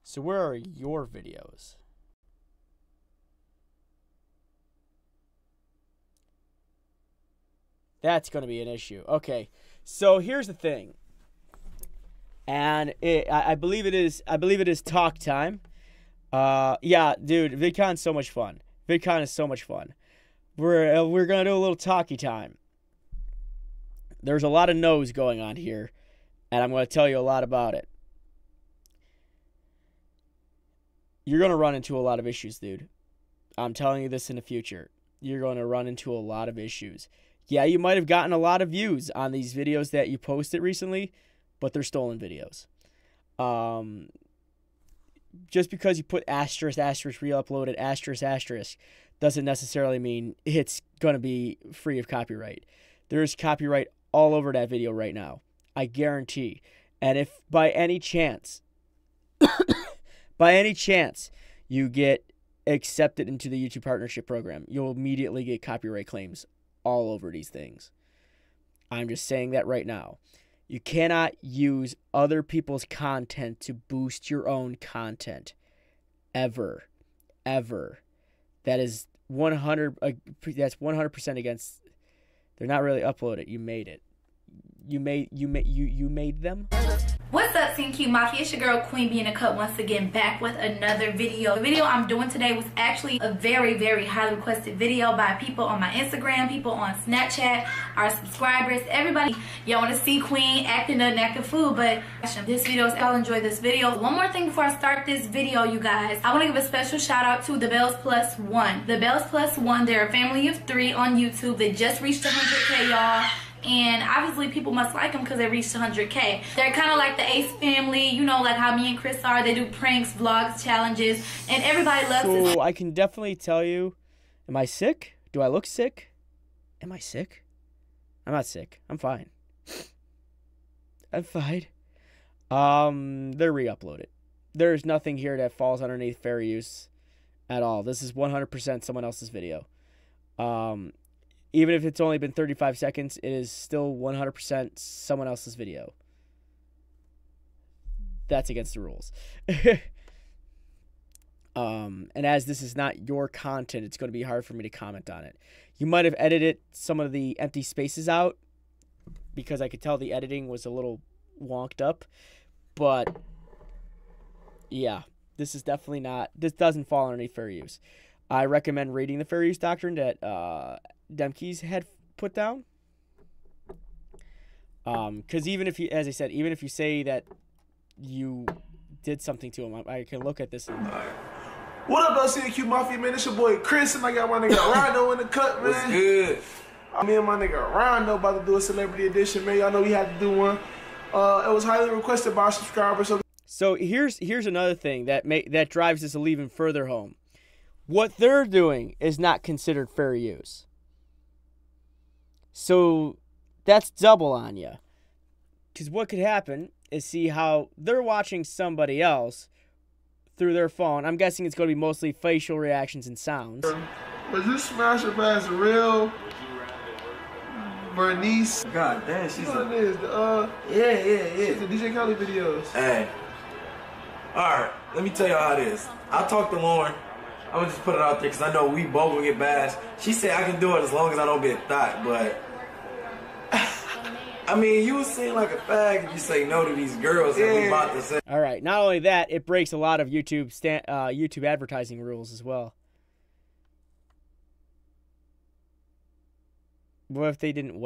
so where are your videos? That's going to be an issue. Okay, so here's the thing, and I believe it is talk time. Yeah, dude, VidCon's so much fun. VidCon is so much fun. We're gonna do a little talky time. There's a lot of no's going on here, and I'm going to tell you a lot about it. You're going to run into a lot of issues, dude. I'm telling you this in the future. You're going to run into a lot of issues. Yeah, you might have gotten a lot of views on these videos that you posted recently, but they're stolen videos. Just because you put asterisk, re-uploaded, asterisk, doesn't necessarily mean it's going to be free of copyright. There's copyright all over that video right now. I guarantee. And if by any chance... you get accepted into the YouTube Partnership Program, you'll immediately get copyright claims all over these things. I'm just saying that right now. You cannot use other people's content to boost your own content. Ever. That is 100% against... They're not really uploaded. You made it. You made them. What's up, CQ Mafia? It's your girl Queen Bee in the Cut once again, back with another video. The video I'm doing today was actually a very, very highly requested video by people on my Instagram, people on Snapchat, our subscribers, everybody. Y'all want to see Queen acting a fool, but this video is, y'all enjoy this video. One more thing before I start this video, you guys. I want to give a special shout out to The Bells Plus One. The Bells Plus One, they're a family of 3 on YouTube. They just reached 100K, y'all. And obviously people must like them because they reached 100K. They're kind of like the Ace family, you know, like how me and Chris are. They do pranks, vlogs, challenges, and everybody loves it. So I can definitely tell you, am I sick? Do I look sick? Am I sick? I'm not sick. I'm fine. I'm fine. They're re-uploaded. There's nothing here that falls underneath fair use at all. This is 100% someone else's video. Even if it's only been 35 seconds, it is still 100% someone else's video. That's against the rules. And as this is not your content, it's going to be hard for me to comment on it. You might have edited some of the empty spaces out, because I could tell the editing was a little wonked up. But yeah, this is definitely not. This doesn't fall underneath fair use. I recommend reading the fair use doctrine that Demke's had put down. Because even if you, as I said, even if you say that you did something to him, I can look at this. And, what up, LCQ Mafia, man? It's your boy Chris, and I got my nigga Rondo in the cut, man. What's good? Me and my nigga Rondo about to do a celebrity edition, man. Y'all know we had to do one. It was highly requested by our subscribers. So here's another thing that drives this even further home. What they're doing is not considered fair use. So that's double on you. Because what could happen is see how they're watching somebody else through their phone. I'm guessing it's going to be mostly facial reactions and sounds. Was this smash up as real? Bernice. God damn, she's what it is. Yeah. She's the DJ Khaled videos. Hey. Alright, let me tell you how it is. I talked to Lauren. I'm gonna just put it out there because I know we both gonna get bashed. She said I can do it as long as I don't be a thought, but I mean, you seem like a fag if you say no to these girls that we about to say. All right. Not only that, it breaks a lot of YouTube advertising rules as well. What if they didn't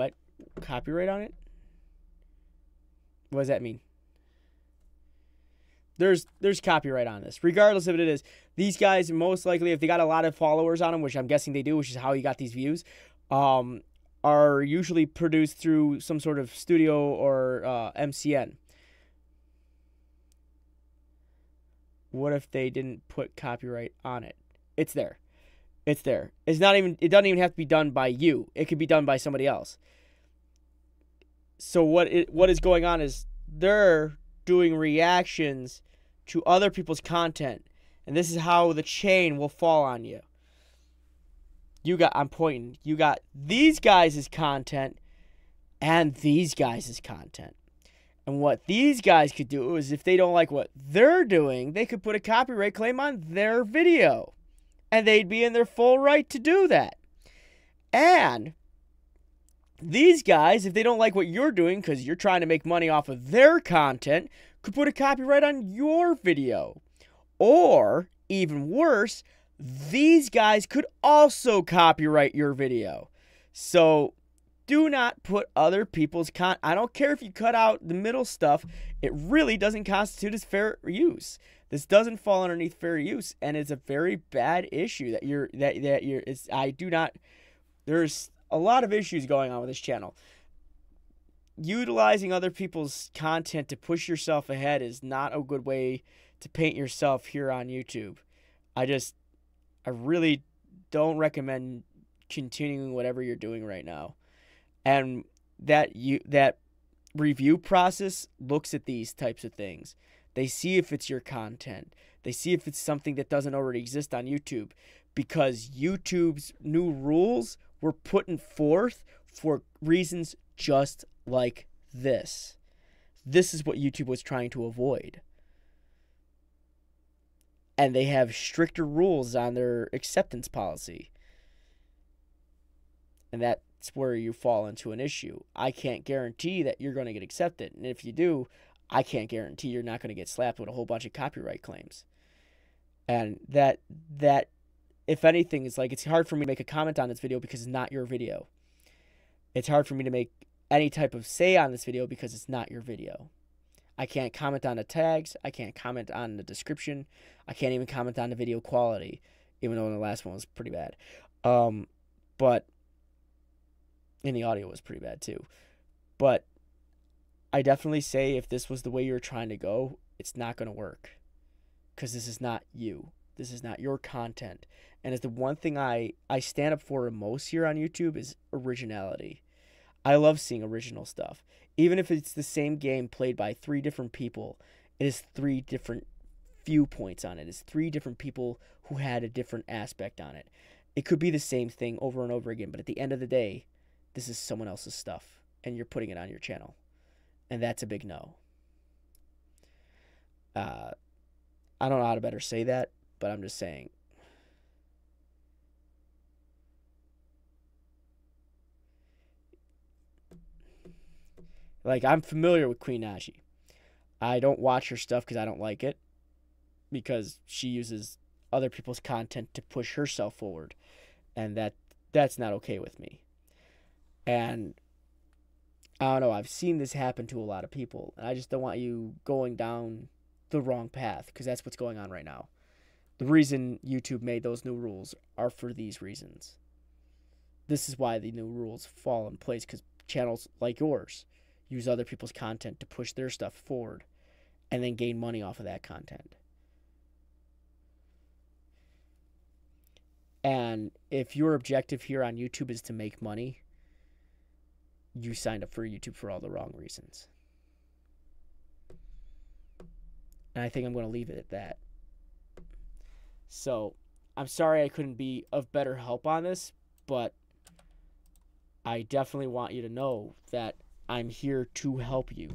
copyright on it? What does that mean? There's copyright on this, regardless of what it is. These guys, most likely, if they got a lot of followers on them, which I'm guessing they do, which is how you got these views, are usually produced through some sort of studio or MCN. What if they didn't put copyright on it? It's there. It's there. It's not even. It doesn't even have to be done by you. It could be done by somebody else. So what is going on is they're doing reactions to other people's content, and this is how the chain will fall on you. I'm pointing. You got these guys' content and these guys' content. And what these guys could do is if they don't like what they're doing, they could put a copyright claim on their video. And they'd be in their full right to do that. And these guys, if they don't like what you're doing because you're trying to make money off of their content, could put a copyright on your video. Or, even worse, these guys could also copyright your video. So, do not put other people's content. I don't care if you cut out the middle stuff. It really doesn't constitute as fair use. This doesn't fall underneath fair use, and it's a very bad issue there's a lot of issues going on with this channel. Utilizing other people's content to push yourself ahead is not a good way to paint yourself here on YouTube. I really don't recommend continuing whatever you're doing right now. And that review process looks at these types of things. They see if it's your content. They see if it's something that doesn't already exist on YouTube. Because YouTube's new rules were put forth for reasons just like this. This is what YouTube was trying to avoid. And they have stricter rules on their acceptance policy. And that's where you fall into an issue. I can't guarantee that you're going to get accepted. And if you do, I can't guarantee you're not going to get slapped with a whole bunch of copyright claims. And that if anything, is like, it's hard for me to make a comment on this video because it's not your video. It's hard for me to make any type of say on this video because it's not your video. I can't comment on the tags. I can't comment on the description. I can't even comment on the video quality, even though the last one was pretty bad. But, and the audio was pretty bad too. But I definitely say if this was the way you're trying to go, it's not going to work. Because this is not you. This is not your content. And it's the one thing I stand up for most here on YouTube is originality. I love seeing original stuff. Even if it's the same game played by 3 different people, it is 3 different viewpoints on it. It's 3 different people who had a different aspect on it. It could be the same thing over and over again, but at the end of the day, this is someone else's stuff, and you're putting it on your channel. And that's a big no. I don't know how to better say that, but I'm just saying. Like, I'm familiar with Queen Naji. I don't watch her stuff because I don't like it, because she uses other people's content to push herself forward, and that's not okay with me. And I don't know, I've seen this happen to a lot of people, and I just don't want you going down the wrong path, because that's what's going on right now. The reason YouTube made those new rules are for these reasons. This is why the new rules fall in place, because channels like yours use other people's content to push their stuff forward and then gain money off of that content. And if your objective here on YouTube is to make money, you signed up for YouTube for all the wrong reasons. And I think I'm going to leave it at that. So, I'm sorry I couldn't be of better help on this, but I definitely want you to know that I'm here to help you.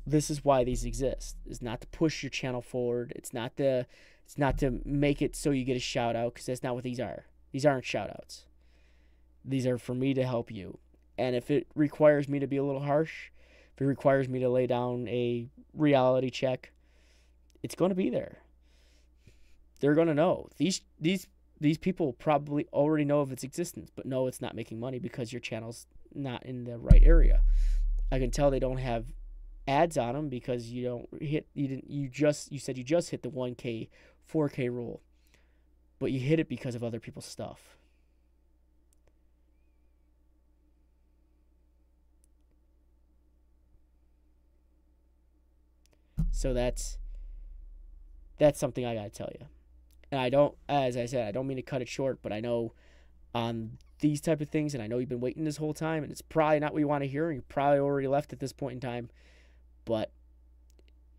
This is why these exist. It's not to push your channel forward. It's not to make it so you get a shout out, because that's not what these are. These aren't shout outs. These are for me to help you. And if it requires me to be a little harsh, if it requires me to lay down a reality check, it's going to be there. They're going to know. These people probably already know of its existence, but no, it's not making money because your channel's not in the right area. I can tell they don't have ads on them because you said you just hit the 1K, 4K rule, but you hit it because of other people's stuff. So that's something I gotta tell you. And I don't, as I said, I don't mean to cut it short, but I know on these type of things, and I know you've been waiting this whole time, and it's probably not what you want to hear, and you're probably already left at this point in time. But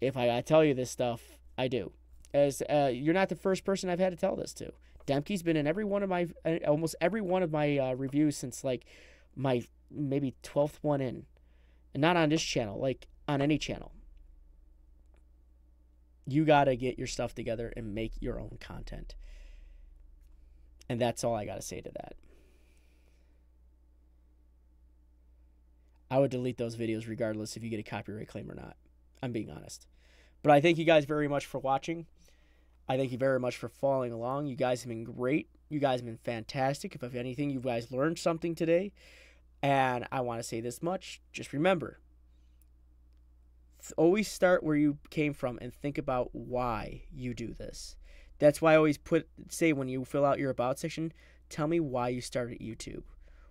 if I gotta tell you this stuff, I do. As you're not the first person I've had to tell this to. Demke's been in almost every one of my reviews since like my maybe 12th one in, and not on this channel, like on any channel. You gotta get your stuff together and make your own content. And that's all I gotta say to that. I would delete those videos regardless if you get a copyright claim or not. I'm being honest. But I thank you guys very much for watching. I thank you very much for following along. You guys have been great. You guys have been fantastic. If anything, you guys learned something today. And I want to say this much. Just remember, always start where you came from and think about why you do this. That's why I always say when you fill out your about section, tell me why you started YouTube.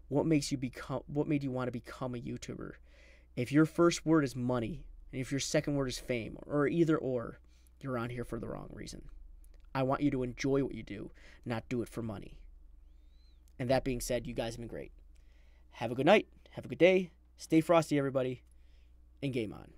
What made you want to become a YouTuber? If your first word is money, and if your second word is fame, or either or, you're on here for the wrong reason. I want you to enjoy what you do, not do it for money. And that being said, you guys have been great. Have a good night. Have a good day. Stay frosty, everybody. And game on.